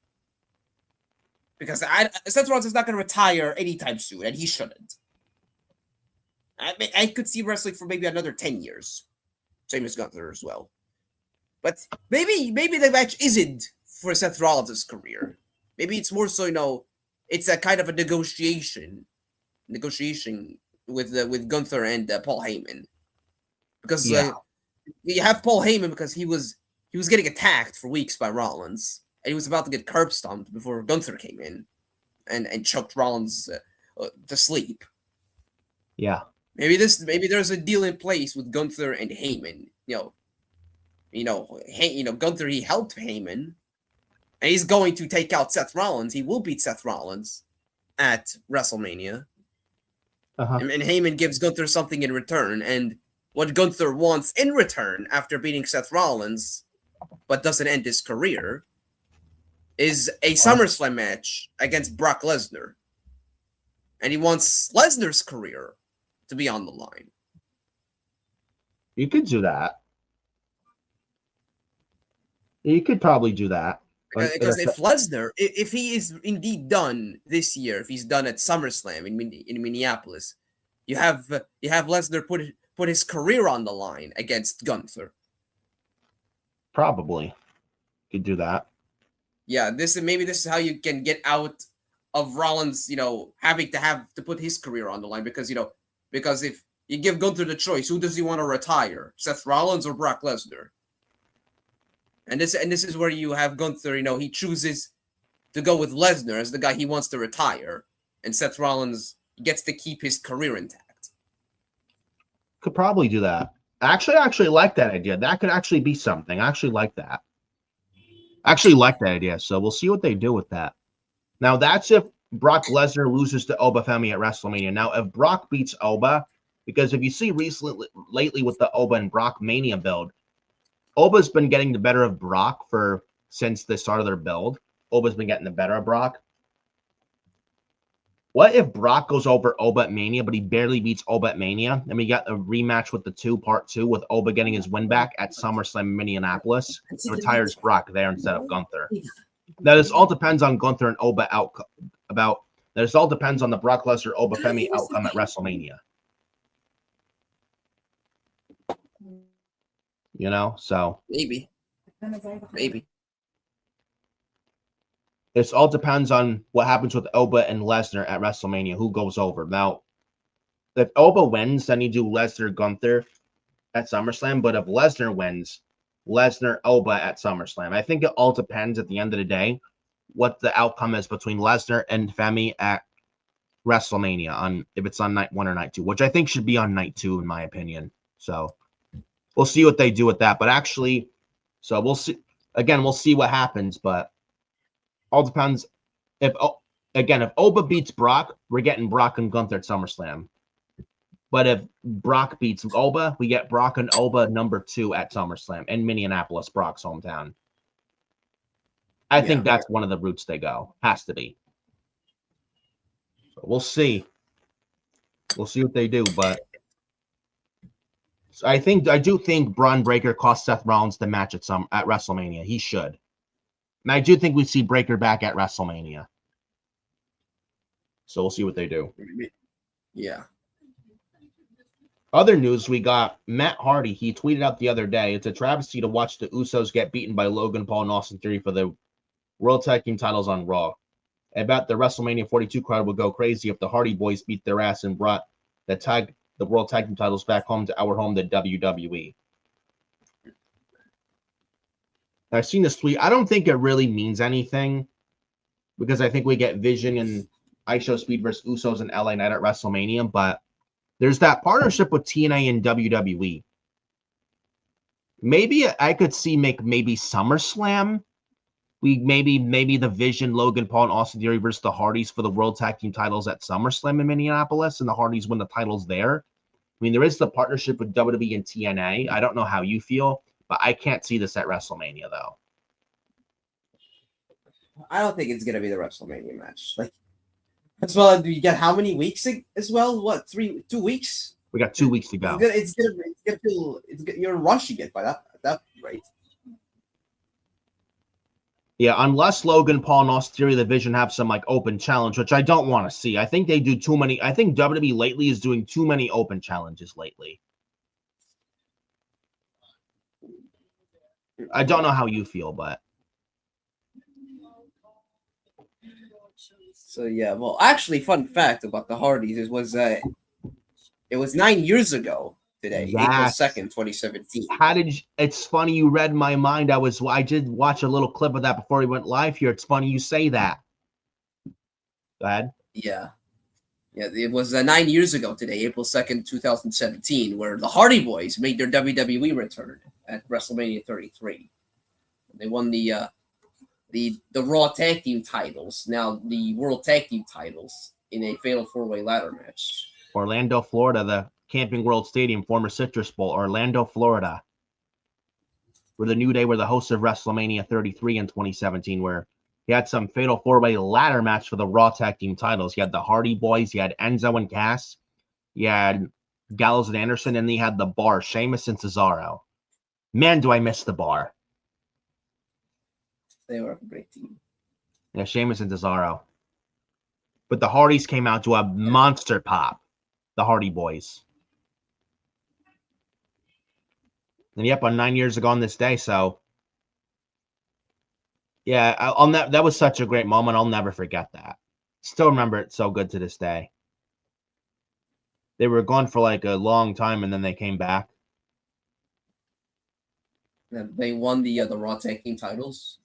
because Seth Rollins is not going to retire anytime soon, and he shouldn't. I could see wrestling for maybe another 10 years, same as Gunther as well. But maybe the match isn't for Seth Rollins' career. Maybe it's more so, it's a kind of a negotiation with Gunther and Paul Heyman. Because you have Paul Heyman because he was getting attacked for weeks by Rollins, and he was about to get curb stomped before Gunther came in and choked Rollins to sleep. Yeah. Maybe there's a deal in place with Gunther and Heyman. Gunther, he helped Heyman, and he's going to take out Seth Rollins. He will beat Seth Rollins at WrestleMania. And Heyman gives Gunther something in return, and what Gunther wants in return after beating Seth Rollins, but doesn't end his career, is a SummerSlam match against Brock Lesnar. And he wants Lesnar's career to be on the line. You could do that. You could probably do that. Because if Lesnar, if he is indeed done this year, if he's done at SummerSlam in Minneapolis, you have Lesnar put his career on the line against Gunther. Probably could do that. Yeah, this is how you can get out of Rollins, having to put his career on the line because if You give Gunther the choice. Who does he want to retire? Seth Rollins or Brock Lesnar? And this is where you have Gunther, he chooses to go with Lesnar as the guy he wants to retire. And Seth Rollins gets to keep his career intact. Could probably do that. I actually like that idea. That could actually be something. I actually like that. So we'll see what they do with that. Now, that's if Brock Lesnar loses to Oba Femi at WrestleMania. Now, if Brock beats Oba, because if you see lately with the Oba and Brock Mania build, Oba's been getting the better of Brock since the start of their build. Oba's been getting the better of Brock. What if Brock goes over Oba at Mania, but he barely beats Oba at Mania? And we got a rematch with part 2, with Oba getting his win back at SummerSlam in Minneapolis. It retires Brock there instead of Gunther. Now, this all depends on Gunther and Oba outcome. This all depends on the Brock Lesnar Oba Femi outcome at WrestleMania. So maybe. This all depends on what happens with Oba and Lesnar at WrestleMania, who goes over. Now, if Oba wins, then you do Lesnar Gunther at SummerSlam. But if Lesnar wins, Lesnar Oba at SummerSlam. I think it all depends at the end of the day what the outcome is between Lesnar and Femi at WrestleMania, if it's on night 1 or night 2, which I think should be on night 2 in my opinion. So we'll see what they do with that. But actually, so we'll see. Again, we'll see what happens, but all depends. If Oba beats Brock, we're getting Brock and Gunther at SummerSlam. But if Brock beats Oba, we get Brock and Oba number 2 at SummerSlam in Minneapolis, Brock's hometown. I think that's one of the routes they go. Has to be. So we'll see. We'll see what they do, but I do think Bron Breakker cost Seth Rollins the match at WrestleMania. He should. And I do think we see Breakker back at WrestleMania. So we'll see what they do. Yeah. Other news, we got Matt Hardy. He tweeted out the other day, it's a travesty to watch the Usos get beaten by Logan Paul and Austin Theory for the World Tag Team titles on Raw. I bet the WrestleMania 42 crowd would go crazy if the Hardy Boys beat their ass and brought the World Tag Team titles back home to our home, the WWE. I've seen this tweet. I don't think it really means anything because I think we get Vision and IShowSpeed versus Usos and LA Knight at WrestleMania, but there's that partnership with TNA and WWE. Maybe I could see maybe SummerSlam. Maybe the Vision, Logan Paul, and Austin Theory versus the Hardys for the World Tag Team titles at SummerSlam in Minneapolis, and the Hardys win the titles there. I mean, there is the partnership with WWE and TNA. I don't know how you feel, but I can't see this at WrestleMania, though. I don't think it's going to be the WrestleMania match. As well, you get how many weeks as well? What, 2 weeks? We got 2 weeks to go. It's gonna feel you're rushing it by that rate. Yeah, unless Logan Paul and Austin Theory, the Vision, have some open challenge, which I don't want to see. I think they do too many. I think WWE lately is doing too many open challenges lately. I don't know how you feel, but so yeah. Well, actually, fun fact about the Hardys it was 9 years ago today, April 2nd, 2017. It's funny you read my mind. I did watch a little clip of that before we went live here. It's funny you say that. Go ahead. Yeah, it was 9 years ago today, April 2nd, 2017, where the Hardy Boys made their WWE return at WrestleMania 33. They won the Raw Tag Team titles, now the World Tag Team titles, in a Fatal 4-Way ladder match. Orlando, Florida, the Camping World Stadium, former Citrus Bowl, Orlando, Florida. Where the New Day were the hosts of WrestleMania 33 in 2017, where he had some Fatal 4-Way ladder match for the Raw Tag Team titles. He had the Hardy Boys, he had Enzo and Cass, he had Gallows and Anderson, and he had the Bar, Sheamus and Cesaro. Man, do I miss the Bar. They were a great team. Yeah, Sheamus and Cesaro. But the Hardys came out to a monster pop. The Hardy Boys. And yep, on 9 years ago on this day, so yeah, that was such a great moment. I'll never forget that. Still remember it so good to this day. They were gone for like a long time, and then they came back. And they won the Raw Tag Team titles.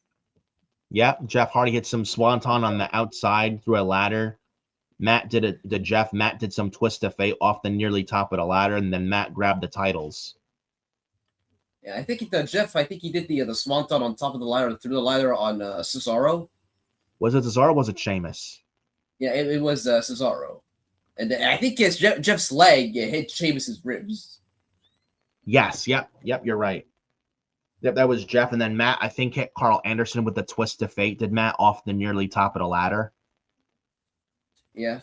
Yeah, Jeff Hardy hit some swanton on the outside through a ladder. Matt did it to Jeff. Matt did some twist of fate off the nearly top of the ladder, and then Matt grabbed the titles. Yeah, I think Jeff. I think he did the swanton on top of the ladder, through the ladder on Cesaro. Was it Cesaro or was it Sheamus? Yeah, it was Cesaro, and I think it's Jeff's leg hit Sheamus's ribs. Yes. Yep. You're right. Yep, that was Jeff, and then Matt, I think, hit Carl Anderson with the twist of fate. Did Matt off the nearly top of the ladder? Yeah.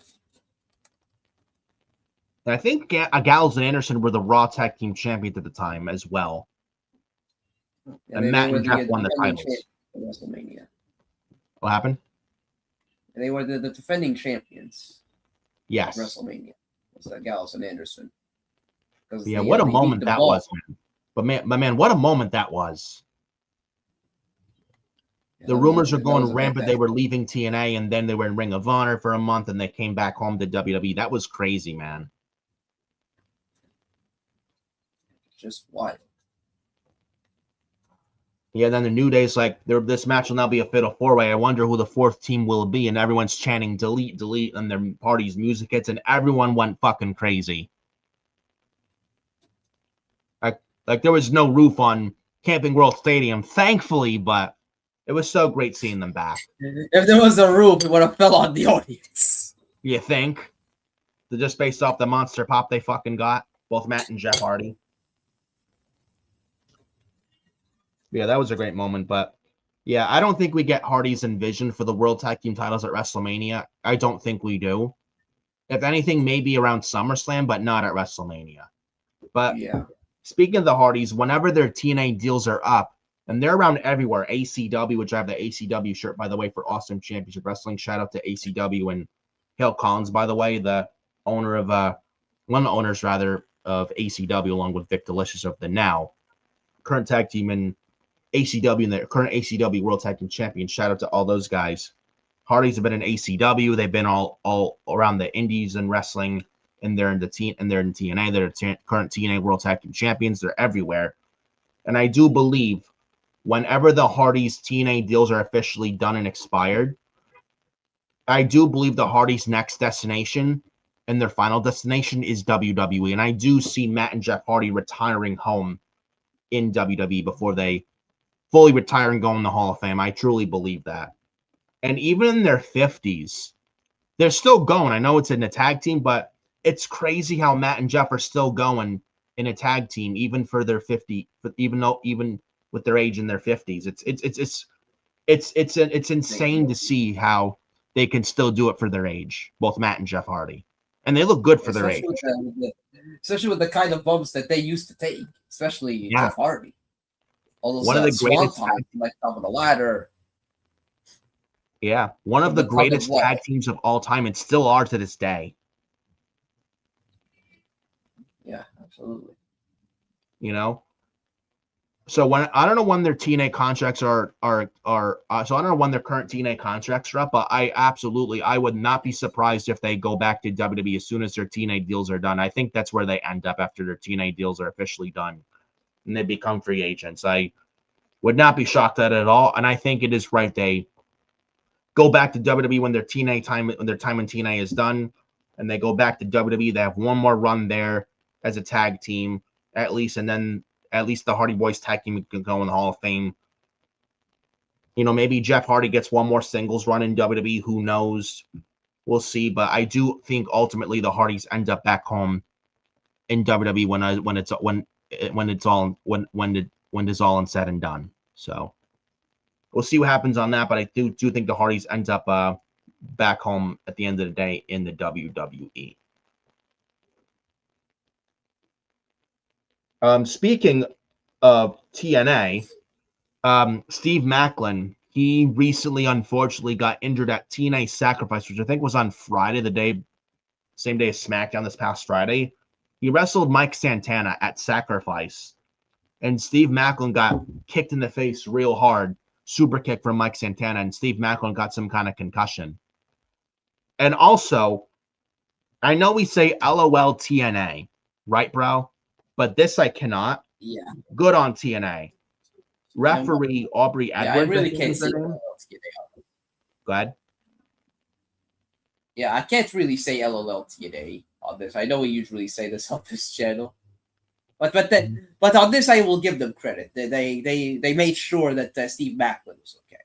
And I think Gallows and Anderson were the Raw Tag Team Champions at the time as well. And Matt and Jeff won the titles. WrestleMania. What happened? And they were the defending champions. Yes. WrestleMania. It was Gallows and Anderson. Yeah, what a moment that was, man. But man, what a moment that was. The rumors are going rampant. They were leaving TNA, and then they were in Ring of Honor for a month, and they came back home to WWE. That was crazy, man. Just what? Yeah, then the New Day's like, this match will now be a fatal four-way. I wonder who the fourth team will be, and everyone's chanting delete, delete, and their party's music hits, and everyone went fucking crazy. Like there was no roof on Camping World Stadium, thankfully, but it was so great seeing them back. If there was a roof, it would have fell on the audience. You think? Just based off the monster pop they fucking got, both Matt and Jeff Hardy. Yeah, that was a great moment, but yeah, I don't think we get Hardy's Envision for the World Tag Team titles at WrestleMania. I don't think we do. If anything, maybe around SummerSlam, but not at WrestleMania. But yeah. Speaking of the Hardys, whenever their TNA deals are up, and they're around everywhere, ACW, which I have the ACW shirt, by the way, for Awesome Championship Wrestling. Shout out to ACW and Hale Collins, by the way, the owner of, one of the owners, rather, of ACW, along with Vic Delicious of the now current tag team in ACW and the current ACW World Tag Team Champion. Shout out to all those guys. Hardys have been in ACW. They've been all around the indies and wrestling. And they're in TNA. They're current TNA World Tag Team Champions. They're everywhere. And I do believe whenever the Hardys TNA deals are officially done and expired, I do believe the Hardys' next destination and their final destination is WWE. And I do see Matt and Jeff Hardy retiring home in WWE before they fully retire and go in the Hall of Fame. I truly believe that. And even in their 50s, they're still going. I know it's in a tag team, but it's crazy how Matt and Jeff are still going in a tag team, even for their 50, even with their age in their 50s. It's insane to see how they can still do it for their age, both Matt and Jeff Hardy, and they look good for their age. Especially with the kind of bumps that they used to take, especially Jeff Hardy. All those one of the greatest like top of the ladder. Yeah, one of the greatest tag teams of all time, and still are to this day. Yeah, absolutely. You know, so when I don't know when their TNA contracts are so I don't know when their current TNA contracts are up, but I would not be surprised if they go back to WWE as soon as their TNA deals are done. I think that's where they end up after their TNA deals are officially done and they become free agents. I would not be shocked at it at all, and I think it is right they go back to WWE when their time in TNA is done, and they go back to WWE. They have one more run there as a tag team, at least, and then at least the Hardy Boys tag team can go in the Hall of Fame. You know, maybe Jeff Hardy gets one more singles run in WWE. Who knows? We'll see. But I do think ultimately the Hardys end up back home in WWE when it's all said and done. So we'll see what happens on that. But I do think the Hardys end up back home at the end of the day in the WWE. Speaking of TNA, Steve Maclin, he recently unfortunately got injured at TNA Sacrifice, which I think was on Friday, same day as SmackDown this past Friday. He wrestled Mike Santana at Sacrifice, and Steve Maclin got kicked in the face real hard, super kick from Mike Santana, and Steve Maclin got some kind of concussion. And also, I know we say LOL TNA, right, bro? But this I cannot. Yeah. Good on TNA. Referee Aubrey Yeah, I Edwards. really think can't is her see. name. Go ahead. Yeah, I can't really say LOL TNA on this. I know we usually say this on this channel, but on this I will give them credit. They made sure that Steve Maclin was okay.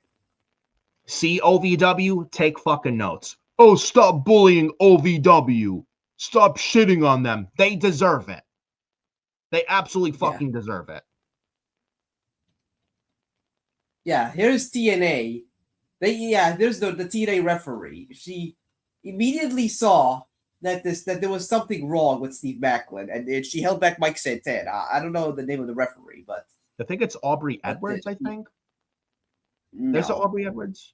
See, OVW, take fucking notes. Oh, stop bullying OVW. Stop shitting on them. They deserve it. They absolutely fucking deserve it. Yeah, here's TNA. There's the TNA referee. She immediately saw that there was something wrong with Steve Maclin, and she held back Mike Santana. I don't know the name of the referee, but I think it's Aubrey Edwards. I think there's an Aubrey Edwards.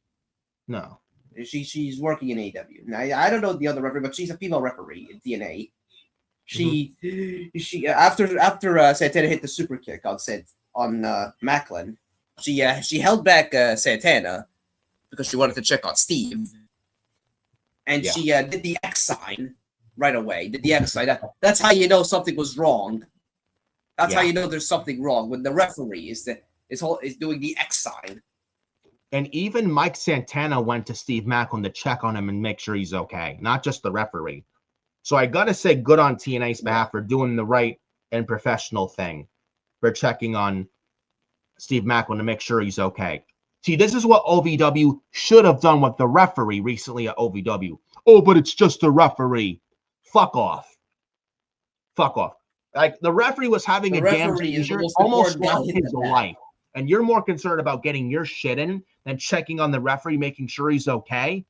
No, she's working in AEW. Now, I don't know the other referee, but she's a female referee in TNA. She after Santana hit the super kick on Maclin, she held back Santana because she wanted to check on Steve, and she did the X sign right away. Did the X sign? That's how you know something was wrong. That's how you know there's something wrong when the referee is doing the X sign. And even Mike Santana went to Steve Maclin to check on him and make sure he's okay, not just the referee. So I got to say good on TNA's behalf for doing the right and professional thing, for checking on Steve Maclin to make sure he's okay. See, this is what OVW should have done with the referee recently at OVW. Oh, but it's just a referee. Fuck off. Fuck off. Like, the referee was having a damn seizure, almost lost his life. And you're more concerned about getting your shit in than checking on the referee, making sure he's okay?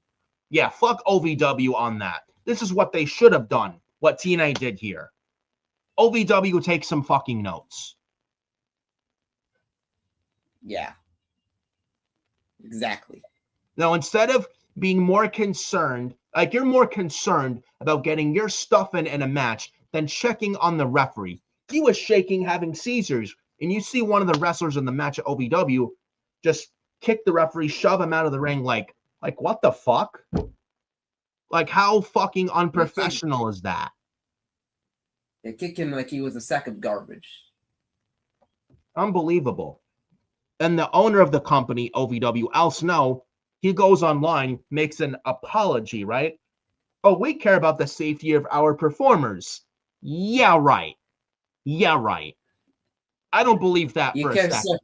Yeah, fuck OVW on that. This is what they should have done, what TNA did here. OVW, take some fucking notes. Yeah. Exactly. Now, instead of being more concerned, like, you're more concerned about getting your stuff in a match than checking on the referee. He was shaking, having seizures, and you see one of the wrestlers in the match at OVW just kick the referee, shove him out of the ring, like what the fuck? Like, how fucking unprofessional is that? They kick him like he was a sack of garbage. Unbelievable. And the owner of the company, OVW, Al Snow, he goes online, makes an apology, right? Oh, we care about the safety of our performers. Yeah, right. Yeah, right. I don't believe that for a second.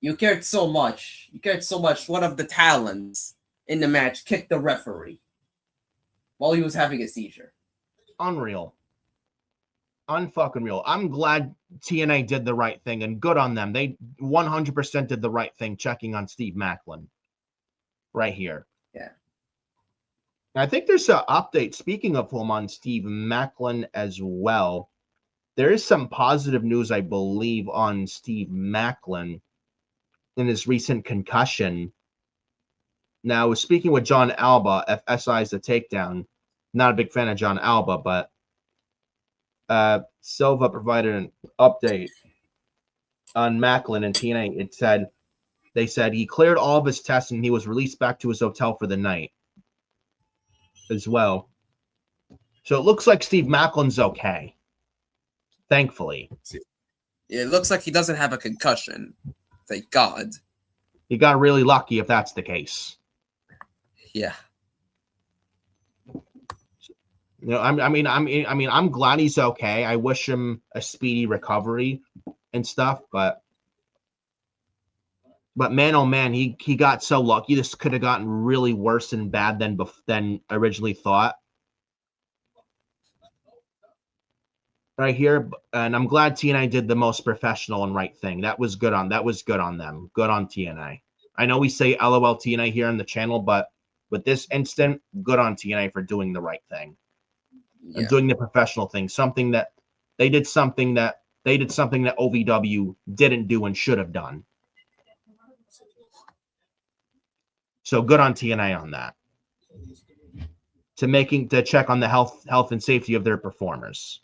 You cared so much. You cared so much. One of the talents in the match kicked the referee while he was having a seizure. Unreal. Unfucking real. I'm glad TNA did the right thing, and good on them. They 100% did the right thing, checking on Steve Maclin right here. Yeah. I think there's an update, speaking of him, on Steve Maclin as well. There is some positive news, I believe, on Steve Maclin in his recent concussion. Now, I was speaking with John Alba, FSI's The Takedown. Not a big fan of John Alba, but Silva provided an update on Maclin and TNA. They said he cleared all of his tests and he was released back to his hotel for the night as well. So it looks like Steve Macklin's okay. Thankfully. It looks like he doesn't have a concussion. Thank God. He got really lucky if that's the case. Yeah. You know, I'm glad he's okay. I wish him a speedy recovery and stuff, but man, oh man, he got so lucky. This could have gotten really worse and bad than originally thought. Right here, and I'm glad TNA did the most professional and right thing. That was good on them. Good on TNA. I know we say LOL TNA here on the channel, but with this instant, good on TNA for doing the right thing. Yeah. And doing the professional thing. They did something that OVW didn't do and should have done. So good on TNA on that. To check on the health and safety of their performers.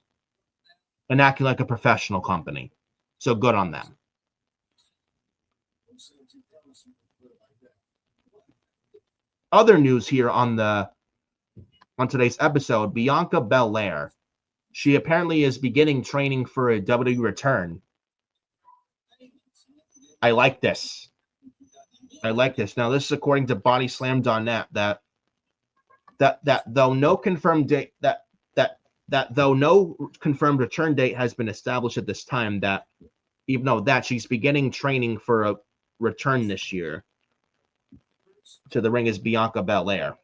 And acting like a professional company. So good on them. Other news here on on today's episode, Bianca Belair. She apparently is beginning training for a WWE return. I like this. Now, this is according to BodySlam.net that though no confirmed date though no confirmed return date has been established at this time, that even though that she's beginning training for a return this year to the ring is Bianca Belair.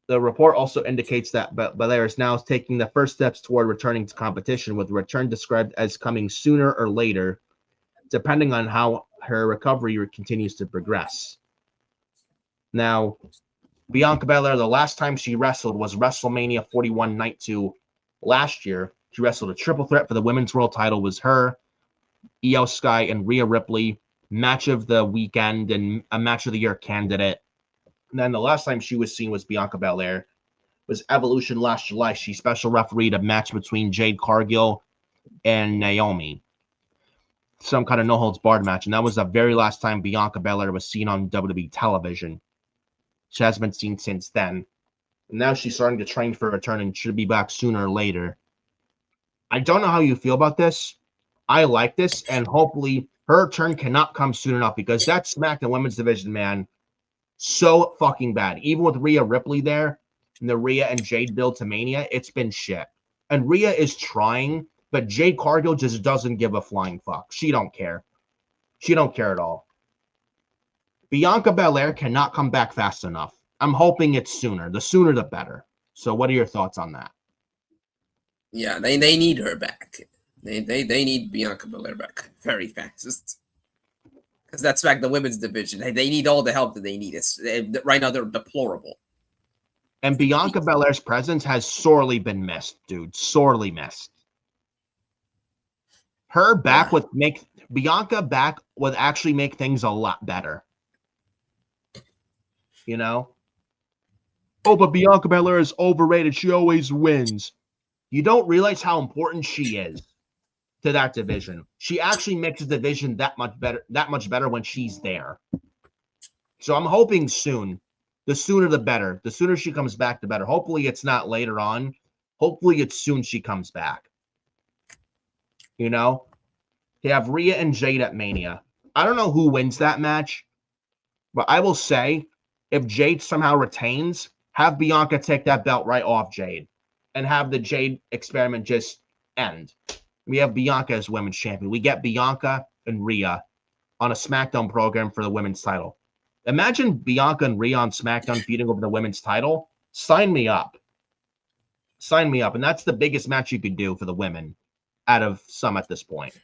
The report also indicates that Belair is now taking the first steps toward returning to competition, with the return described as coming sooner or later, depending on how her recovery continues to progress. Now, Bianca Belair, the last time she wrestled was WrestleMania 41 Night 2 last year. She wrestled a triple threat for the women's world title. Was her, Io Sky, and Rhea Ripley. Match of the weekend and a match of the year candidate. And then the last time she was seen was Bianca Belair. Was Evolution last July. She special refereed a match between Jade Cargill and Naomi. Some kind of no-holds-barred match. And that was the very last time Bianca Belair was seen on WWE television. She hasn't been seen since then. And now she's starting to train for a return and should be back sooner or later. I don't know how you feel about this. I like this, and hopefully her turn cannot come soon enough, because that SmackDown Women's Division, man, so fucking bad. Even with Rhea Ripley there, and the Rhea and Jade build to Mania, it's been shit. And Rhea is trying, but Jade Cargill just doesn't give a flying fuck. She don't care. She don't care at all. Bianca Belair cannot come back fast enough. I'm hoping it's sooner. The sooner, the better. So what are your thoughts on that? Yeah, they need her back. They need Bianca Belair back very fast. Because that's back the women's division. They need all the help that they need. Right now, they're deplorable. And Bianca Belair's presence has sorely been missed, dude. Sorely missed. Her back would make Bianca back would actually make things a lot better. You know? Oh, but Bianca Belair is overrated. She always wins. You don't realize how important she is to that division. She actually makes the division that much better when she's there. So I'm hoping soon. The sooner the better. The sooner she comes back, the better. Hopefully it's not later on. Hopefully it's soon she comes back. You know? They have Rhea and Jade at Mania. I don't know who wins that match, but I will say, if Jade somehow retains, have Bianca take that belt right off Jade and have the Jade experiment just end. We have Bianca as women's champion. We get Bianca and Rhea on a SmackDown program for the women's title. Imagine Bianca and Rhea on SmackDown feuding over the women's title. Sign me up. Sign me up. And that's the biggest match you could do for the women out of some at this point.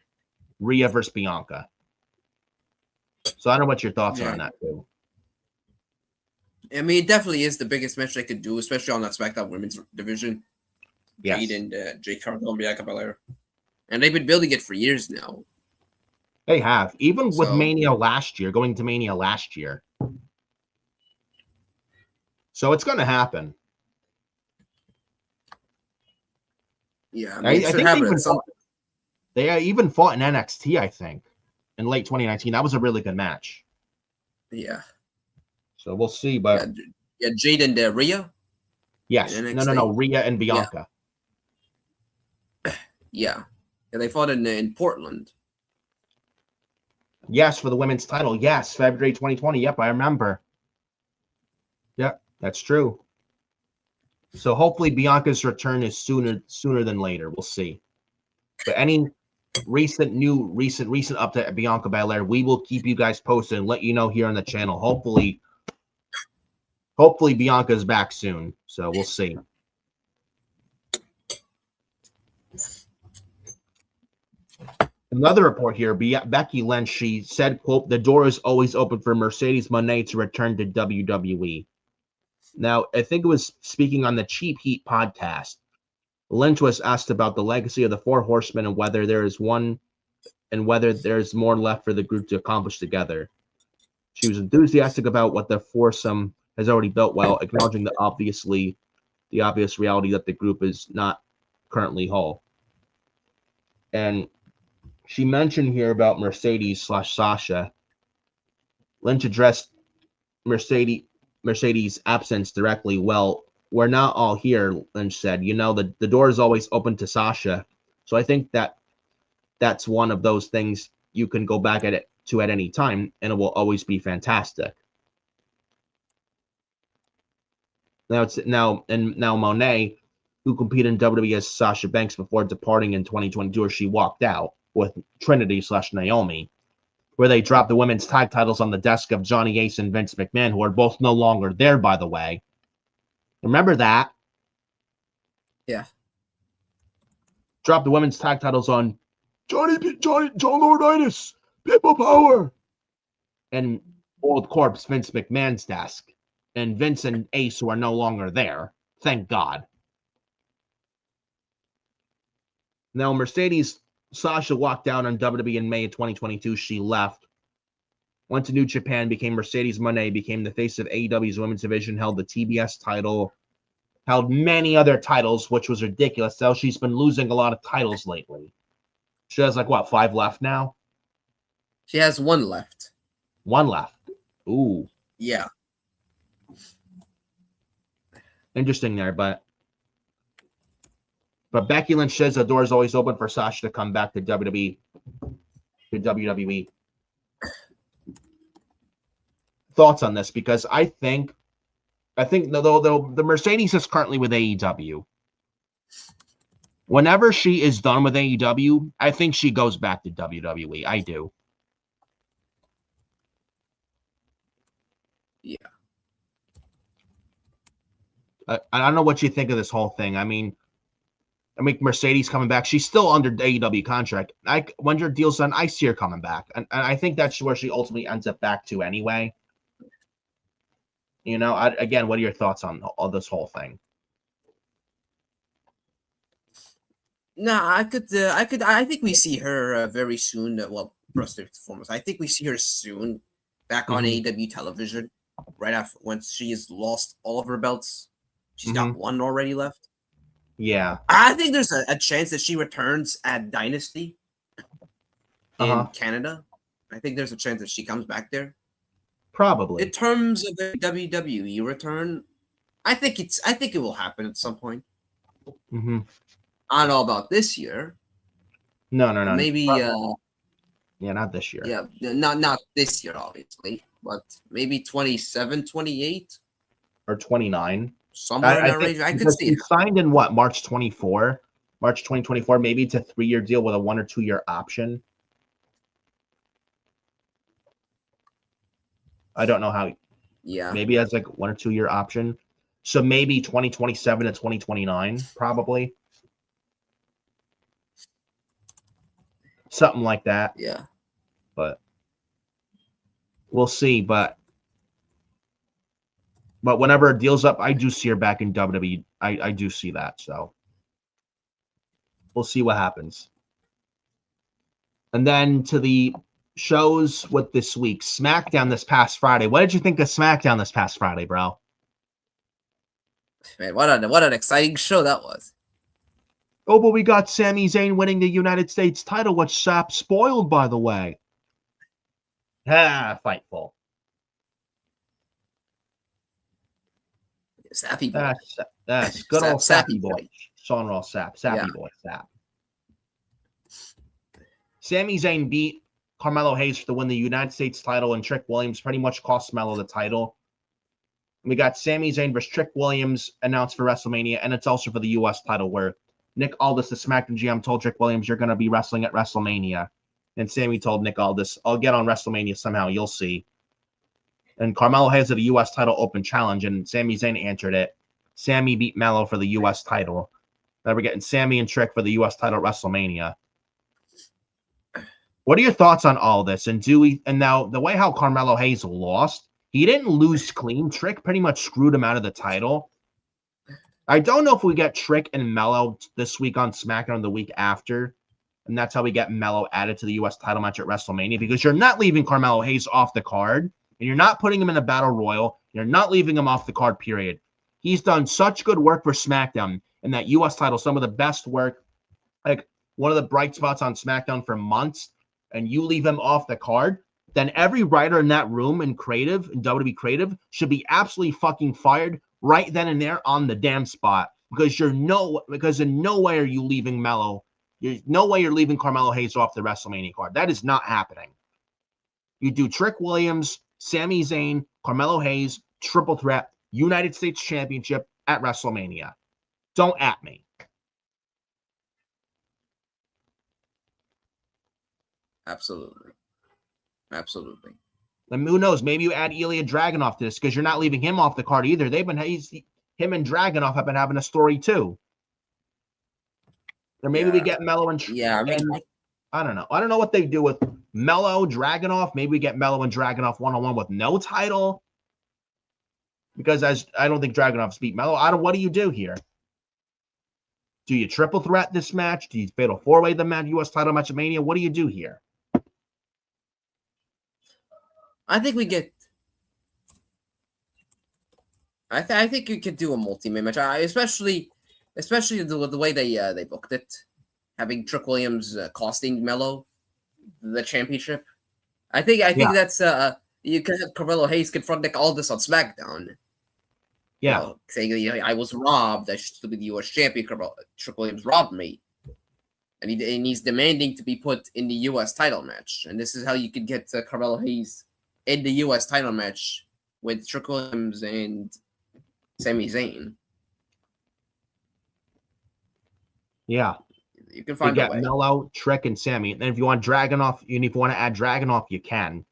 Rhea versus Bianca. So I don't know what your thoughts are on that, too. I mean, it definitely is the biggest match they could do, especially on that SmackDown women's division. Yes. Jade and Jade Cargill and Bianca Belair. And they've been building it for years now. They have. Even with Mania last year, going to Mania last year. So it's going to happen. Yeah, I think they even fought in NXT, I think, in late 2019. That was a really good match. Yeah. So we'll see, but yeah, Jade and Rhea. Yes, no, Rhea and Bianca. Yeah, and they fought in Portland. Yes, for the women's title. Yes, February 2020. Yep, I remember. Yep, that's true. So hopefully Bianca's return is sooner than later. We'll see. But any recent update at Bianca Belair, we will keep you guys posted and let you know here on the channel. Hopefully Bianca's back soon. So we'll see. Another report here, Becky Lynch, she said, quote, "The door is always open for Mercedes Mone to return to WWE." Now, I think it was speaking on the Cheap Heat podcast. Lynch was asked about the legacy of the Four Horsemen and whether there's more left for the group to accomplish together. She was enthusiastic about what the foursome has already built, while acknowledging the obvious reality that the group is not currently whole. And she mentioned here about Mercedes/Sasha. Lynch addressed Mercedes' absence directly. Well, we're not all here, Lynch said. You know, the door is always open to Sasha. So I think that's one of those things you can go back at any time, and it will always be fantastic. Now Monet, who competed in WWE as Sasha Banks before departing in 2022, or she walked out with Trinity/Naomi, where they dropped the women's tag titles on the desk of Johnny Ace and Vince McMahon, who are both no longer there, by the way. Remember that? Yeah. Dropped the women's tag titles on John Laurinaitis, People Power, and old corpse Vince McMahon's desk. And Vince and Ace, who are no longer there. Thank God. Now, Mercedes Sasha walked out on WWE in May of 2022. She left. Went to New Japan, became Mercedes Mone, became the face of AEW's women's division, held the TBS title, held many other titles, which was ridiculous. So she's been losing a lot of titles lately. She has, like, what, 5 left now? She has 1 left. 1 left. Ooh. Yeah. Interesting there, but Becky Lynch says the door is always open for Sasha to come back to WWE. Thoughts on this? Because I think though the Mercedes is currently with AEW. Whenever she is done with AEW, I think she goes back to WWE. I do. Yeah. I don't know what you think of this whole thing. I mean, Mercedes coming back. She's still under AEW contract. When her deal's done, I see her coming back. And I think that's where she ultimately ends up back to anyway. You know, again, what are your thoughts on this whole thing? No, I think we see her very soon. Well, first and foremost, I think we see her soon back on AEW television right after once she has lost all of her belts. She's got 1 already left. Yeah. I think there's a chance that she returns at Dynasty in Canada. I think there's a chance that she comes back there. Probably. In terms of the WWE return, I think it will happen at some point. Mm-hmm. I don't know about this year. No. Maybe yeah, not this year. Yeah, not this year, obviously, but maybe 27, 28. Or 29. Somewhere in that range. I could see it. Signed in what, March 2024. Maybe it's a 3-year deal with a 1 or 2 year option. I don't know how. Yeah. Maybe it has like 1 or 2 year option. So maybe 2027 to 2029, probably. Something like that. Yeah. But we'll see. But whenever a deal's up, I do see her back in WWE. I do see that. So we'll see what happens. And then to the shows with this week. SmackDown this past Friday. What did you think of SmackDown this past Friday, bro? Man, what an exciting show that was. Oh, but we got Sami Zayn winning the United States title, which Sap spoiled, by the way. Fightful. Sappy boy. That's good old Sappy boy. boy. Sean Ross Sapp. Sappy boy. Sapp. Sami Zayn beat Carmelo Hayes to win the United States title, and Trick Williams pretty much cost Melo the title. We got Sami Zayn versus Trick Williams announced for WrestleMania, and it's also for the U.S. title, where Nick Aldis, the SmackDown GM, told Trick Williams, "You're going to be wrestling at WrestleMania." And Sami told Nick Aldis, "I'll get on WrestleMania somehow. You'll see." And Carmelo Hayes had a U.S. title open challenge, and Sami Zayn answered it. Sami beat Melo for the U.S. title. Now we're getting Sami and Trick for the U.S. title at WrestleMania. What are your thoughts on all this? And now the way how Carmelo Hayes lost, he didn't lose clean. Trick pretty much screwed him out of the title. I don't know if we get Trick and Melo this week on SmackDown the week after, and that's how we get Melo added to the U.S. title match at WrestleMania, because you're not leaving Carmelo Hayes off the card, and you're not putting him in a battle royal. You're not leaving him off the card, period. He's done such good work for SmackDown in that U.S. title, some of the best work, like one of the bright spots on SmackDown for months, and you leave him off the card, then every writer in that room in WWE Creative should be absolutely fucking fired right then and there on the damn spot, because in no way are you leaving Melo. There's no way you're leaving Carmelo Hayes off the WrestleMania card. That is not happening. You do Trick Williams, Sami Zayn, Carmelo Hayes, triple threat, United States Championship at WrestleMania. Don't at me. Absolutely. Absolutely. And who knows? Maybe you add Ilya Dragunov to this because you're not leaving him off the card either. Him and Dragunov have been having a story too. Or maybe we get Melo and I don't know. I don't know what they do with Melo, Dragunov. Maybe we get Melo and Dragunov one-on-one with no title. Because I don't think Dragunov's beat Melo. What do you do here? Do you triple threat this match? Do you fatal four-way the match, U.S. title match at Mania? What do you do here? I think we get. I think you could do a multi-man match, especially the way they booked it, having Trick Williams costing Melo the championship. I think that's you can have Carmelo Hayes confront Nick Aldis on SmackDown. Yeah, saying I was robbed. I should still be the U.S. champion. Trick Williams robbed me, and he's demanding to be put in the U.S. title match. And this is how you could get Carmelo Hayes in the U.S. title match with Trick Williams and Sami Zayn. Yeah. You can find a way. Melo, Trick, and Sami. And then if you want Dragunov, and if you want to add Dragunov, you can.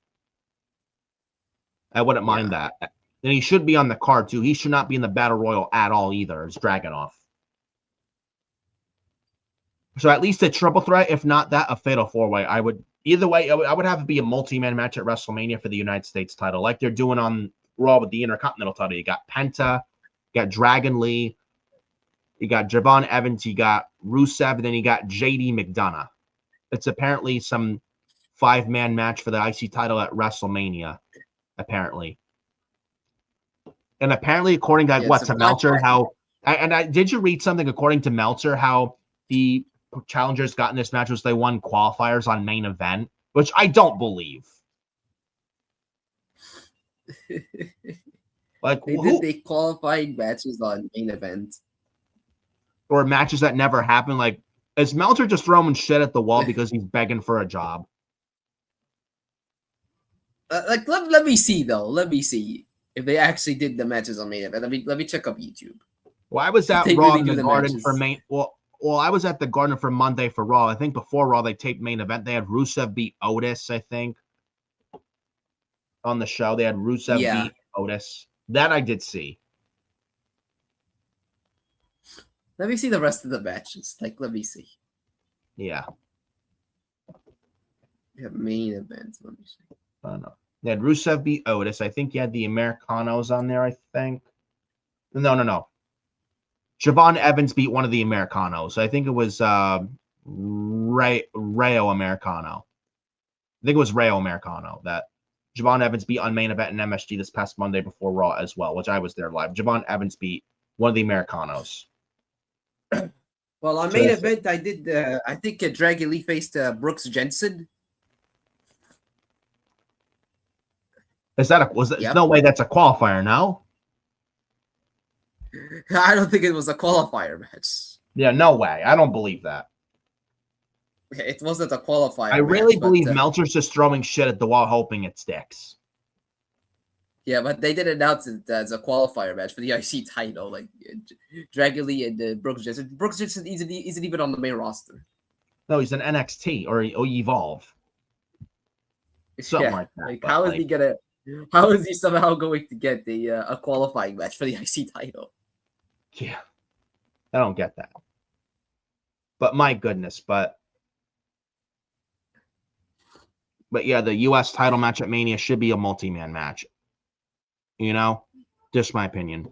I wouldn't mind that. And he should be on the card, too. He should not be in the Battle Royal at all, either, as Dragunov. So at least a triple threat, if not that, a fatal four-way. Either way, I would have it be a multi-man match at WrestleMania for the United States title, like they're doing on Raw with the Intercontinental title. You got Penta, you got Dragon Lee, you got Javon Evans, you got Rusev, and then you got JD McDonough. It's apparently some 5-man match for the IC title at WrestleMania, apparently. And apparently, according to to Meltzer, did you read something according to Meltzer how the challengers got in this match was they won qualifiers on main event, which I don't believe. They qualifying matches on main event or matches that never happened? Like, is Meltzer just throwing shit at the wall because he's begging for a job? Let me see though. Let me see if they actually did the matches on main event. Let me check up YouTube. Well, I was at Raw in the Garden for main. Well, I was at the Garden for Monday for Raw. I think before Raw they taped main event. They had Rusev beat Otis. I think on the show they had Rusev beat Otis. That I did see. Let me see the rest of the matches. Let me see. Yeah. Main events. Let me see. I don't know. They had Rusev beat Otis. I think you had the Americanos on there, I think. No. Javon Evans beat one of the Americanos. I think it was Rayo Americano. I think it was Rayo Americano that Javon Evans beat on main event in MSG this past Monday before Raw as well, which I was there live. Javon Evans beat one of the Americanos. Well, on main event, I did. I think Dragon Lee faced Brooks Jensen. No way that's a qualifier, no? I don't think it was a qualifier match. Yeah, no way. I don't believe that. It wasn't a qualifier. I really believe Meltzer's just throwing shit at the wall, hoping it sticks. Yeah, but they did announce it as a qualifier match for the IC title, like Dragon Lee and Brooks Jensen. Brooks Jensen isn't even on the main roster. No, he's an NXT or Evolve. Something like that. How is he somehow going to get a qualifying match for the IC title? Yeah, I don't get that. But my goodness, but yeah, the U.S. title match at Mania should be a multi-man match. You know, just my opinion.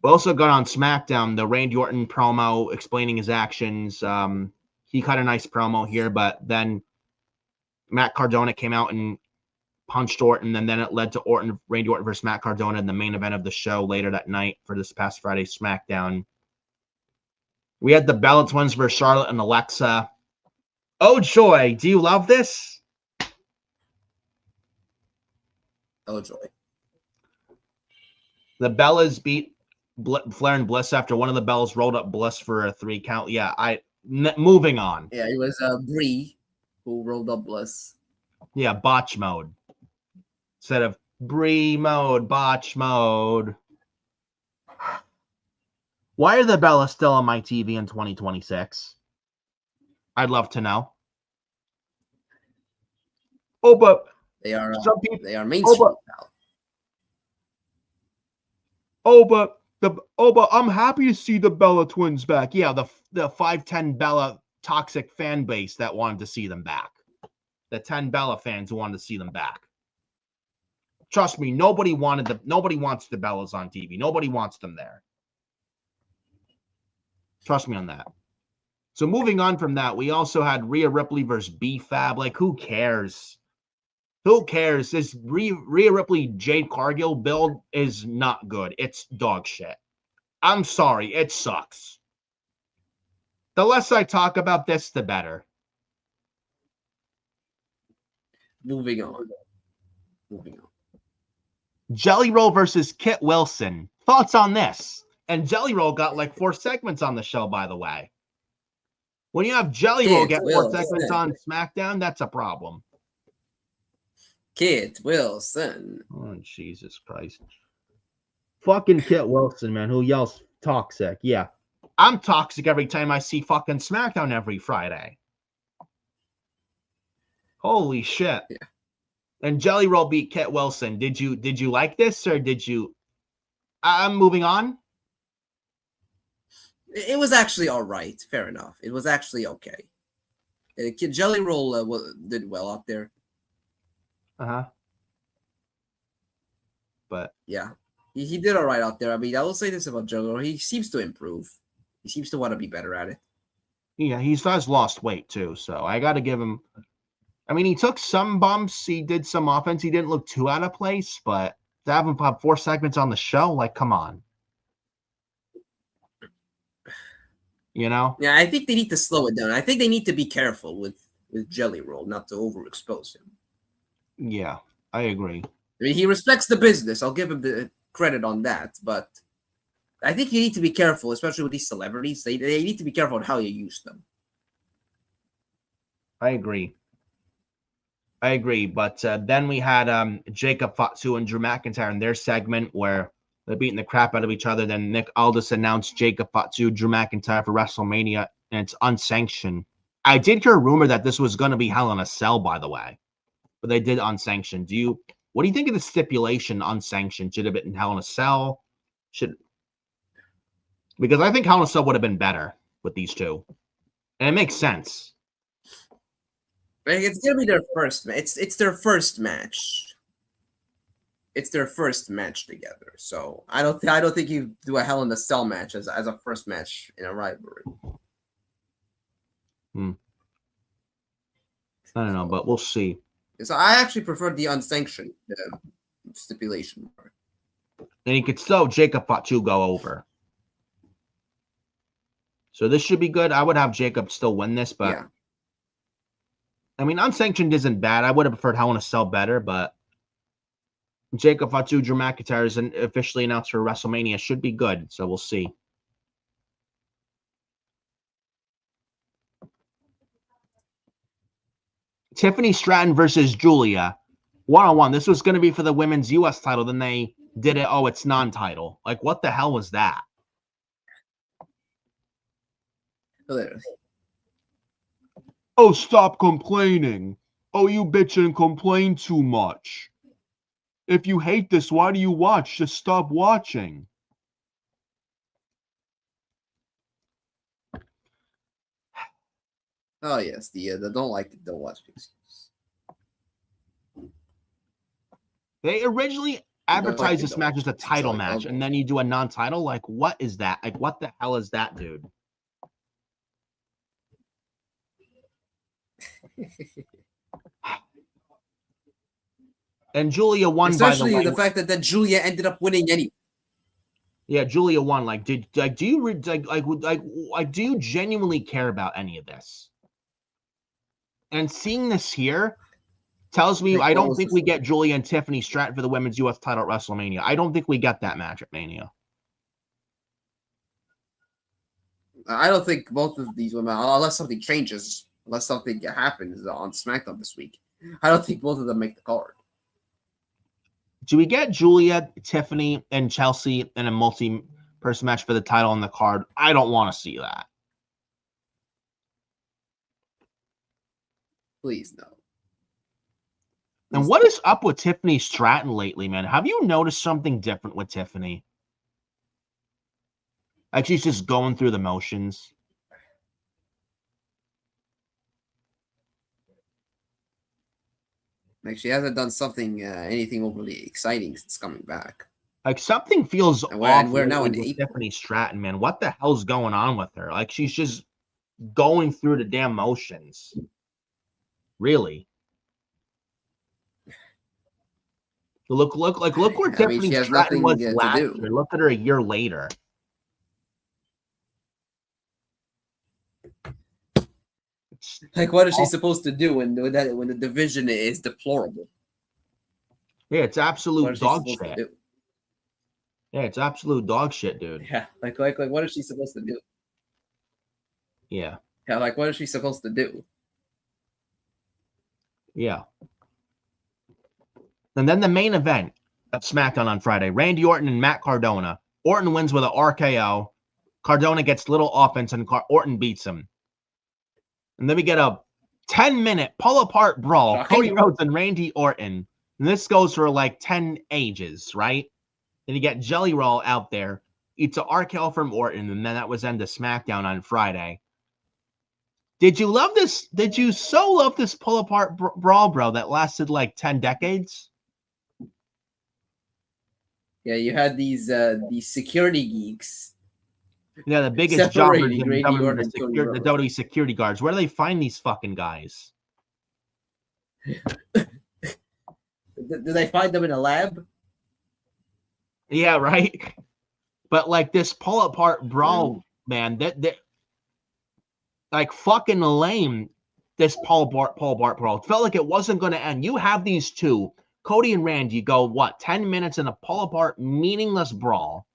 We also got on SmackDown the Randy Orton promo explaining his actions. He cut a nice promo here, but then Matt Cardona came out and punched Orton, and then it led to Randy Orton versus Matt Cardona in the main event of the show later that night for this past Friday SmackDown. We had the Bella Twins versus Charlotte and Alexa. Oh, joy. Do you love this? Oh, joy. The Bellas beat Flair and Bliss after one of the Bellas rolled up Bliss for a 3 count. Yeah, moving on. Yeah, it was Brie who rolled up Bliss. Yeah, botch mode. Instead of Brie mode, botch mode. Why are the Bellas still on my TV in 2026? I'd love to know. Oh, but they are mainstream. But I'm happy to see the Bella twins back. Yeah, the 5'10" Bella toxic fan base that wanted to see them back. The 10 Bella fans who wanted to see them back. Trust me, nobody wants the Bellas on TV. Nobody wants them there. Trust me on that. So moving on from that, we also had Rhea Ripley versus B-Fab. Like, who cares? Who cares? This Rhea Ripley Jade Cargill build is not good. It's dog shit. I'm sorry. It sucks. The less I talk about this, the better. Moving on. Jelly Roll versus Kit Wilson. Thoughts on this? And Jelly Roll got like 4 segments on the show, by the way. When you have Jelly Roll get 4 segments on SmackDown, that's a problem. Kit Wilson. Oh, Jesus Christ. Fucking Kit Wilson, man, who yells toxic. Yeah. I'm toxic every time I see fucking SmackDown every Friday. Holy shit. Yeah. And Jelly Roll beat Kit Wilson. Did you like this or did you? I'm moving on. It was actually all right. Fair enough. It was actually okay. Jelly Roll did well out there. But yeah, he did all right out there. I mean, I will say this about Jelly Roll. He seems to improve. He seems to want to be better at it. Yeah, he has lost weight too, so I got to give him. I mean, he took some bumps. He did some offense. He didn't look too out of place, but to have him pop 4 segments on the show, like, come on. You know? Yeah, I think they need to slow it down. I think they need to be careful with Jelly Roll, not to overexpose him. Yeah, I agree. I mean, he respects the business. I'll give him the credit on that, but I think you need to be careful, especially with these celebrities. They need to be careful on how you use them. I agree, but then we had Jacob Fatu and Drew McIntyre in their segment where they're beating the crap out of each other. Then Nick Aldis announced Jacob Fatu, Drew McIntyre for WrestleMania, and it's unsanctioned. I did hear a rumor that this was going to be Hell in a Cell, by the way, but they did unsanctioned. What do you think of the stipulation unsanctioned? Should have been Hell in a Cell? Because I think Hell in a Cell would have been better with these two, and it makes sense. It's gonna be their first. It's their first match. It's their first match together. So I don't think you do a Hell in a Cell match as a first match in a rivalry. I don't know, but we'll see. So I actually prefer the unsanctioned stipulation. And he could still Jacob Fatu go over. So this should be good. I would have Jacob still win this, but. Yeah. I mean, unsanctioned isn't bad. I would have preferred Hell in a Cell better, but Jacob Fatu, Drew McIntyre is officially announced for WrestleMania. Should be good, so we'll see. Tiffany Stratton versus Julia. 1-on-1. This was going to be for the women's U.S. title. Then they did it. Oh, it's non-title. Like, what the hell was that? Hilarious. Oh, stop complaining. Oh, you bitch and complain too much. If you hate this, why do you watch? Just stop watching. Oh, yes. The don't like it, don't watch it. They originally advertised this match as a title match, and then you do a non-title? Like, what is that? Like, what the hell is that, dude? And Julia won, especially by the way. The fact that Julia ended up winning anyway. Yeah, Julia won. Like, do you genuinely care about any of this? And seeing this here, tells me Like, I what don't was think this? we get Julia and Tiffany Stratton for the women's U.S. title at WrestleMania. I don't think we get that match at Mania. I don't think both of these women, unless something changes, unless something happens on SmackDown this week, I don't think both of them make the card. Do we get Julia, Tiffany, and Chelsea in a multi-person match for the title on the card? I don't want to see that. Please, no. And what is up with Tiffany Stratton lately, man? Have you noticed something different with Tiffany? Like she's just going through the motions. Like she hasn't done something, anything overly exciting since coming back. Like something feels And off we're now in with April. Tiffany Stratton, man. What the hell's going on with her? Like she's just going through the damn motions. Really? Look where Tiffany she has Stratton was nothing, to last do. year. Look at her a year later. Like, what is she supposed to do when the division is deplorable? Yeah, it's What absolute is she dog supposed to shit. do? Yeah, it's absolute dog shit, dude. Yeah, like what is she supposed to do? Yeah, Yeah, like what is she supposed to do? yeah. And then the main event of SmackDown on Friday, Randy Orton and Matt Cardona. Orton wins with an RKO. Cardona gets little offense, and Orton beats him. And then we get a 10-minute pull-apart brawl. Shocking. Cody Rhodes and Randy Orton. And this goes for like 10 ages, right? Then you get Jelly Roll out there. Eats an RKO from Orton, and then that was end of SmackDown on Friday. Did you love this? Did you so love this pull-apart brawl, bro, that lasted like 10 decades? Yeah, you had these security geeks. Yeah, the biggest jobbers in Separating Randy Orton and Cody the Rhodes. WWE security guards. Where do they find these fucking guys? Do they find them in a lab? Yeah, right. But like this pull apart brawl, man, that like fucking lame. This Paul Bart brawl. It felt like it wasn't going to end. You have these two, Cody and Randy, go what 10 minutes in a pull apart, meaningless brawl.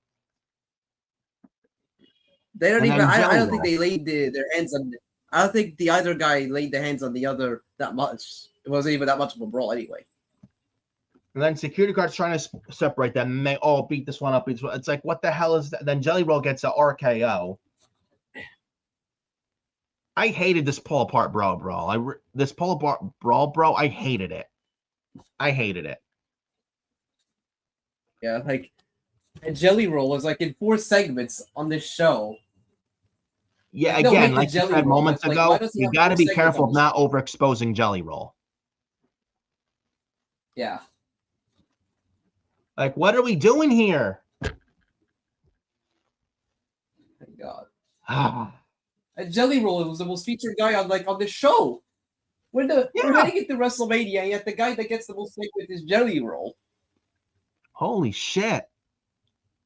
They don't And even. then I Jelly don't think Roll. they laid their hands on. I don't think the either guy laid their hands on the other that much. It wasn't even that much of a brawl anyway. And then security guards trying to separate them, and they all beat this one up. It's like, what the hell is that? Then Jelly Roll gets a RKO. I hated this pull apart brawl. This pull apart brawl, bro. I hated it. I hated it. Yeah, like a Jelly Roll was like in 4 segments on this show. Yeah, There's no again, hate like to you Jelly said Roll. moments Like, ago, why does he you have got to 4 be segments careful on of the not show? overexposing Jelly Roll. Yeah. Like, what are we doing here? Thank God. Ah, And Jelly Roll was the most featured guy on this show. We're heading into WrestleMania, yet the guy that gets the most segment is Jelly Roll. holy shit.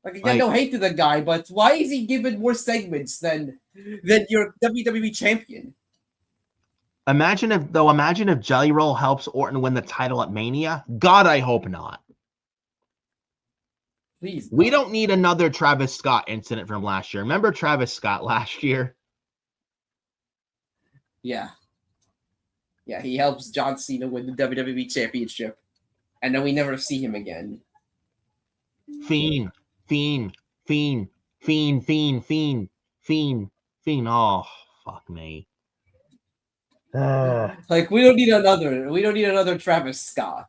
Like, again, no hate to the guy, but why is he given more segments than your WWE champion? Imagine if Jelly Roll helps Orton win the title at Mania. God, I hope not. Please. We don't need another Travis Scott incident from last year. Remember Travis Scott last year? Yeah. Yeah, he helps John Cena win the WWE Championship. And then we never see him again. Fiend. Oh, fuck me. Like, we don't need another Travis Scott.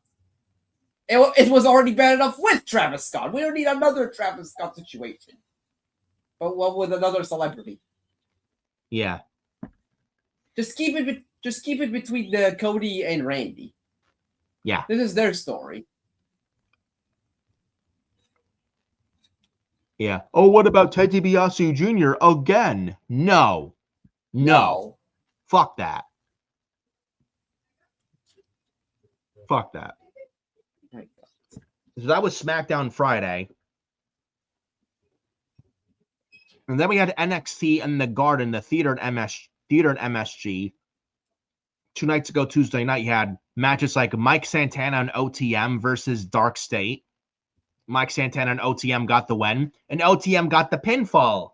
It was already bad enough with Travis Scott. We don't need another Travis Scott situation. But one with another celebrity. Yeah. Just keep it between Cody and Randy. Yeah. This is their story. Yeah. Oh, what about Ted DiBiase Jr. again? No. Fuck that. Fuck that. So that was SmackDown Friday. And then we had NXT and the Garden, the theater at MSG. 2 nights ago, Tuesday night, you had matches like Mike Santana and OTM versus Dark State. Mike Santana and OTM got the win, and OTM got the pinfall.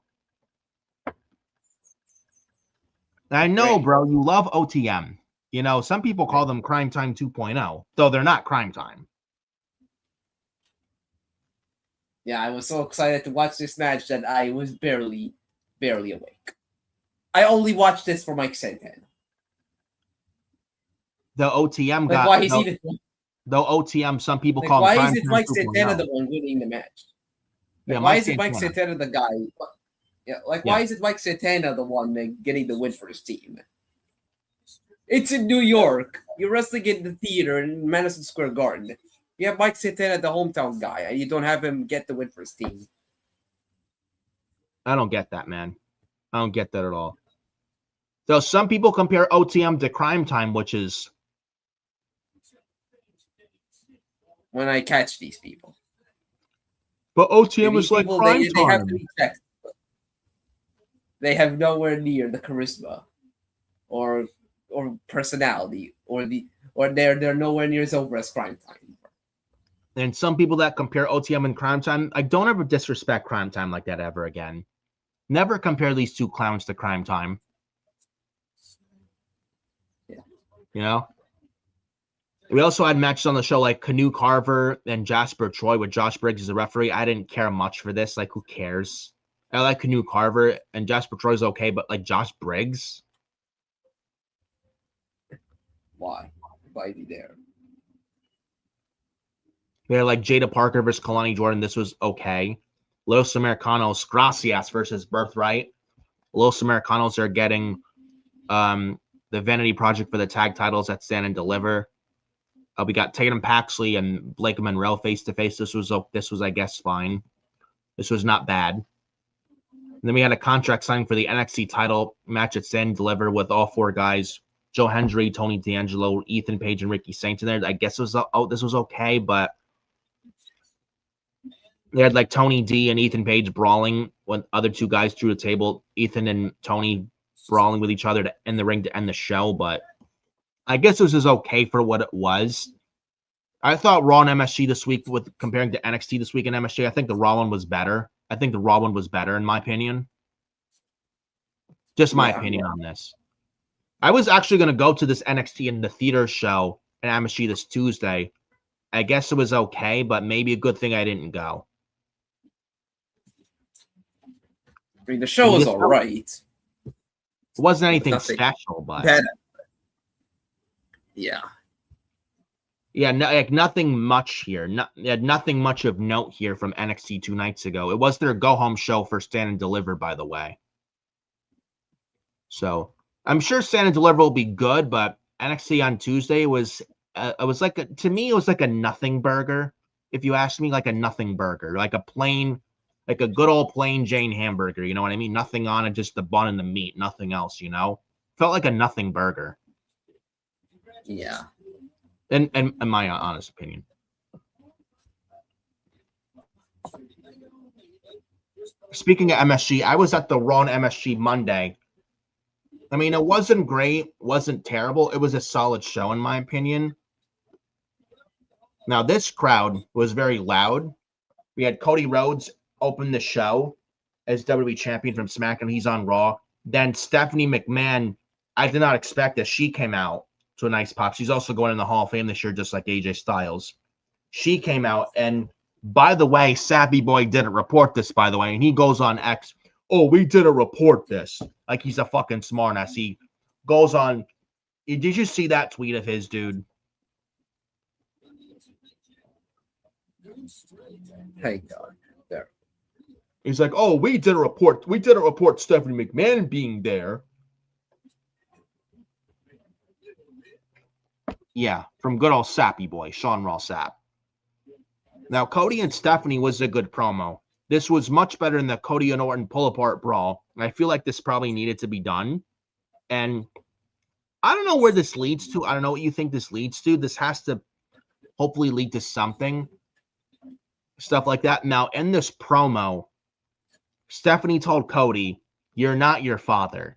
I know, bro, you love OTM. You know, some people call them Crime Time 2.0, though they're not Crime Time. Yeah, I was so excited to watch this match that I was barely awake. I only watched this for Mike Santana. The OTM Like, got... why is he the... Though OTM, some people Like, call why him is it Mike 2.0. Santana the one winning the match? Like, Yeah, why is it Mike Santana the guy? Yeah, like why is it Mike Santana the one getting the win for his team? It's in New York. You're wrestling in the theater in Madison Square Garden. You have Mike Santana, the hometown guy, and you don't have him get the win for his team. I don't get that, man. I don't get that at all. So some people compare OTM to Crime Time, which is... When I catch these people. But OTM is like Crime Time. They have to be checked. They have nowhere near the charisma or personality or they're nowhere near as over as Crime Time. And some people that compare OTM and Crime Time, I don't ever disrespect Crime Time like that ever again. Never compare these two clowns to Crime Time. Yeah. You know? We also had matches on the show like Canoe Carver and Jasper Troy with Josh Briggs as a referee. I didn't care much for this. Like, who cares? I like Canoe Carver and Jasper Troy's okay, but like Josh Briggs? Why? Why is he there? We had like Jada Parker versus Kalani Jordan. This was okay. Los Americanos, Gracias versus Birthright. Los Americanos are getting the Vanity Project for the tag titles at Stand and Deliver. We got Tatum Paxley and Blake Monroe face to face. This was, I guess, fine. This was not bad. And then we had a contract signing for the NXT title match at Stand and Deliver with all four guys: Joe Hendry, Tony D'Angelo, Ethan Page, and Ricky Saints in there. I guess this was okay, but they had like Tony D and Ethan Page brawling when other two guys drew the table. Ethan and Tony brawling with each other in the ring to end the show, but I guess this is okay for what it was. I thought Raw and MSG this week, with comparing to NXT this week and MSG, I think the Raw one was better. I think the Raw one was better, in my opinion. Just my opinion on this. I was actually going to go to this NXT in the theater show in MSG this Tuesday. I guess it was okay, but maybe a good thing I didn't go. I mean, the show was all right. It wasn't anything special, but... Yeah. Yeah, like nothing much here. Nothing much of note here from NXT 2 nights ago. It was their go-home show for Stand and Deliver, by the way. So I'm sure Stand and Deliver will be good, but NXT on Tuesday was like to me it was like a nothing burger. If you ask me, like a nothing burger, like a good old plain Jane hamburger. You know what I mean? Nothing on it, just the bun and the meat, nothing else. You know, felt like a nothing burger. Yeah. In my honest opinion. Speaking of MSG, I was at the Raw and MSG Monday. I mean, it wasn't great, wasn't terrible. It was a solid show, in my opinion. Now, this crowd was very loud. We had Cody Rhodes open the show as WWE Champion from SmackDown. He's on Raw. Then Stephanie McMahon, I did not expect that she came out to a nice pop. She's also going in the Hall of Fame this year, just like AJ Styles. She came out, and by the way, Sappy Boy didn't report this, by the way, and he goes on X, "Oh, we didn't report this." Like he's a fucking smartass. He goes on. Did you see that tweet of his, dude? Hey, God. There. He's like, "Oh, we didn't report Stephanie McMahon being there." Yeah, from good old Sappy Boy, Sean Ross Sapp. Now, Cody and Stephanie was a good promo. This was much better than the Cody and Orton pull-apart brawl. And I feel like this probably needed to be done. And I don't know where this leads to. I don't know what you think this leads to. This has to hopefully lead to something. Stuff like that. Now, in this promo, Stephanie told Cody, "You're not your father."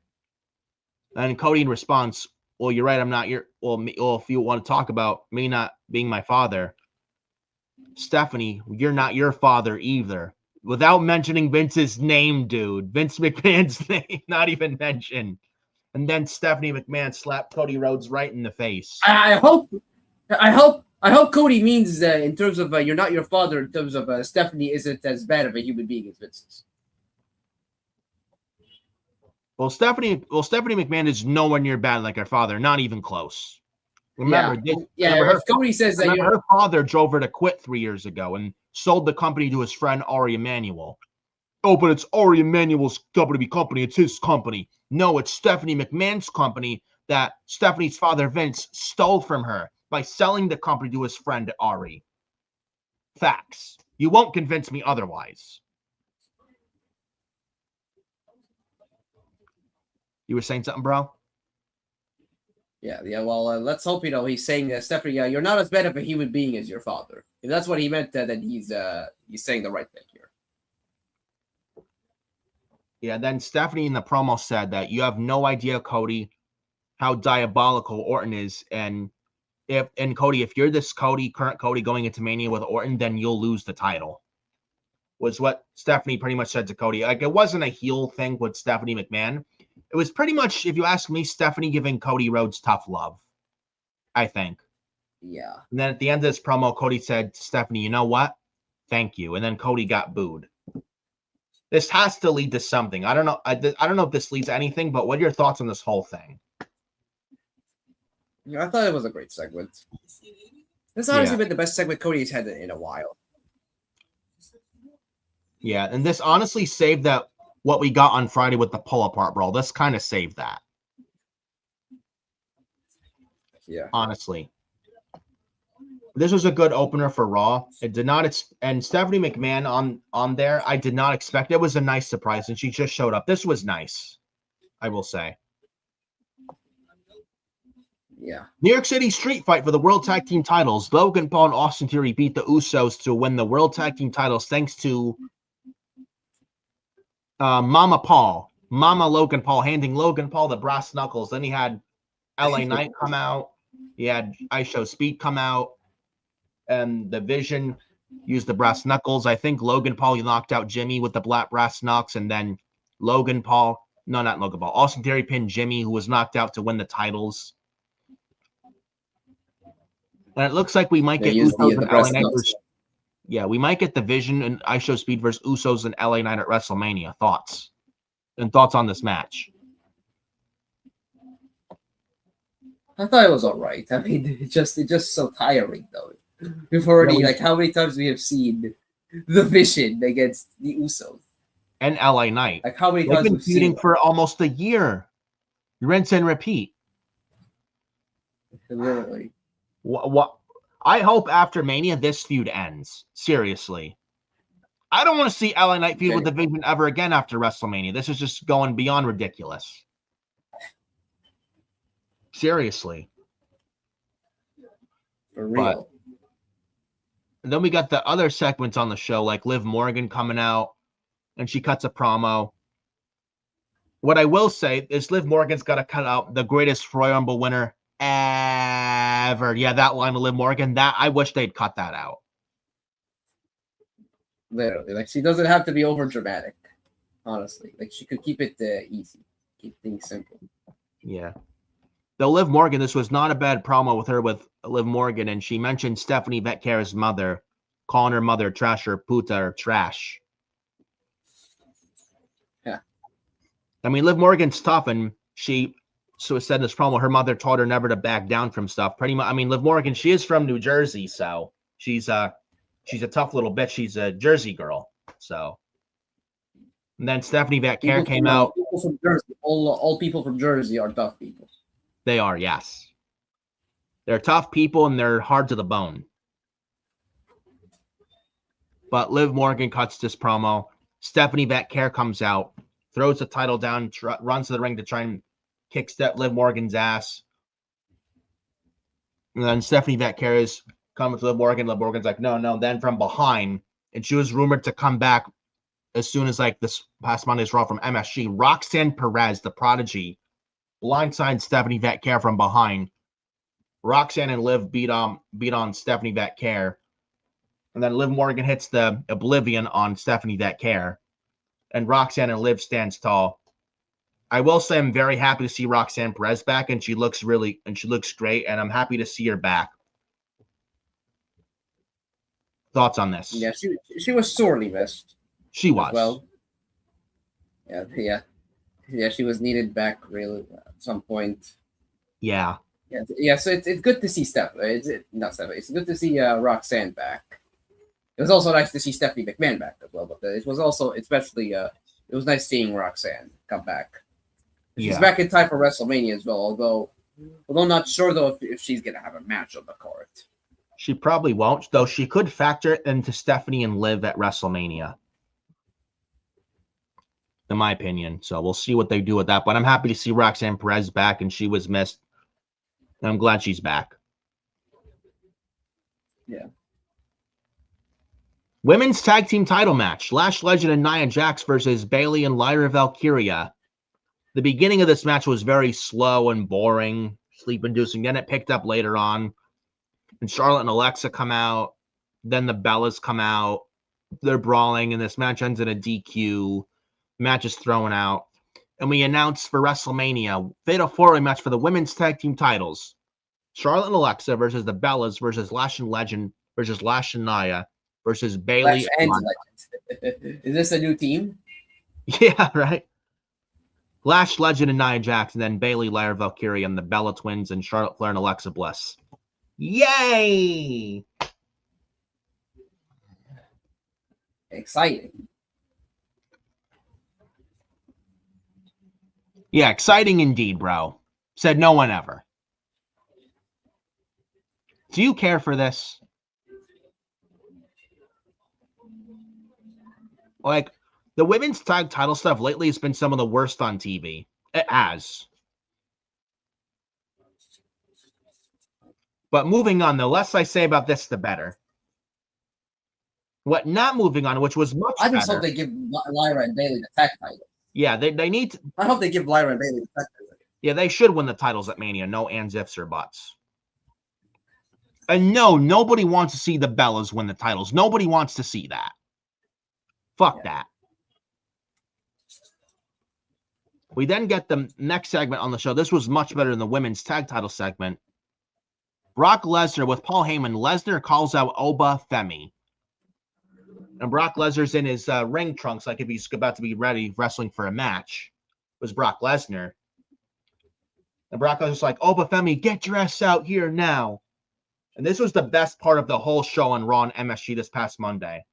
And Cody in response, well, you're right. I'm not your, well, if you want to talk about me not being my father, Stephanie, you're not your father either. Without mentioning Vince's name, dude. Vince McMahon's name, not even mentioned. And then Stephanie McMahon slapped Cody Rhodes right in the face. I hope Cody means in terms of you're not your father. In terms of Stephanie isn't as bad of a human being as Vince is. Well, Stephanie McMahon is nowhere near bad like her father, not even close. Remember, if Cody says that her father drove her to quit 3 years ago and sold the company to his friend Ari Emanuel. Oh, but it's Ari Emanuel's company. It's his company. No, it's Stephanie McMahon's company that Stephanie's father Vince stole from her by selling the company to his friend Ari. Facts. You won't convince me otherwise. You were saying something, bro? Yeah. Well, let's hope he's saying that Stephanie, you're not as bad of a human being as your father. If that's what he meant, then he's saying the right thing here. Yeah. Then Stephanie in the promo said that you have no idea, Cody, how diabolical Orton is, and Cody, if you're this current Cody going into Mania with Orton, then you'll lose the title. Was what Stephanie pretty much said to Cody. Like, it wasn't a heel thing with Stephanie McMahon. It was pretty much, if you ask me, Stephanie giving Cody Rhodes tough love, I think. Yeah. And then at the end of this promo, Cody said, Stephanie, you know what? Thank you. And then Cody got booed. This has to lead to something. I don't know. I don't know if this leads to anything, but what are your thoughts on this whole thing? Yeah, I thought it was a great segment. This has honestly been the best segment Cody's had in a while. Yeah, and this honestly saved that what we got on Friday with the pull apart brawl. This kind of saved that. Yeah. Honestly. This was a good opener for Raw. It did not, and Stephanie McMahon on there, I did not expect. It was a nice surprise, and she just showed up. This was nice, I will say. Yeah. New York City street fight for the World Tag Team titles. Logan Paul and Austin Theory beat the Usos to win the World Tag Team titles thanks to Mama Logan Paul, handing Logan Paul the brass knuckles. Then he had LA Knight come out. He had IShowSpeed come out. And the Vision used the brass knuckles. I think Logan Paul, he knocked out Jimmy with the black brass knucks. And then Austin Theory pinned Jimmy, who was knocked out, to win the titles. And it looks like we might get Usos and LA Knight versus, we might get the Vision and IShowSpeed versus Usos and LA Knight at WrestleMania. Thoughts on this match? I thought it was all right. I mean, it's just so tiring though. We've already how many times we have seen the Vision against the Usos and LA Knight. Like how many times they've been feuding for almost a year. Rinse and repeat. Literally. What? I hope after Mania this feud ends. Seriously, I don't want to see LA Knight feud with the Vision ever again after WrestleMania. This is just going beyond ridiculous. Seriously. For real. And then we got the other segments on the show, like Liv Morgan coming out, and she cuts a promo. What I will say is Liv Morgan's got to cut out the greatest Royal Rumble winner ever. Yeah, that line of Liv Morgan, that I wish they'd cut that out. Literally, like she doesn't have to be over dramatic. Honestly, like she could keep it easy, keep things simple. Yeah. Though Liv Morgan, this was not a bad promo with Liv Morgan, and she mentioned Stephanie Betker's mother, calling her mother trash or puta or trash. Yeah. I mean, Liv Morgan's tough, and she said in this promo, her mother taught her never to back down from stuff. Pretty much, I mean, Liv Morgan, she is from New Jersey, so she's a tough little bitch. She's a Jersey girl, so. And then Stephanie Betker came out. People from Jersey, all people from Jersey are tough people. They are, yes. They're tough people, and they're hard to the bone. But Liv Morgan cuts this promo. Stephanie Betker comes out, throws the title down, runs to the ring to try and kick Liv Morgan's ass. And then Stephanie Betker is coming to Liv Morgan. Liv Morgan's like, no. Then from behind, and she was rumored to come back as soon as like this past Monday's Raw from MSG. Roxanne Perez, the Prodigy, blindside Stephanie Vatcare from behind. Roxanne and Liv beat on Stephanie Vatcare. And then Liv Morgan hits the Oblivion on Stephanie Vatcare. And Roxanne and Liv stands tall. I will say I'm very happy to see Roxanne Perez back, and she looks great, and I'm happy to see her back. Thoughts on this? Yeah, she was sorely missed. She was. Well, yeah, she was needed back really at some point. Yeah. Yeah. So it's good to see Steph. It's good to see Roxanne back. It was also nice to see Stephanie McMahon back as well, but it was also especially it was nice seeing Roxanne come back. She's back in time for WrestleMania as well, although not sure though if she's gonna have a match on the card. She probably won't, though she could factor it into Stephanie and Liv at WrestleMania. In my opinion. So we'll see what they do with that. But I'm happy to see Roxanne Perez back, and she was missed. And I'm glad she's back. Yeah. Women's tag team title match. Lash Legend and Nia Jax versus Bayley and Lyra Valkyria. The beginning of this match was very slow and boring, sleep-inducing. Then it picked up later on. And Charlotte and Alexa come out. Then the Bellas come out. They're brawling, and this match ends in a DQ. Match is thrown out. And we announce for WrestleMania, Fatal 4-Way match for the women's tag team titles. Charlotte and Alexa versus the Bellas versus Lash and Legend versus Lash and Nia versus Bayley. Lash and Legend. Is this a new team? Yeah, right. Lash Legend and Nia Jax, and then Bayley, Lyra Valkyria, and the Bella Twins, and Charlotte Flair and Alexa Bliss. Yay! Exciting. Yeah, exciting indeed, bro. Said no one ever. Do you care for this? Like, the women's tag title stuff lately has been some of the worst on TV. It has. But moving on, the less I say about this, the better. What not moving on, which was much I just better. hope they give Lyra and Bayley the tag title. Yeah, they need to. I hope they give Lyra and Bayley the tag title. Yeah, they should win the titles at Mania. No ands, ifs, or buts. And no, nobody wants to see the Bellas win the titles. Nobody wants to see that. Fuck that. We then get the next segment on the show. This was much better than the women's tag title segment. Brock Lesnar with Paul Heyman. Lesnar calls out Oba Femi. And Brock Lesnar's in his ring trunks like if he's about to be ready wrestling for a match. It was Brock Lesnar. And Brock Lesnar's like, Oba Femi, get your ass out here now. And this was the best part of the whole show on Raw and MSG this past Monday.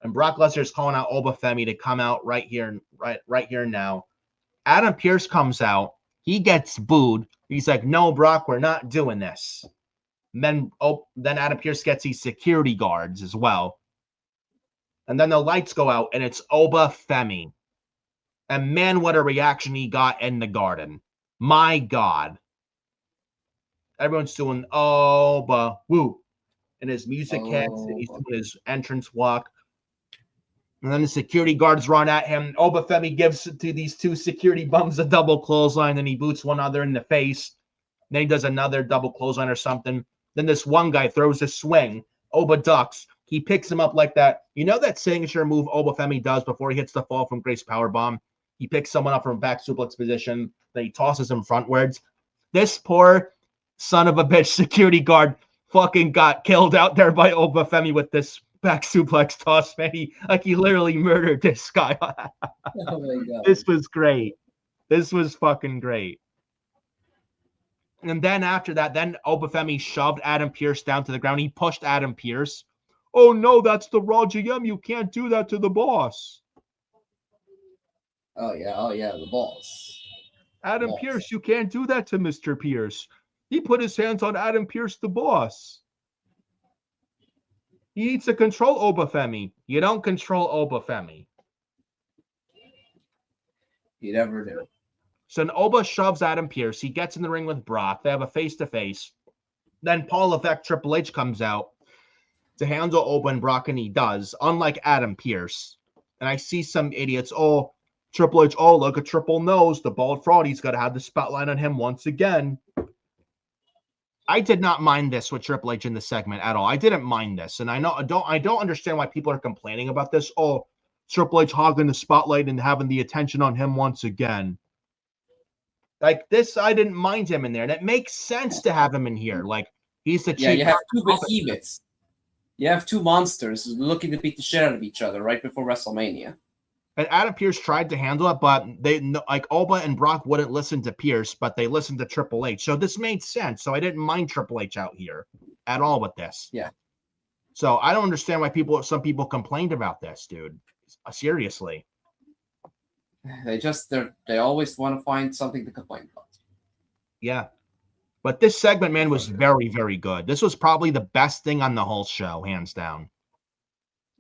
And Brock Lesnar's calling out Oba Femi to come out right here now. Adam Pearce comes out. He gets booed. He's like, no, Brock, we're not doing this. And then Adam Pearce gets these security guards as well. And then the lights go out, and it's Oba Femi. And man, what a reaction he got in the garden. My God. Everyone's doing Oba, woo. And his music hits, and he's doing his entrance walk. And then the security guards run at him. Oba Femi gives to these two security bums a double clothesline, and he boots one other in the face. Then he does another double clothesline or something. Then this one guy throws a swing. Oba ducks. He picks him up like that. You know that signature move Oba Femi does before he hits the fall from Grace Powerbomb? He picks someone up from back suplex position. Then he tosses him frontwards. This poor son of a bitch security guard fucking got killed out there by Oba Femi with this back suplex toss, man. He literally murdered this guy. Oh my God. This was great. This was fucking great. And then after that, then Oba Femi shoved Adam Pearce down to the ground. He pushed Adam Pearce. Oh no, that's the Raw GM. You can't do that to the boss. Oh yeah, the boss. Adam Pearce, you can't do that to Mr. Pearce. He put his hands on Adam Pearce, the boss. He needs to control Oba Femi. You don't control Oba Femi. You never do. So then Oba shoves Adam Pearce. He gets in the ring with Brock. They have a face-to-face. Then Paul Levesque, Triple H comes out to handle Oba and Brock, and he does, unlike Adam Pearce. And I see some idiots, Triple H, oh, look, a triple nose. The bald fraud. He's got to have the spotlight on him once again. I did not mind this with Triple H in the segment at all. I didn't mind this. And I don't understand why people are complaining about this. Oh, Triple H hogging the spotlight and having the attention on him once again. Like this, I didn't mind him in there. And it makes sense to have him in here. Like, he's the chief. Yeah, you have two behemoths. You have two monsters looking to beat the shit out of each other right before WrestleMania. And Adam Pearce tried to handle it, but Alba and Brock wouldn't listen to Pearce, but they listened to Triple H. So this made sense. So I didn't mind Triple H out here at all with this. Yeah. So I don't understand why some people complained about this, dude. Seriously. They always want to find something to complain about. Yeah. But this segment, man, was very, very good. This was probably the best thing on the whole show, hands down.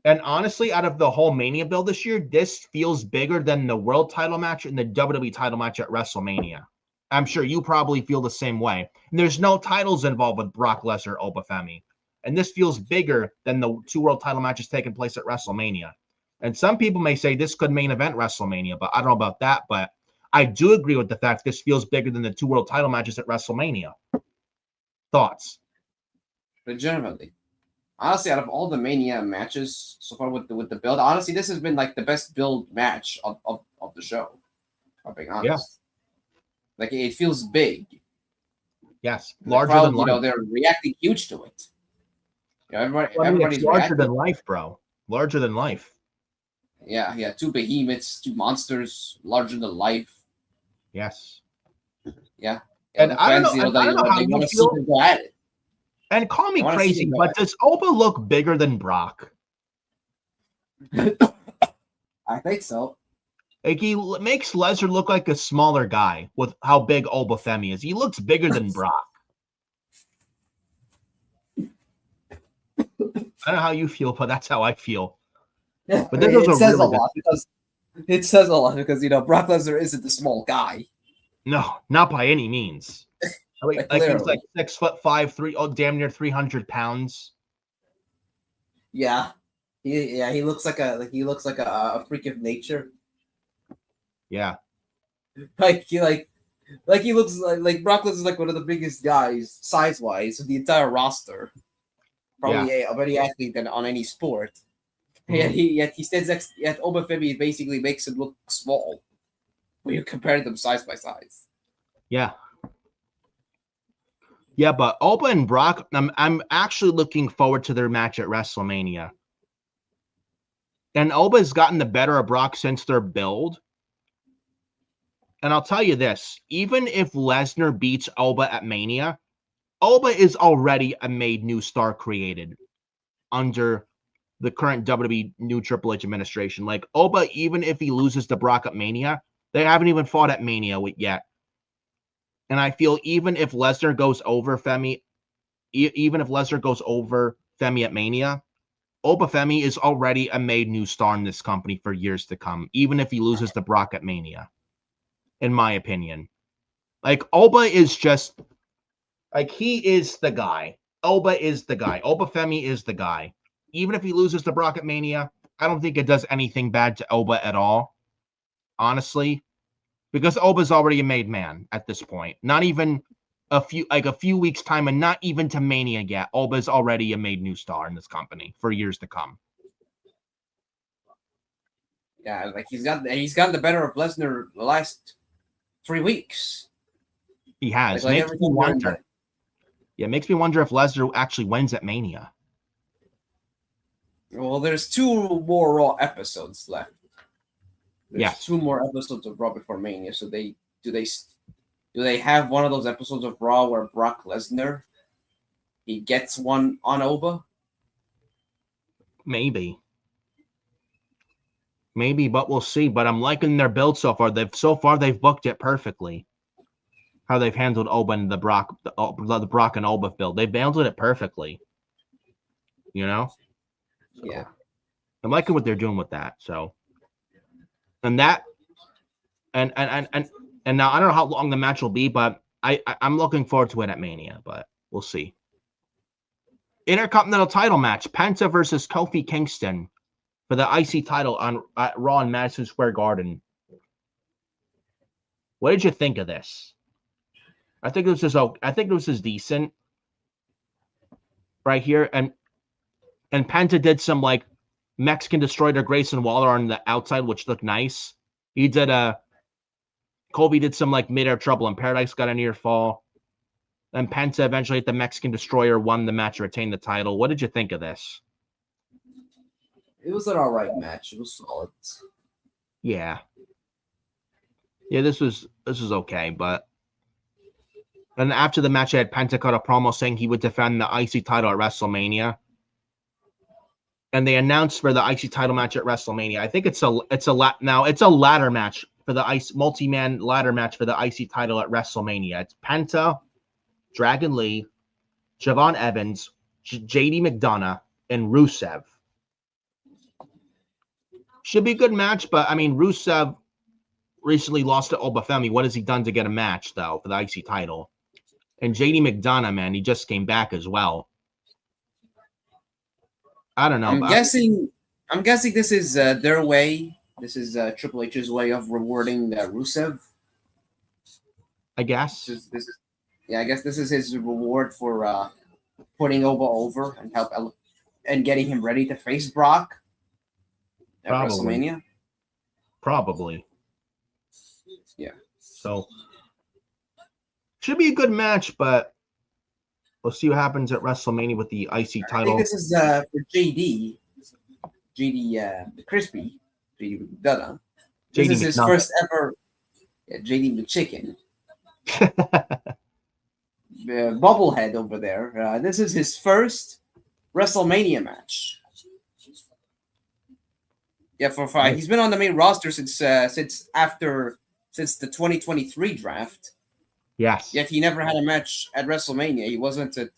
And honestly, out of the whole Mania build this year, this feels bigger than the world title match and the WWE title match at WrestleMania. I'm sure you probably feel the same way. And there's no titles involved with Brock Lesnar or Obafemi. And this feels bigger than the 2 world title matches taking place at WrestleMania. And some people may say this could main event WrestleMania, but I don't know about that. But I do agree with the fact this feels bigger than the 2 world title matches at WrestleMania. Thoughts? Legitimately. Honestly, out of all the Mania matches so far with the build, honestly, this has been like the best build match of the show. I'm being honest. Yeah. Like it feels big. Yes, larger than life. They're reacting huge to it. Everybody's larger than life, bro. Larger than life. Yeah. 2 behemoths, 2 monsters, larger than life. Yes. Yeah. And I don't know how you feel. Go at it. And call me crazy, but does Oba look bigger than Brock? I think so. Like he makes Lesnar look like a smaller guy with how big Obafemi is. He looks bigger than Brock. I don't know how you feel, but that's how I feel. But it says a lot because Brock Lesnar isn't the small guy. No, not by any means. Like he's like 6'5", damn near 300 pounds. Yeah, he looks like a freak of nature. Yeah, he looks like Brock Lesnar is like one of the biggest guys size wise of the entire roster. Probably of any athlete on any sport. Mm-hmm. Yet he stands next. Yet Obafemi basically makes him look small when you compare them size by size. Yeah. Yeah, but Oba and Brock, I'm actually looking forward to their match at WrestleMania. And Oba's gotten the better of Brock since their build. And I'll tell you this, even if Lesnar beats Oba at Mania, Oba is already a made new star created under the current WWE new Triple H administration. Like Oba, even if he loses to Brock at Mania, they haven't even fought at Mania yet. And I feel even if Lesnar goes over Femi at Mania, Obafemi is already a made new star in this company for years to come, even if he loses to Brock at Mania, in my opinion. Like, Oba is just, like, he is the guy. Oba is the guy. Obafemi is the guy. Even if he loses to Brock at Mania, I don't think it does anything bad to Oba at all, honestly. Because Oba's already a made man at this point. Not even a few weeks time, and not even to Mania yet. Oba's already a made new star in this company for years to come. Yeah, like he's gotten the better of Lesnar the last 3 weeks. He has. Makes me wonder. Yeah, it makes me wonder if Lesnar actually wins at Mania. Well, there's 2 more Raw episodes left. There's 2 more episodes of Raw before Mania. So do they have one of those episodes of Raw where Brock Lesnar he gets one on Oba? Maybe, but we'll see. But I'm liking their build so far. They've booked it perfectly. How they've handled Oba and the Brock and Oba build. They've handled it perfectly. You know? So, yeah. I'm liking what they're doing with that. So. And now I don't know how long the match will be, but I'm looking forward to it at Mania, but we'll see. Intercontinental title match, Penta versus Kofi Kingston for the IC title on Raw in Madison Square Garden. What did you think of this? I think this is decent right here, and Penta did some like Mexican Destroyer Grayson Waller on the outside, which looked nice. He did Kobe did some like midair trouble in paradise, got a near fall. Then Penta eventually hit the Mexican Destroyer, won the match, retained the title. What did you think of this? It was an all right match. It was solid. Yeah. Yeah, this was okay, but then after the match, I had Penta cut a promo saying he would defend the IC title at WrestleMania. And they announced for the IC title match at WrestleMania. I think it's a ladder match for the multi-man ladder match for the IC title at WrestleMania. It's Penta, Dragon Lee, Javon Evans, JD McDonough, and Rusev. Should be a good match, but I mean, Rusev recently lost to Obafemi. What has he done to get a match, though, for the IC title? And JD McDonough, man, he just came back as well. I don't know. I'm guessing this is their way. This is Triple H's way of rewarding Rusev. I guess. I guess this is his reward for putting Oba over and getting him ready to face Brock at WrestleMania. Probably. Yeah. So should be a good match, but we'll see what happens at WrestleMania with the IC title. I think this is for JD Crispy, JD McDonough. This is his first ever JD McChicken. Bubblehead over there. This is his first WrestleMania match. Yeah, for 5. He's been on the main roster since the 2023 draft. Yes. Yet he never had a match at WrestleMania. He wasn't at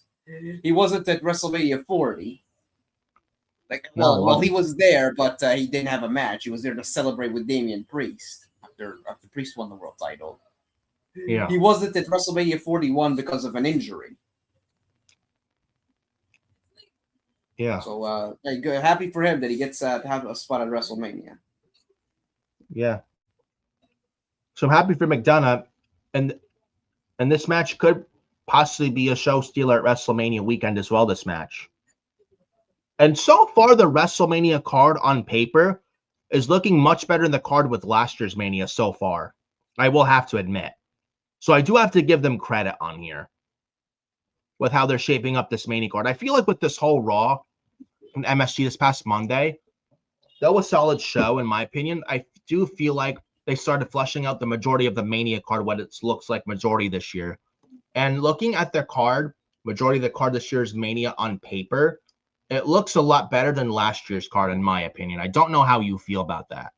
WrestleMania 40. He was there, but he didn't have a match. He was there to celebrate with Damian Priest after Priest won the world title. Yeah. He wasn't at WrestleMania 41 because of an injury. Yeah. So happy for him that he gets to have a spot at WrestleMania. Yeah. So I'm happy for McDonough, and this match could possibly be a show stealer at WrestleMania weekend as well. This match, and so far the WrestleMania card on paper is looking much better than the card with last year's Mania so far. I will have to admit. So I do have to give them credit on here with how they're shaping up this Mania card. I feel like with this whole Raw and MSG this past Monday, that was a solid show in my opinion. I do feel like they started fleshing out the majority of the Mania card, what it looks like majority this year. And looking at their card, majority of the card this year's Mania on paper, it looks a lot better than last year's card in my opinion. I don't know how you feel about that.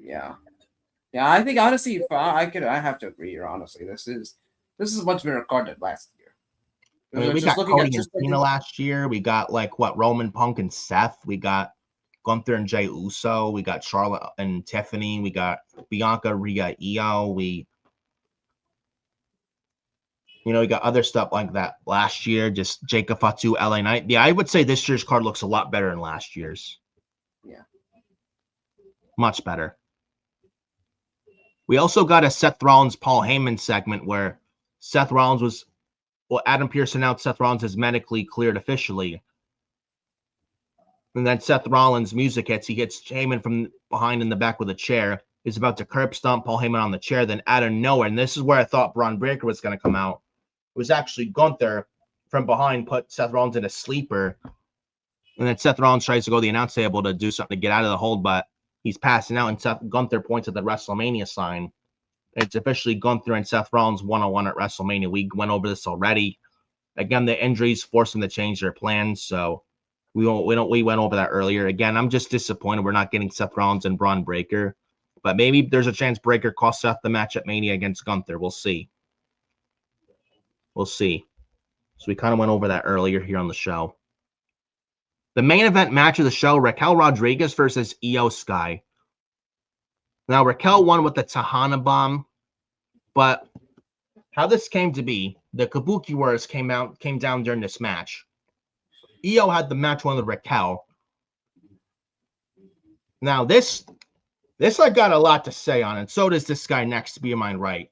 Yeah, I think honestly, I have to agree here. Honestly, this is a much better card than last year. I mean, we got Cody and Cena last year. We got Roman Punk and Seth. We got Gunther and Jey Uso. We got Charlotte and Tiffany. We got Bianca, Rhea, Io. We got other stuff like that last year. Just Jacob Fatu, LA Knight. Yeah, I would say this year's card looks a lot better than last year's. Yeah, much better. We also got a Seth Rollins, Paul Heyman segment where Seth Rollins Adam Pearce announced Seth Rollins is medically cleared officially. And then Seth Rollins' music hits. He hits Heyman from behind in the back with a chair. He's about to curb stomp Paul Heyman on the chair. Then out of nowhere, and this is where I thought Bron Breakker was going to come out, it was actually Gunther from behind put Seth Rollins in a sleeper. And then Seth Rollins tries to go to the announce table to do something to get out of the hold, but he's passing out, and Gunther points at the WrestleMania sign. It's officially Gunther and Seth Rollins 1-on-1 at WrestleMania. We went over this already. Again, the injuries forced them to change their plans, so we went over that earlier. Again, I'm just disappointed we're not getting Seth Rollins and Bron Breakker, but maybe there's a chance Breakker costs Seth the match at Mania against Gunther. We'll see. So we kind of went over that earlier here on the show. The main event match of the show, Raquel Rodriguez versus Io Sky. Now, Raquel won with the Tahana Bomb, but how this came to be, the Kabuki Warriors came down during this match. Io had the match won with Raquel, Now, this I got a lot to say on it. So does this guy next to be in mind, right?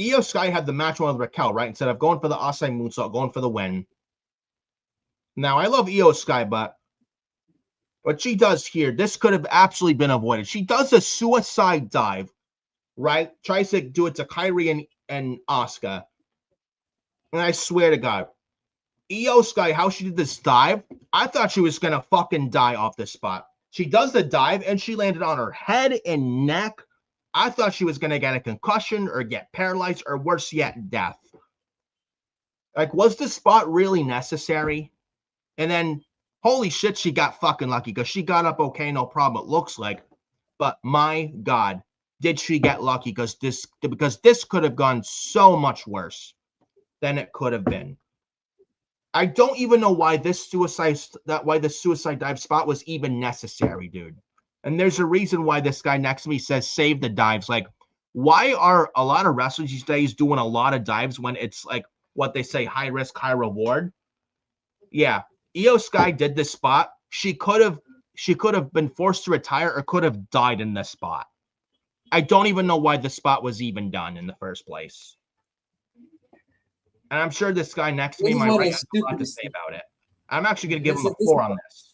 Io Sky had the match one with Raquel, right? Instead of going for the Asai moonsault, going for the win. Now, I love Io Sky, but what she does here, this could have absolutely been avoided. She does a suicide dive, right? Tries to do it to Kairi and Asuka. And I swear to God, Io Sky, how she did this dive, I thought she was going to fucking die off this spot. She does the dive, and she landed on her head and neck. I thought she was going to get a concussion or get paralyzed or worse yet, death. Like, was this spot really necessary? And then, holy shit, she got fucking lucky because she got up okay, no problem, it looks like. But my God, did she get lucky because this could have gone so much worse than it could have been. I don't even know why this suicide dive spot was even necessary, dude. And there's a reason why this guy next to me says save the dives. Like, why are a lot of wrestlers these days doing a lot of dives when it's like what they say, high risk, high reward? Yeah, Io Sky did this spot. She could have been forced to retire or could have died in this spot. I don't even know why the spot was even done in the first place. And I'm sure this guy next to me might have a lot to say about it. I'm actually going to give him a 4 on this.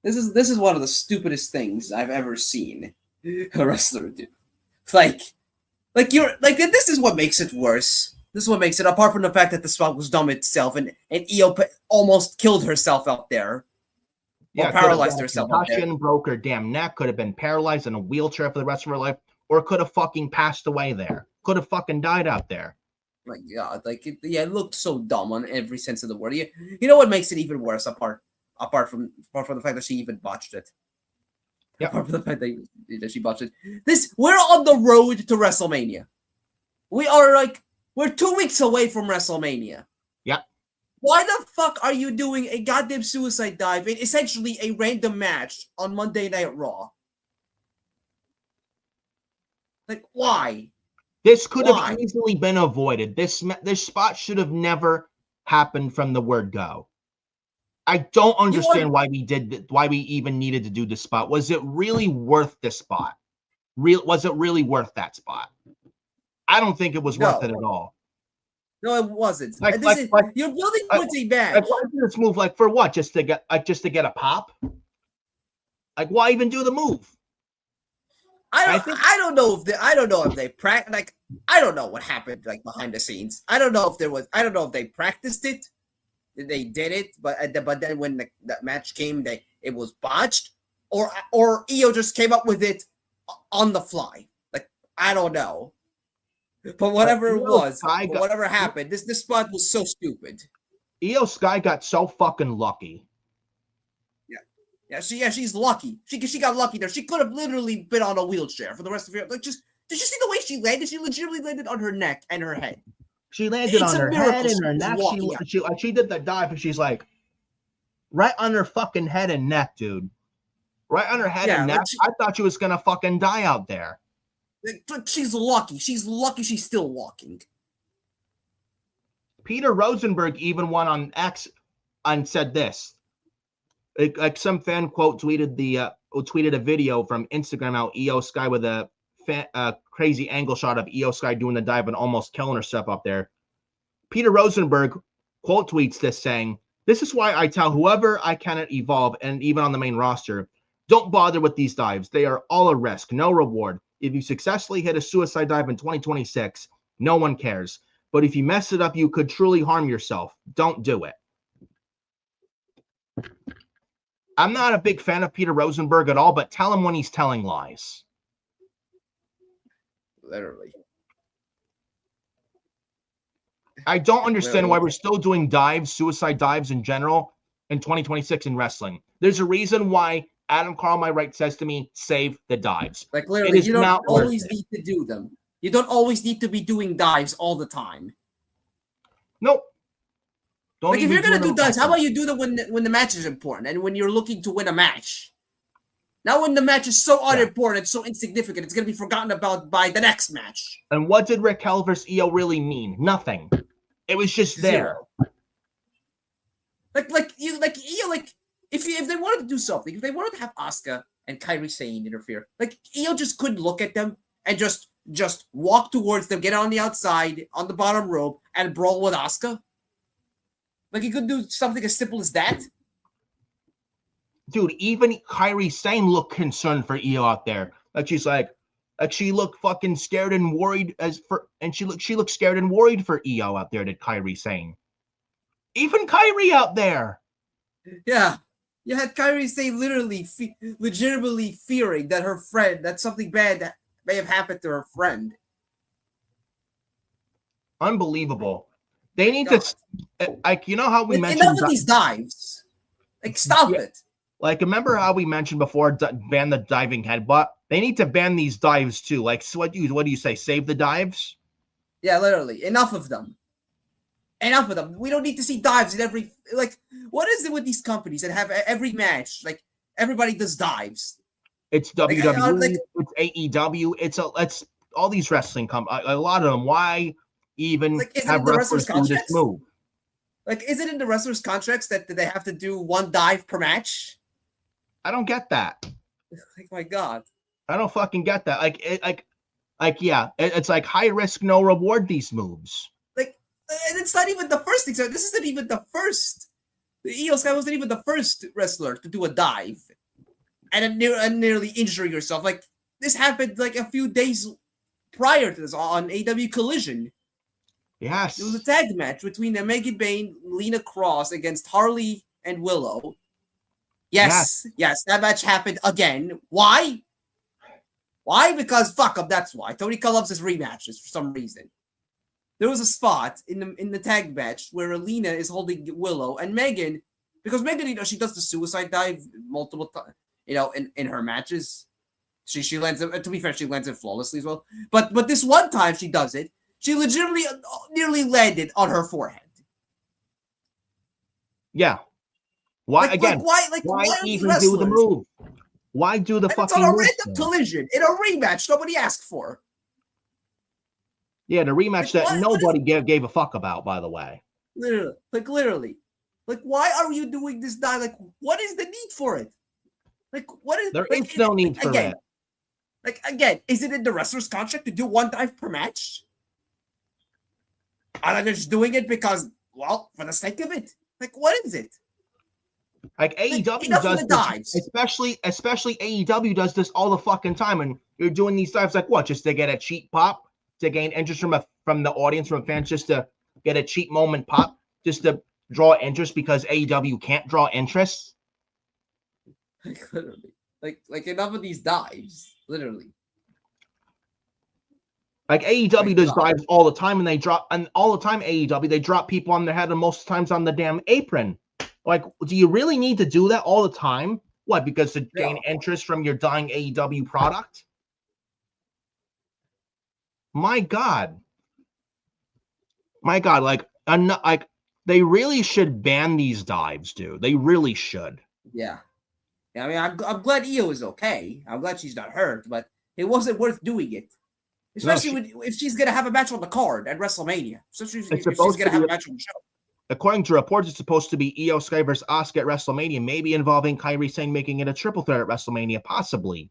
This is one of the stupidest things I've ever seen a wrestler do. This is what makes it worse. This is what makes it, apart from the fact that the spot was dumb itself and Io almost killed herself out there. Yeah, or paralyzed herself out there. Broke her damn neck, could have been paralyzed in a wheelchair for the rest of her life, or could have fucking passed away there. Could have fucking died out there. My God, it looked so dumb on every sense of the word. You know what makes it even worse, apart from the fact that she even botched it. Yeah, apart from the fact that she botched it. We're on the road to WrestleMania. We're 2 weeks away from WrestleMania. Yeah. Why the fuck are you doing a goddamn suicide dive in essentially a random match on Monday Night Raw? Like, why? This could have easily been avoided. This spot should have never happened from the word go. I don't understand why we even needed to do this spot. Was it really worth this spot? Was it really worth that spot? I don't think it was worth it at all. No, it wasn't. You're building towards a match. Why do this move? Like, for what? Just to get a pop? Like, why even do the move? I don't know if they practiced. Like, I don't know what happened behind the scenes. I don't know if they practiced it. They did it, but then when the match came, it was botched, or Io just came up with it on the fly. Like, I don't know. But whatever it was, whatever happened, this spot was so stupid. Io Sky got so fucking lucky. She's lucky. She got lucky there. She could have literally been on a wheelchair for the rest of her. Did you see the way she landed? She legitimately landed on her neck and her head. She landed on her head and her neck. She did the dive, and she's like right on her fucking head and neck, dude. Right on her head and neck. I thought she was gonna fucking die out there. She's lucky. She's lucky she's still walking. Peter Rosenberg even went on X and said this. Like some fan tweeted a video from Instagram out Io Sky with a crazy angle shot of Io Sky doing the dive and almost killing herself up there. Peter Rosenberg quote tweets this saying, "This is why I tell whoever I cannot evolve and even on the main roster, don't bother with these dives. They are all a risk, no reward. If you successfully hit a suicide dive in 2026, no one cares. But if you mess it up, you could truly harm yourself. Don't do it." I'm not a big fan of Peter Rosenberg at all, but tell him when he's telling lies. Literally. I don't understand why we're still doing dives, suicide dives in general, in 2026 in wrestling. There's a reason why Adam Carl, my right, says to me, save the dives. Like, literally, you don't always need to do them. You don't always need to be doing dives all the time. Nope. Like, if you're going to do dives, how about you do them when the match is important and when you're looking to win a match? Now when the match is so unimportant, so insignificant, it's going to be forgotten about by the next match. And what did Raquel versus Io really mean? Nothing. It was just there. Like if they wanted to do something, if they wanted to have Asuka and Kairi Sane interfere, like Io just couldn't look at them and just walk towards them, get on the outside on the bottom rope, and brawl with Asuka. Like he could do something as simple as that. Dude, even Kairi Sane looked concerned for Io out there. Like she's like she looked fucking scared and worried she looked scared and worried for Io out there, did Kairi Sane. Even Kairi out there. Yeah. You had Kairi Sane legitimately fearing that her friend, that something bad may have happened to her friend. Unbelievable. They need to, like, you know how we mentioned. Enough of these dives. Like, stop it. Like, remember how we mentioned before, ban the diving headbutt? They need to ban these dives too. Like, so what do you say? Save the dives? Yeah, literally. Enough of them. Enough of them. We don't need to see dives in every, like, what is it with these companies that have every match? Like, everybody does dives. It's WWE, it's AEW, it's all these wrestling companies, a lot of them. Why even have wrestlers do this move? Like, is it in the wrestlers' contracts that they have to do one dive per match? I don't get that. Like, my God. I don't fucking get that. It's like high risk, no reward, these moves. Like, and it's not even the first thing. So this isn't even the first. The Io Sky wasn't even the first wrestler to do a dive and nearly injure yourself. Like, this happened like a few days prior to this on AW Collision. Yes. It was a tag match between Megan Bayne, Lena Cross against Harley and Willow. Yes, that match happened again. Why? Why? Because fuck up. That's why. Tony Khan loves his rematches for some reason. There was a spot in the tag match where Lena is holding Willow and Megan, because Megan, she does the suicide dive multiple times, in her matches. She lands it. To be fair, she lands it flawlessly as well. But this one time she does it, she legitimately nearly landed on her forehead. Yeah. Why why even do the move? Why do the fucking move? It's on a random collision in a rematch nobody asked for. Yeah, the rematch that nobody gave a fuck about, by the way. Literally. Like, why are you doing this dive? Like, what is the need for it? Like, what is there is no need for it. Like, again, is it in the wrestler's contract to do one dive per match? Are they just doing it because, well, for the sake of it? Like, what is it? Like AEW does this, especially AEW does this all the fucking time, and you're doing these dives like what? Just to get a cheap pop, to gain interest from the audience, from fans, just to get a cheap moment pop, just to draw interest because AEW can't draw interest. Like, literally, like enough of these dives, literally. Like AEW does dives all the time, and all the time AEW they drop people on their head, and most times on the damn apron. Like, do you really need to do that all the time? What, because to gain interest from your dying AEW product? My God, like they really should ban these dives, dude. They really should. Yeah. I mean, I'm glad Io is okay. I'm glad she's not hurt, but it wasn't worth doing it. Especially if she's going to have a match on the card at WrestleMania. Especially if she's going to have a match on the show. According to reports, it's supposed to be Io Sky versus Asuka at WrestleMania, maybe involving Kairi Sane making it a triple threat at WrestleMania, possibly.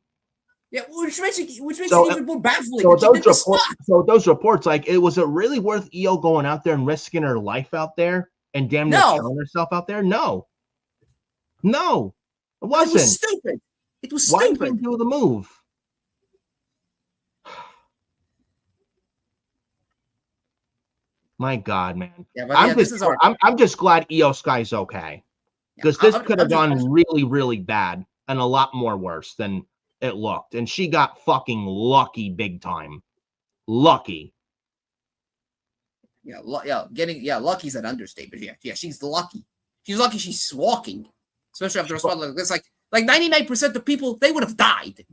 Yeah, which makes it even more baffling. So those reports, like, was it really worth Io going out there and risking her life out there and damn near killing herself out there? No, it wasn't. It was stupid. It was stupid. Why didn't do the move? My God, man. Yeah, I'm just glad Io Sky's okay. Because this could have gone really, really bad and a lot more worse than it looked. And she got fucking lucky big time. Lucky. Lucky's an understatement. Yeah, she's lucky. She's lucky she's walking. Especially after a spot like this. Like 99% of people, they would have died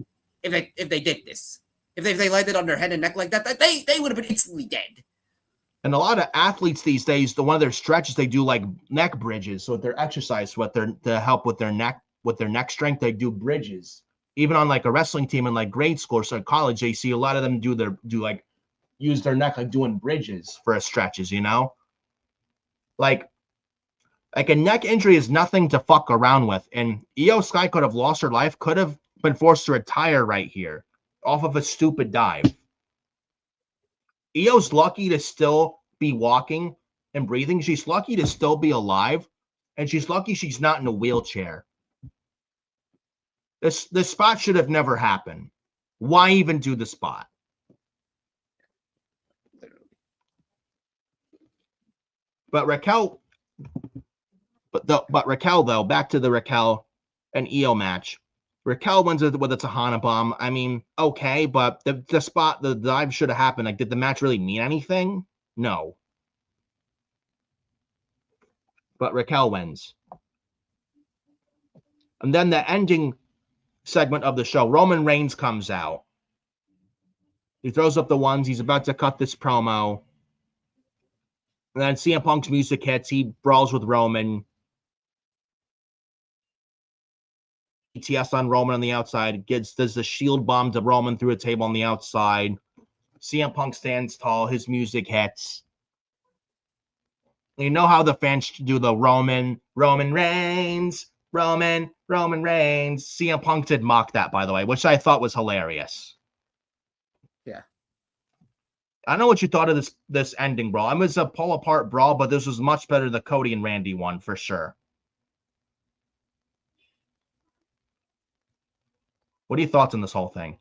if they did this. If they landed on their head and neck like that, they would have been instantly dead. And a lot of athletes these days, one of their stretches, they do like neck bridges. So with their exercise, to help with their neck strength, they do bridges. Even on like a wrestling team in like grade school or college, they see a lot of them use their neck like doing bridges for stretches. Like Like, a neck injury is nothing to fuck around with. And Io Sky could have lost her life, could have been forced to retire right here off of a stupid dive. Io's lucky to still be walking and breathing. She's lucky to still be alive. And she's lucky she's not in a wheelchair. This spot should have never happened. Why even do the spot? But Raquel, Raquel, though, back to the Raquel and Io match. Raquel wins with a Tahana bomb. I mean, okay, but the spot, the dive should have happened. Like, did the match really mean anything? No. But Raquel wins. And then the ending segment of the show, Roman Reigns comes out. He throws up the ones. He's about to cut this promo. And then CM Punk's music hits. He brawls with Roman. ETS on Roman on the outside. Does the shield bomb to Roman through a table on the outside. CM Punk stands tall. His music hits. You know how the fans do the Roman Reigns. Roman Reigns. CM Punk did mock that, by the way, which I thought was hilarious. Yeah. I don't know what you thought of this ending brawl. It was a pull apart brawl, but this was much better than the Cody and Randy one for sure. What are your thoughts on this whole thing?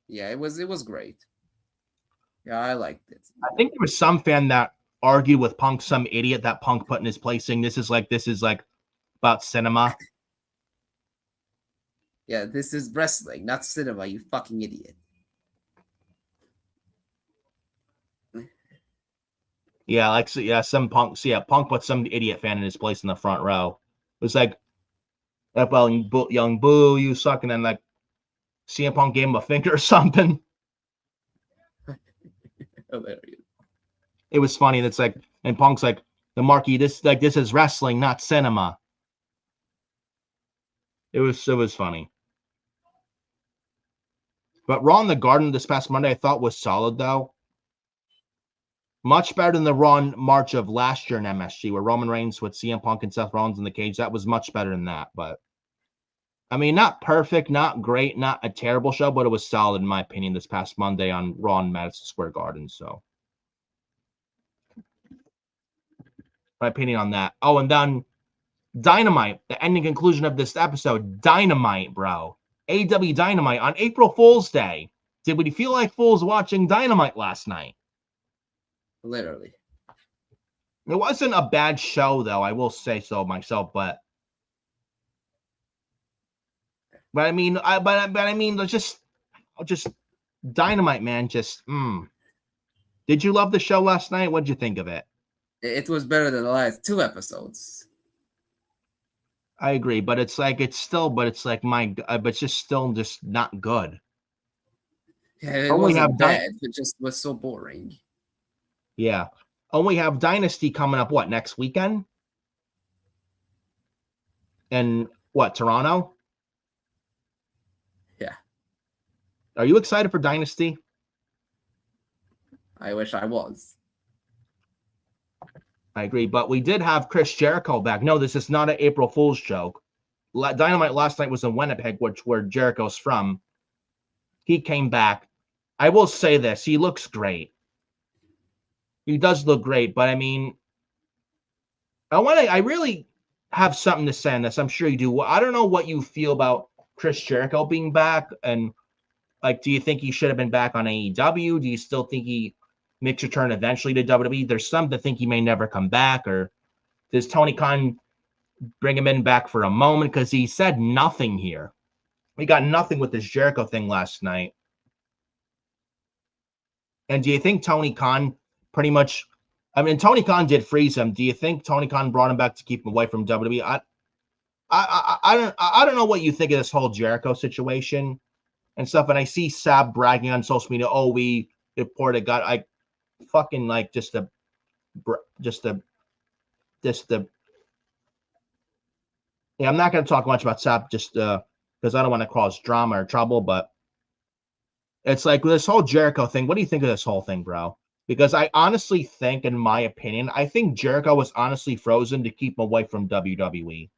Yeah, it was great. Yeah, I liked it. I think there was some fan that argued with Punk, some idiot that Punk put in his place, saying this is like about cinema. Yeah, this is wrestling, not cinema, you fucking idiot. Yeah, like, so, yeah, some Punk. So yeah, Punk put some idiot fan in his place in the front row. It was like, well, young boo, you suck, and then like CM Punk gave him a finger or something. Hilarious. It was funny. That's like, and Punk's like, the marquee, this is wrestling, not cinema. It was funny. But Raw in the Garden this past Monday I thought was solid though. Much better than the Raw in March of last year in MSG, where Roman Reigns with CM Punk and Seth Rollins in the cage. That was much better than that. But I mean, not perfect, not great, not a terrible show, but it was solid in my opinion this past Monday on Raw in Madison Square Garden. So my opinion on that. Oh, and then Dynamite, the ending conclusion of this episode. Dynamite, bro. AEW Dynamite on April Fool's Day. Did we feel like fools watching Dynamite last night? Literally. It wasn't a bad show, though. I will say so myself, but I mean, but I mean, just Dynamite, man. Just Did you love the show last night? What did you think of it? It was better than the last 2 episodes. I agree, but it's like but it's just still just not good. Yeah, it wasn't bad. It just was so boring. Yeah. Oh, we have Dynasty coming up, what, next weekend? And what, Toronto? Yeah. Are you excited for Dynasty? I wish I was. I agree, but we did have Chris Jericho back. No, this is not an April Fool's joke. Dynamite last night was in Winnipeg, where Jericho's from. He came back. I will say this. He looks great. He does look great, but I mean, I really have something to say on this. I'm sure you do. I don't know what you feel about Chris Jericho being back, and like, do you think he should have been back on AEW? Do you still think he makes a return eventually to WWE? There's some that think he may never come back, or does Tony Khan bring him in back for a moment? Because he said nothing here. We got nothing with this Jericho thing last night. And do you think Tony Khan pretty much, I mean, Tony Khan did freeze him. Do you think Tony Khan brought him back to keep him away from WWE? I don't know what you think of this whole Jericho situation and stuff. And I see Sab bragging on social media. Oh, we reported I fucking like just the yeah. I'm not going to talk much about Sab just because I don't want to cause drama or trouble. But it's like this whole Jericho thing. What do you think of this whole thing, bro? Because I honestly think, in my opinion, I think Jericho was honestly frozen to keep him away from WWE.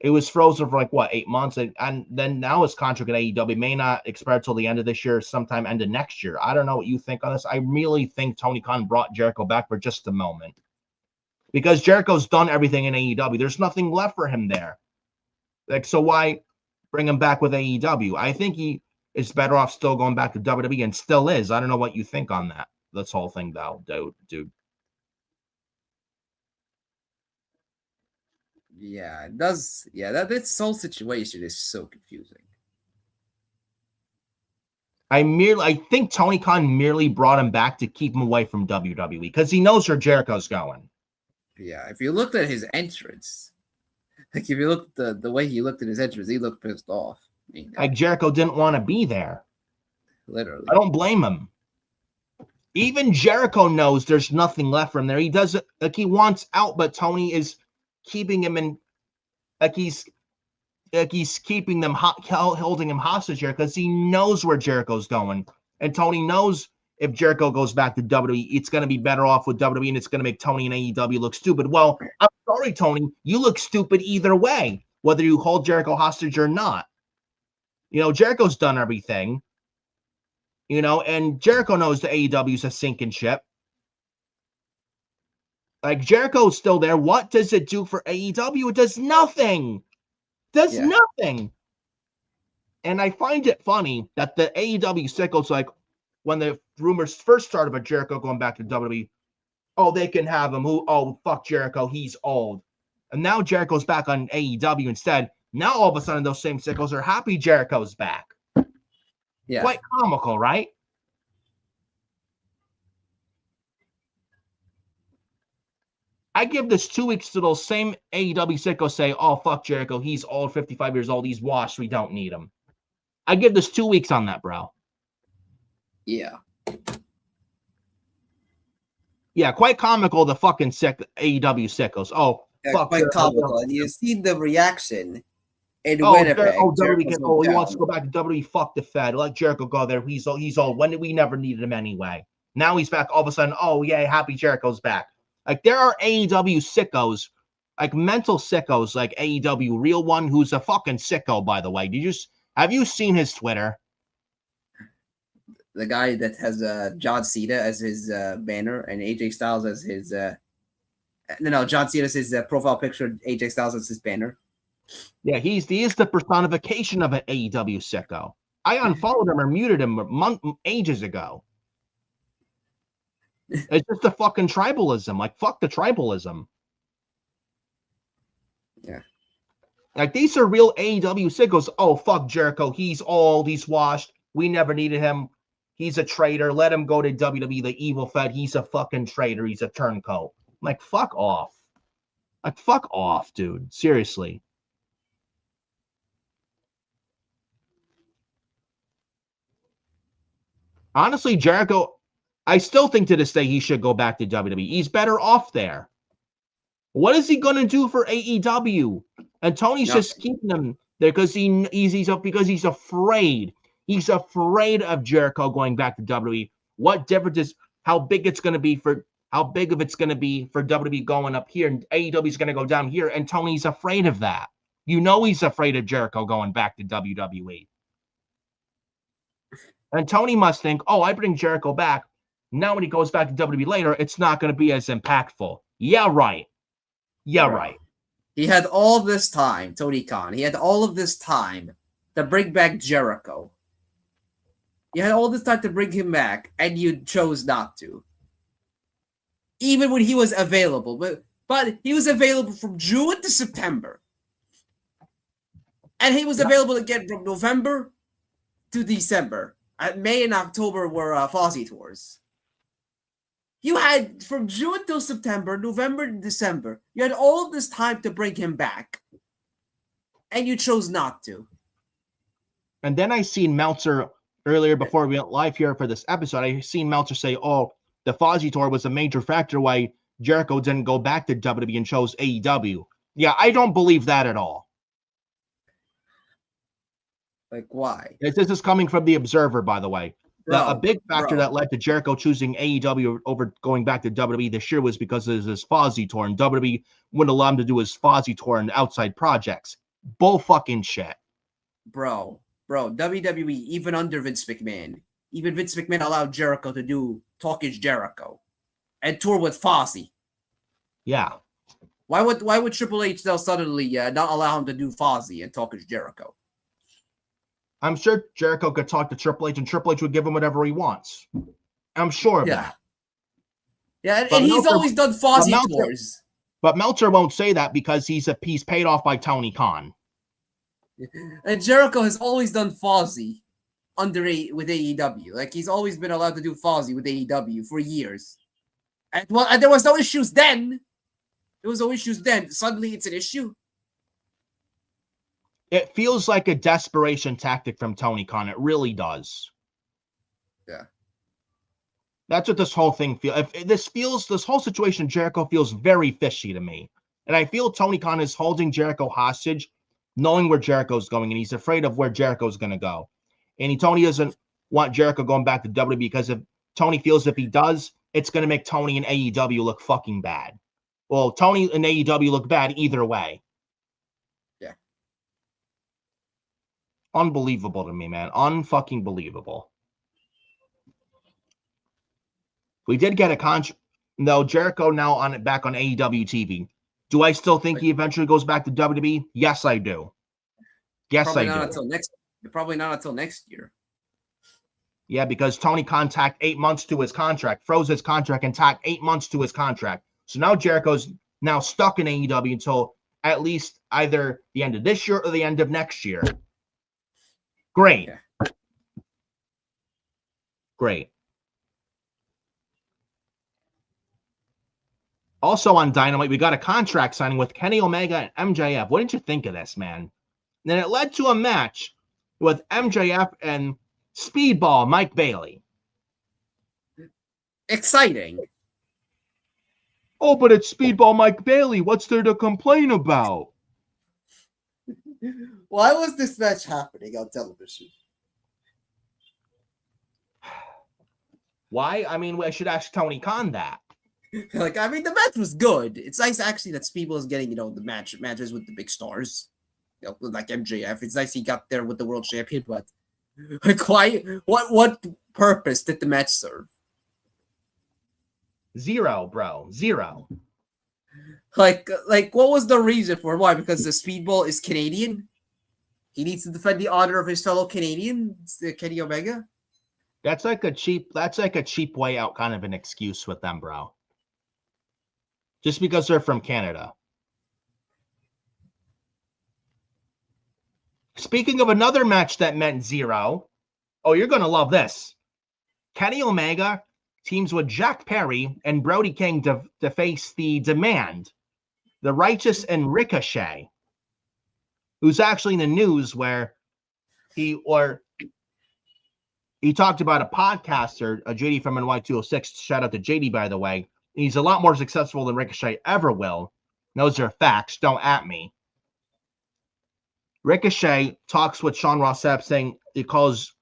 It was frozen for like, what, 8 months? And then now his contract at AEW may not expire till the end of this year, sometime end of next year. I don't know what you think on this. I really think Tony Khan brought Jericho back for just a moment. Because Jericho's done everything in AEW. There's nothing left for him there. Like, so why bring him back with AEW? I think he is better off still going back to WWE, and still is. I don't know what you think on that. This whole thing, though, dude. Yeah, it does. Yeah, this whole situation is so confusing. I think Tony Khan merely brought him back to keep him away from WWE because he knows where Jericho's going. Yeah, if you looked at his entrance, like if you looked the way he looked at his entrance, he looked pissed off. Like Jericho didn't want to be there. Literally. I don't blame him. Even Jericho knows there's nothing left for him there. He doesn't, like, he wants out, but Tony is keeping him in, like he's keeping them holding him hostage here because he knows where Jericho's going. And Tony knows if Jericho goes back to WWE, it's going to be better off with WWE, and it's going to make Tony and AEW look stupid. Well, I'm sorry, Tony. You look stupid either way, whether you hold Jericho hostage or not. You know, Jericho's done everything. You know, and Jericho knows the AEW's a sinking ship. Like, Jericho's still there. What does it do for AEW? It does nothing. Nothing. And I find it funny that the AEW sickles, like, when the rumors first started about Jericho going back to WWE, oh, they can have him. Fuck Jericho. He's old. And now Jericho's back on AEW instead. Now, all of a sudden, those same sickles are happy Jericho's back. Yeah. Quite comical, right? I give this 2 weeks to those same AEW sickos say, oh, fuck Jericho. He's old, 55 years old. He's washed. We don't need him. I give this 2 weeks on that, bro. Yeah. Yeah, quite comical, the fucking AEW sickos. Oh, yeah, fuck. Quite comical. And you see the reaction in oh, Winnipeg. he wants to go back to WWE. Fuck the Fed. Let Jericho go there. He's old. When did we never needed him anyway? Now he's back all of a sudden. Oh, yeah, happy Jericho's back. Like, there are AEW sickos, like mental sickos, like AEW real one, who's a fucking sicko, by the way. Have you seen his Twitter? The guy that has John Cena as his banner and AJ Styles as his John Cena as his profile picture, AJ Styles as his banner. Yeah, he is the personification of an AEW sicko. I unfollowed him or muted him ages ago. It's just a fucking tribalism. Like, fuck the tribalism. Yeah. Like, these are real AEW sickos. Oh, fuck Jericho. He's old. He's washed. We never needed him. He's a traitor. Let him go to WWE, the evil Fed. He's a fucking traitor. He's a turncoat. Like, fuck off. Like, fuck off, dude. Seriously. Honestly, Jericho, I still think to this day he should go back to WWE. He's better off there. What is he going to do for AEW? And Tony's just keeping him there because he's afraid. He's afraid of Jericho going back to WWE. What difference is how big it's going to be for WWE going up here, and AEW is going to go down here, and Tony's afraid of that. You know he's afraid of Jericho going back to WWE. And Tony must think, oh, I bring Jericho back. Now when he goes back to WWE later, it's not going to be as impactful. Yeah, right. Yeah, right. He had all this time, Tony Khan. He had all of this time to bring back Jericho. You had all this time to bring him back, and you chose not to. Even when he was available. But he was available from June to September. And he was available again from November to December. May and October were Fozzy tours. You had from June till September, November to December. You had all of this time to bring him back. And you chose not to. And then I seen Meltzer earlier before we went live here for this episode. I seen Meltzer say, oh, the Fozzy tour was a major factor why Jericho didn't go back to WWE and chose AEW. Yeah, I don't believe that at all. Like, why? This is coming from The Observer, by the way. A big factor that led to Jericho choosing AEW over going back to WWE this year was because of his Fozzy tour, and WWE wouldn't allow him to do his Fozzy tour and outside projects. Bull fucking shit. Bro, WWE, even under Vince McMahon, even Vince McMahon allowed Jericho to do Talk is Jericho and tour with Fozzy. Yeah. Why would Triple H now suddenly not allow him to do Fozzy and Talk is Jericho? I'm sure Jericho could talk to Triple H and Triple H would give him whatever he wants. I'm sure of that. Yeah, and he's always done Fozzy tours. But Meltzer won't say that because he's paid off by Tony Khan. And Jericho has always done Fozzy with AEW. Like, he's always been allowed to do Fozzy with AEW for years. And there was no issues then. Suddenly it's an issue. It feels like a desperation tactic from Tony Khan. It really does. Yeah. That's what this whole thing feels. This whole situation, Jericho feels very fishy to me. And I feel Tony Khan is holding Jericho hostage, knowing where Jericho's going, and he's afraid of where Jericho's going to go. And Tony doesn't want Jericho going back to WWE because if Tony feels if he does, it's going to make Tony and AEW look fucking bad. Well, Tony and AEW look bad either way. Yeah. Unbelievable to me, man. Unfucking believable. We did get a contract. No, Jericho now back on AEW TV. Do I still think he eventually goes back to WWE? Yes, I do. Yes, probably I not do. Probably not until next year. Yeah, because Tony Khan tacked 8 months to his contract, froze his contract, and tacked 8 months to his contract. So now Jericho's now stuck in AEW until at least either the end of this year or the end of next year. Great. Yeah. Great. Also on Dynamite, we got a contract signing with Kenny Omega and MJF. What did you think of this, man? And then it led to a match with MJF and Speedball Mike Bailey. Exciting. Oh, but it's Speedball Mike Bailey. What's there to complain about? Why was this match happening on television? Why? I mean, I should ask Tony Khan that. Like, I mean, the match was good. It's nice, actually, that Speedball is getting, the matches with the big stars. Like MJF. It's nice he got there with the world champion, but like, why? What purpose did the match serve? Zero, bro. Zero. Like, what was the reason for why? Because the Speedball is Canadian. He needs to defend the honor of his fellow Canadian, Kenny Omega. That's like a cheap way out kind of an excuse with them, bro. Just because they're from Canada. Speaking of another match that meant zero, oh, you're going to love this. Kenny Omega teams with Jack Perry and Brody King to face the Demand, the Righteous and Ricochet, who's actually in the news where he talked about a podcaster, a JD from NY206. Shout out to JD, by the way. He's a lot more successful than Ricochet ever will. Those are facts. Don't at me. Ricochet talks with Sean Ross Sapp, saying he calls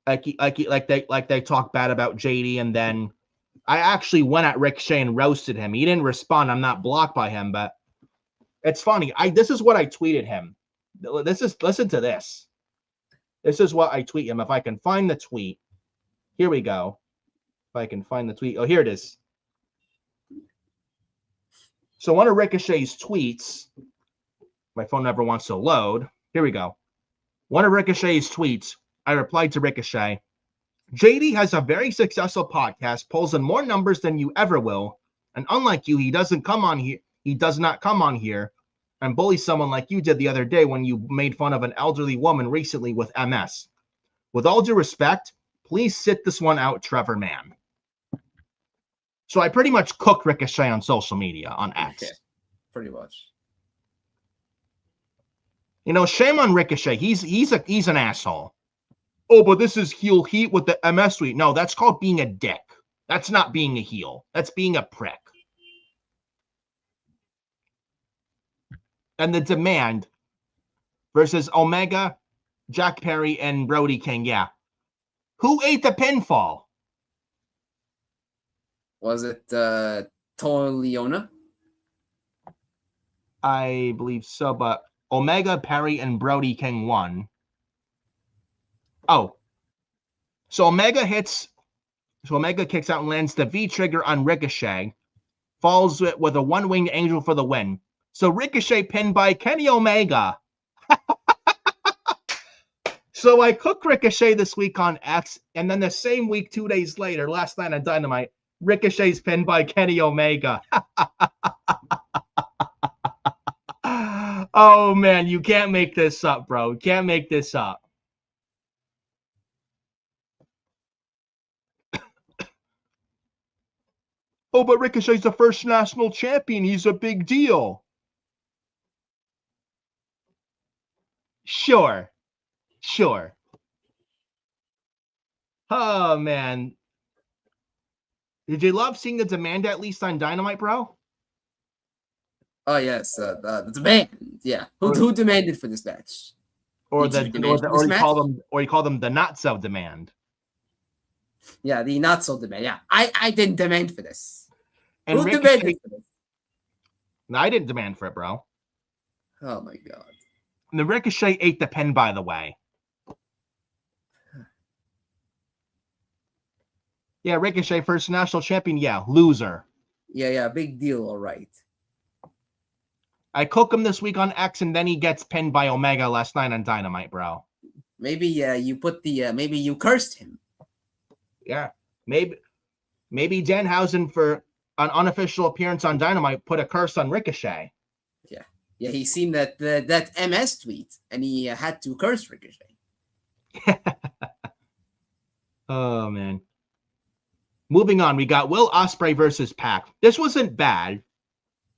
like they talk bad about JD, and then I actually went at Ricochet and roasted him. He didn't respond. I'm not blocked by him, but it's funny. This is what I tweeted him. Listen to this. This is what I tweet him. If I can find the tweet. Here we go. If I can find the tweet. Oh, here it is. So one of Ricochet's tweets, my phone never wants to load. Here we go. One of Ricochet's tweets, I replied to Ricochet, JD has a very successful podcast, pulls in more numbers than you ever will, and unlike you, he does not come on here and bully someone like you did the other day when you made fun of an elderly woman recently with MS. With all due respect, please sit this one out, Trevor Mann. So I pretty much cooked Ricochet on social media, on X. Okay. Pretty much. Shame on Ricochet. He's an asshole. Oh, but this is heel heat with the MS tweet. No, that's called being a dick. That's not being a heel. That's being a prick. And the Demand versus Omega, Jack Perry, and Brody King. Yeah. Who ate the pinfall? Was it Leona? I believe so, but Omega, Perry, and Brody King won. Oh. So Omega kicks out and lands the V-trigger on Ricochet. Falls with a one-winged angel for the win. So Ricochet pinned by Kenny Omega. So I cooked Ricochet this week on X, and then the same week, 2 days later, last night on Dynamite, Ricochet's pinned by Kenny Omega. Oh, man, you can't make this up, bro. You can't make this up. Oh, but Ricochet's the first national champion. He's a big deal. Sure. Oh, man. Did you love seeing the demand at least on Dynamite, bro? Oh, yes. The demand. Yeah. Who demanded for this match? Or you call them the not so demand. Yeah, the not so demand. Yeah. I didn't demand for this. And Who demanded for this? No, I didn't demand for it, bro. Oh my god. And the Ricochet ate the pin, by the way. Yeah, Ricochet, first national champion. Yeah, loser. Yeah, big deal. All right. I cook him this week on X, and then he gets pinned by Omega last night on Dynamite, bro. Maybe you put the maybe you cursed him. Yeah, maybe Danhausen for an unofficial appearance on Dynamite put a curse on Ricochet. Yeah, he seen that MS tweet, and he had to curse Ricochet. Oh man. Moving on, we got Will Ospreay versus Pac. This wasn't bad,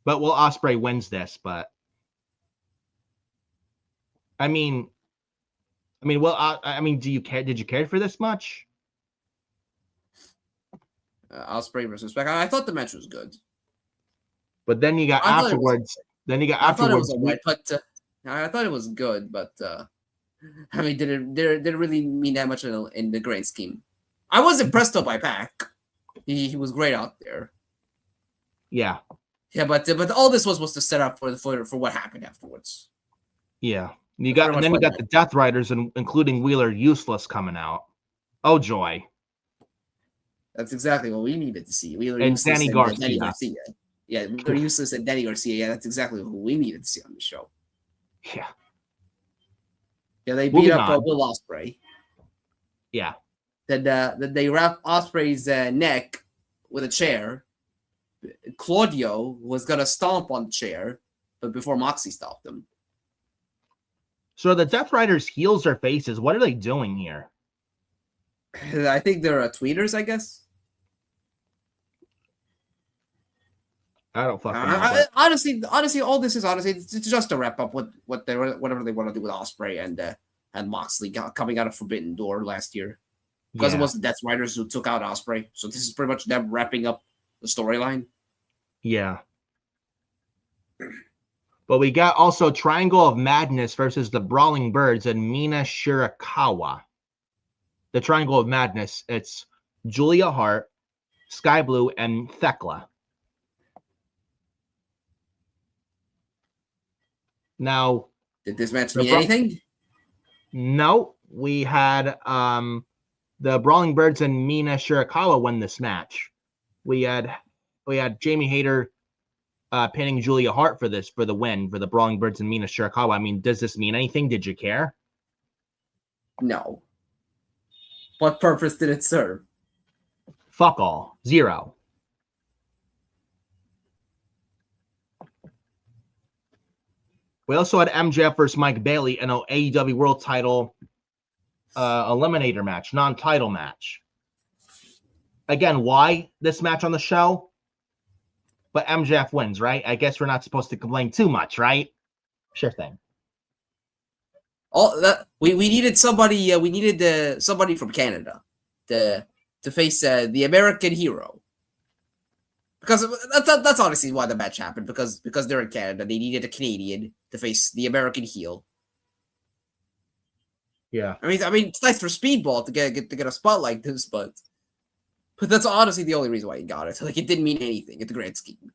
but Will Ospreay wins this. But I mean, do you care? Did you care for this much? Ospreay versus Pac. I thought the match was good, but then you got afterwards. I thought it was alright, but I thought it was good. But I mean, did it really mean that much in the grand scheme? I was impressed though by Pac. He was great out there. Yeah. Yeah, but all this was to set up for what happened afterwards. Yeah. You got the Death Riders, including Wheeler Useless, coming out. Oh joy. That's exactly what we needed to see. Wheeler and Useless Danny Garcia. Yeah, Wheeler Useless and Danny Garcia. Yeah, that's exactly who we needed to see on the show. Yeah. Yeah, they beat up Will Ospreay. Yeah. Then they wrapped Ospreay's neck with a chair. Claudio was gonna stomp on the chair, but before Moxie stopped him. So the Death Riders heels or faces? What are they doing here? I think they're tweeters, I guess. I don't fucking know. Honestly, all this is it's just to wrap up whatever they want to do with Ospreay and Moxley coming out of Forbidden Door last year. Because it was the Death Riders who took out Ospreay. So this is pretty much them wrapping up the storyline. Yeah. But we got also Triangle of Madness versus the Brawling Birds and Mina Shirakawa. The Triangle of Madness, it's Julia Hart, Sky Blue, and Thekla. Now, did this match mean anything? No. We had the Brawling Birds and Mina Shirakawa win this match. We had Jamie Hayter pinning Julia Hart for the win for the Brawling Birds and Mina Shirakawa. I mean, does this mean anything? Did you care? No. What purpose did it serve? Fuck all. Zero. We also had MJF versus Mike Bailey in an AEW World Title Eliminator match, non-title match. Again, why this match on the show? But MJF wins, right? I guess we're not supposed to complain too much, right? Sure thing. We needed somebody. We needed somebody from Canada to face the American hero. Because that's honestly why the match happened. Because they're in Canada, they needed a Canadian to face the American heel. Yeah. I mean, it's nice for Speedball to get a spot like this, but that's honestly the only reason why he got it. Like, it didn't mean anything in the grand scheme.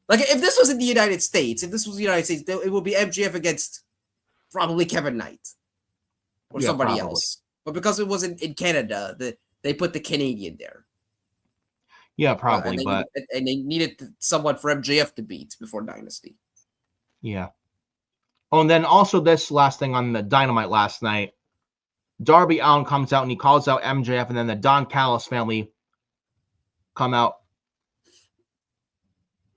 Like, if this was in the United States, it would be MJF against probably Kevin Knight or somebody else. But because it was in Canada, they put the Canadian there. Yeah, probably. And they needed someone for MJF to beat before Dynasty. Yeah. Oh, and then also this last thing on the Dynamite last night, Darby Allin comes out and he calls out MJF, and then the Don Callis family come out.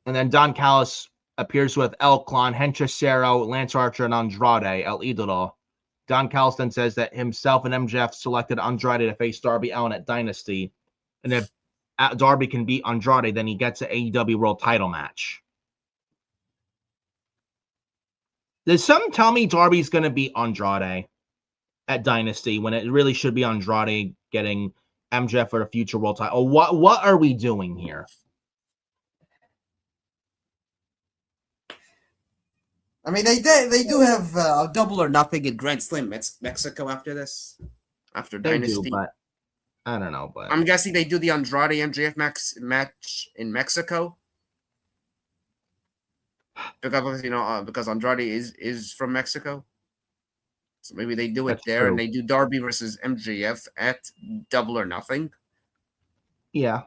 And then Don Callis appears with El Clan, Henchicero, Lance Archer, and Andrade, El Idolo. Don Callis then says that himself and MJF selected Andrade to face Darby Allin at Dynasty. And if Darby can beat Andrade, then he gets an AEW World Title match. Does something tell me Darby's going to beat Andrade at Dynasty when it really should be Andrade getting MJF for a future world title? Or what are we doing here? I mean, they do have a Double or Nothing in Grand Slam Mexico after this, after Dynasty. They do, but I don't know. But I'm guessing they do the Andrade MJF match in Mexico because because Andrade is from Mexico. So maybe they do it there, and they do Darby versus MJF at Double or Nothing. Yeah.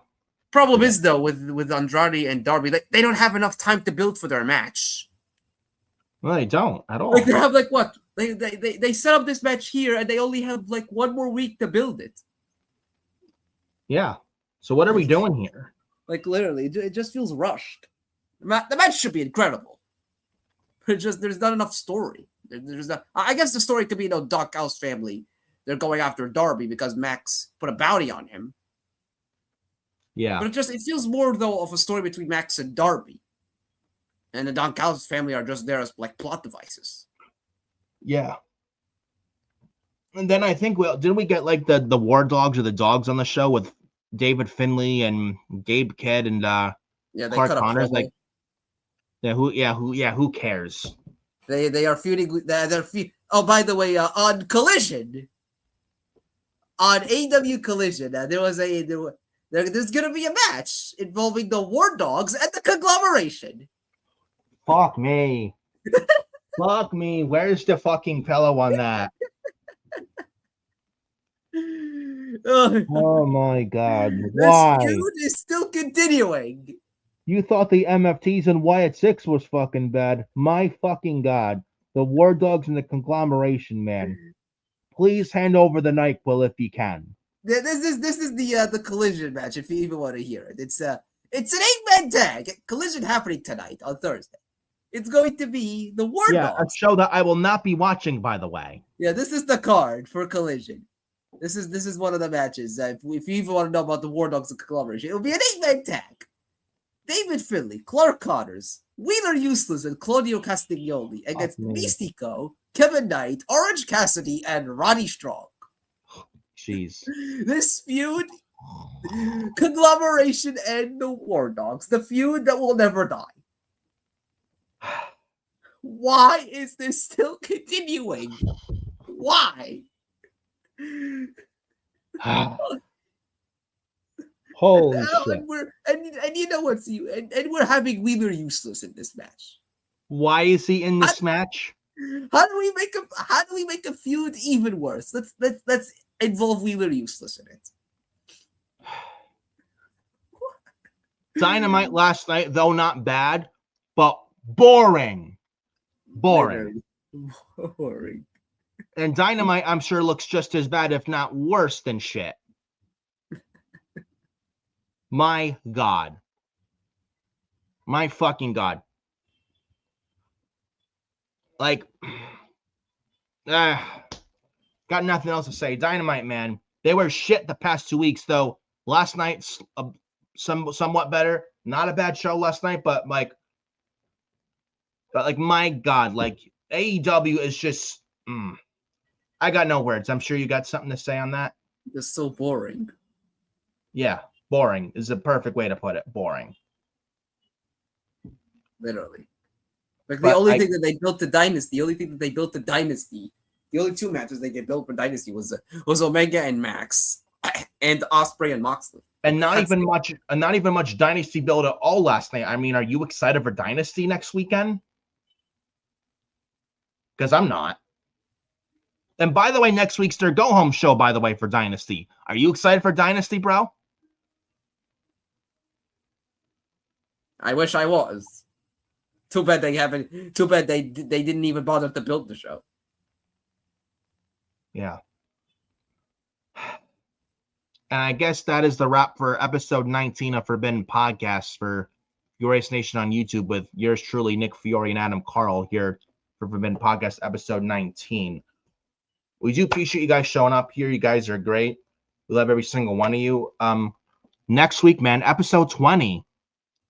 Problem is though with Andrade and Darby, they don't have enough time to build for their match. Well, they don't at all. Like they have what? They set up this match here, and they only have like 1 more week to build it. Yeah. So what are we doing here? Like literally, it just feels rushed. The match should be incredible, but there's not enough story. There's not. I guess the story could be Doc Callis family. They're going after Darby because Max put a bounty on him. Yeah. But it feels more though of a story between Max and Darby. And the Don Callis family are just there as like plot devices. Yeah. And then I think didn't we get like the War Dogs or the Dogs on the show with David Finlay and Gabe Kidd and they Clark Connors? Like, who cares? They are feuding. Oh, by the way, on Collision, on AW Collision, there's gonna be a match involving the War Dogs and the Conglomeration. Fuck me. Fuck me. Where's the fucking pillow on that? Oh my god. Why? This feud is still continuing. You thought the MFTs and Wyatt 6 was fucking bad. My fucking god. The War Dogs and the Conglomeration, man. Please hand over the NyQuil if you can. This is the Collision match, if you even want to hear it. It's an 8-man tag. Collision happening tonight on Thursday. It's going to be the War Dogs. A show that I will not be watching, by the way. Yeah, this is the card for Collision. This is one of the matches. If you even want to know about the War Dogs and Conglomeration, it will be an 8-man tag. David Finlay, Clark Connors, Wheeler Useless, and Claudio Castagnoli against Mystico, Kevin Knight, Orange Cassidy, and Roddy Strong. Jeez. This feud, Conglomeration and the War Dogs, the feud that will never die. Why is this still continuing? Why? Holy shit. And you know what's and we're having Wheeler Useless in this match. Why is he in this match? How do we make a feud even worse? Let's involve Wheeler Useless in it. Dynamite last night, though not bad, but boring. Boring. And Dynamite, I'm sure, looks just as bad, if not worse than shit. My God. My fucking God. Like, got nothing else to say. Dynamite, man. They were shit the past 2 weeks, though. Last night's somewhat better. Not a bad show last night, but my God, like AEW is just, I got no words. I'm sure you got something to say on that. It's so boring. Yeah, boring is the perfect way to put it. Boring. Literally. Like the only thing that they built the dynasty The only two matches they get built for Dynasty was Omega and Max, and Osprey and Moxley. And not even much Dynasty build at all last night. I mean, are you excited for Dynasty next weekend? Because I'm not. And by the way, next week's their go-home show, by the way, for Dynasty. Are you excited for Dynasty, bro? I wish I was. Too bad they haven't. Too bad they didn't even bother to build the show. Yeah. And I guess that is the wrap for episode 19 of Forbidden Podcasts for Fiorious Nation on YouTube with yours truly, Nick Fiore and Adam Carl here for Forbidden Podcast episode 19. We do appreciate you guys showing up here. You guys are great. We love every single one of you. Next week, man, episode 20.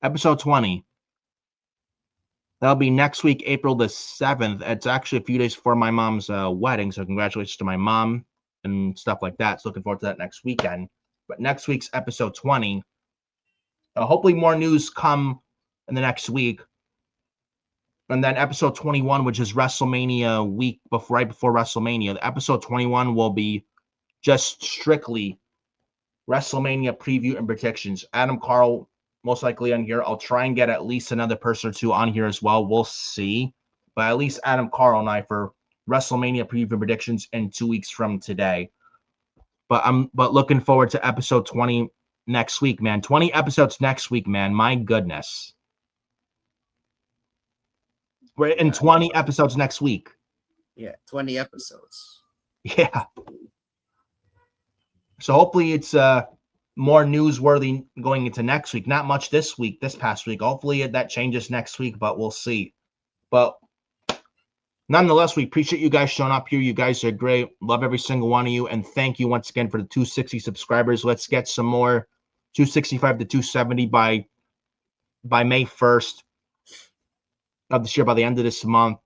Episode 20. That'll be next week, April the 7th. It's actually a few days before my mom's wedding, so congratulations to my mom and stuff like that. So looking forward to that next weekend. But next week's episode 20, hopefully more news come in the next week. And then episode 21, which is WrestleMania week right before WrestleMania. The episode 21 will be just strictly WrestleMania preview and predictions. Adam Carl most likely on here. I'll try and get at least another person or two on here as well. We'll see. But at least Adam Carl and I for WrestleMania preview predictions in 2 weeks from today. But I'm looking forward to episode 20 next week, man. 20 episodes next week, man. My goodness. We're in 20 episodes next week. Yeah, 20 episodes. Yeah. So hopefully it's more newsworthy going into next week. Not much this past week. Hopefully that changes next week, but we'll see. But nonetheless, we appreciate you guys showing up here. You guys are great. Love every single one of you. And thank you once again for the 260 subscribers. Let's get some more 265 to 270 by May 1st of this year, by the end of this month.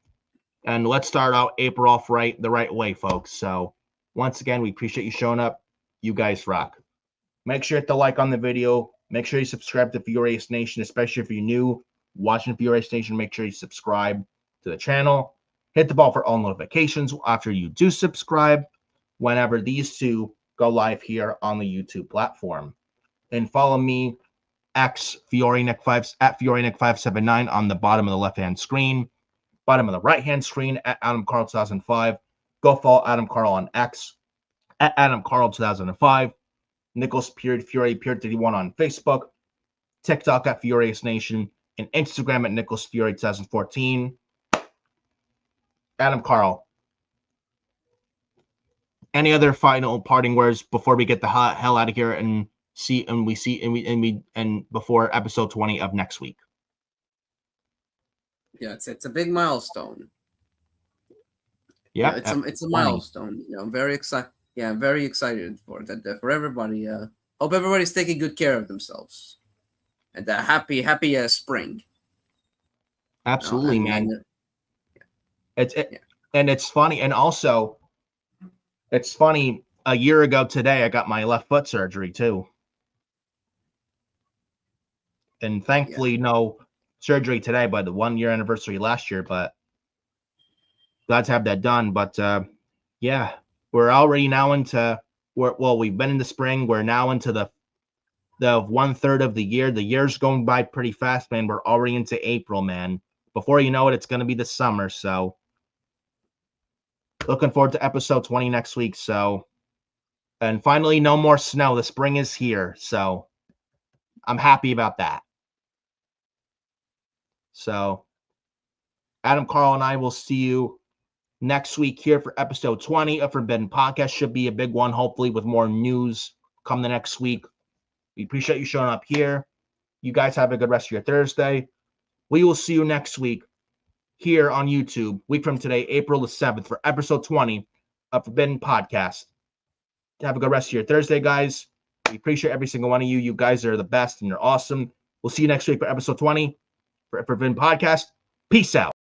And let's start out April off the right way, folks. So once again, we appreciate you showing up. You guys rock. Make sure to hit the like on the video. Make sure you subscribe to Fiorious Nation, especially if you're new watching Fiorious Nation. Make sure you subscribe to the channel. Hit the bell for all notifications after you do subscribe whenever these two go live here on the YouTube platform. And follow me, FioriNick5 at FioriNick579 on the bottom of the left-hand screen. Bottom of the right-hand screen at Adam Carl 2005. Go follow Adam Carl on X at Adam Carl 2005. Nicholas Fury 31 on Facebook. TikTok at Fiorious Nation. And Instagram at Nicholas Fury 2014. Adam Carl, any other final parting words before we get the hell out of here and before episode 20 of next week? Yeah, it's a big milestone. Yeah, it's a milestone. You know, I'm very excited. Yeah, I'm very excited for that. For everybody. Hope everybody's taking good care of themselves. And happy spring. Absolutely, man. And it's funny. And also, it's funny. A year ago today, I got my left foot surgery too. And thankfully, no surgery today, but the 1 year anniversary last year. But glad to have that done. But yeah, we're already now into. We've been in the spring. We're now into the 1/3 of the year. The year's going by pretty fast, man. We're already into April, man. Before you know it, it's going to be the summer. So looking forward to episode 20 next week. So, and finally, no more snow. The spring is here. So I'm happy about that. So Adam Carl and I will see you next week here for episode 20 of Forbidden Podcast. Should be a big one, hopefully, with more news come the next week. We appreciate you showing up here. You guys have a good rest of your Thursday. We will see you next week here on YouTube, week from today, April the 7th, for episode 20 of Forbidden Podcast. Have a good rest of your Thursday, guys. We appreciate every single one of you. You guys are the best and you're awesome. We'll see you next week for episode 20 for Forbidden Podcast. Peace out.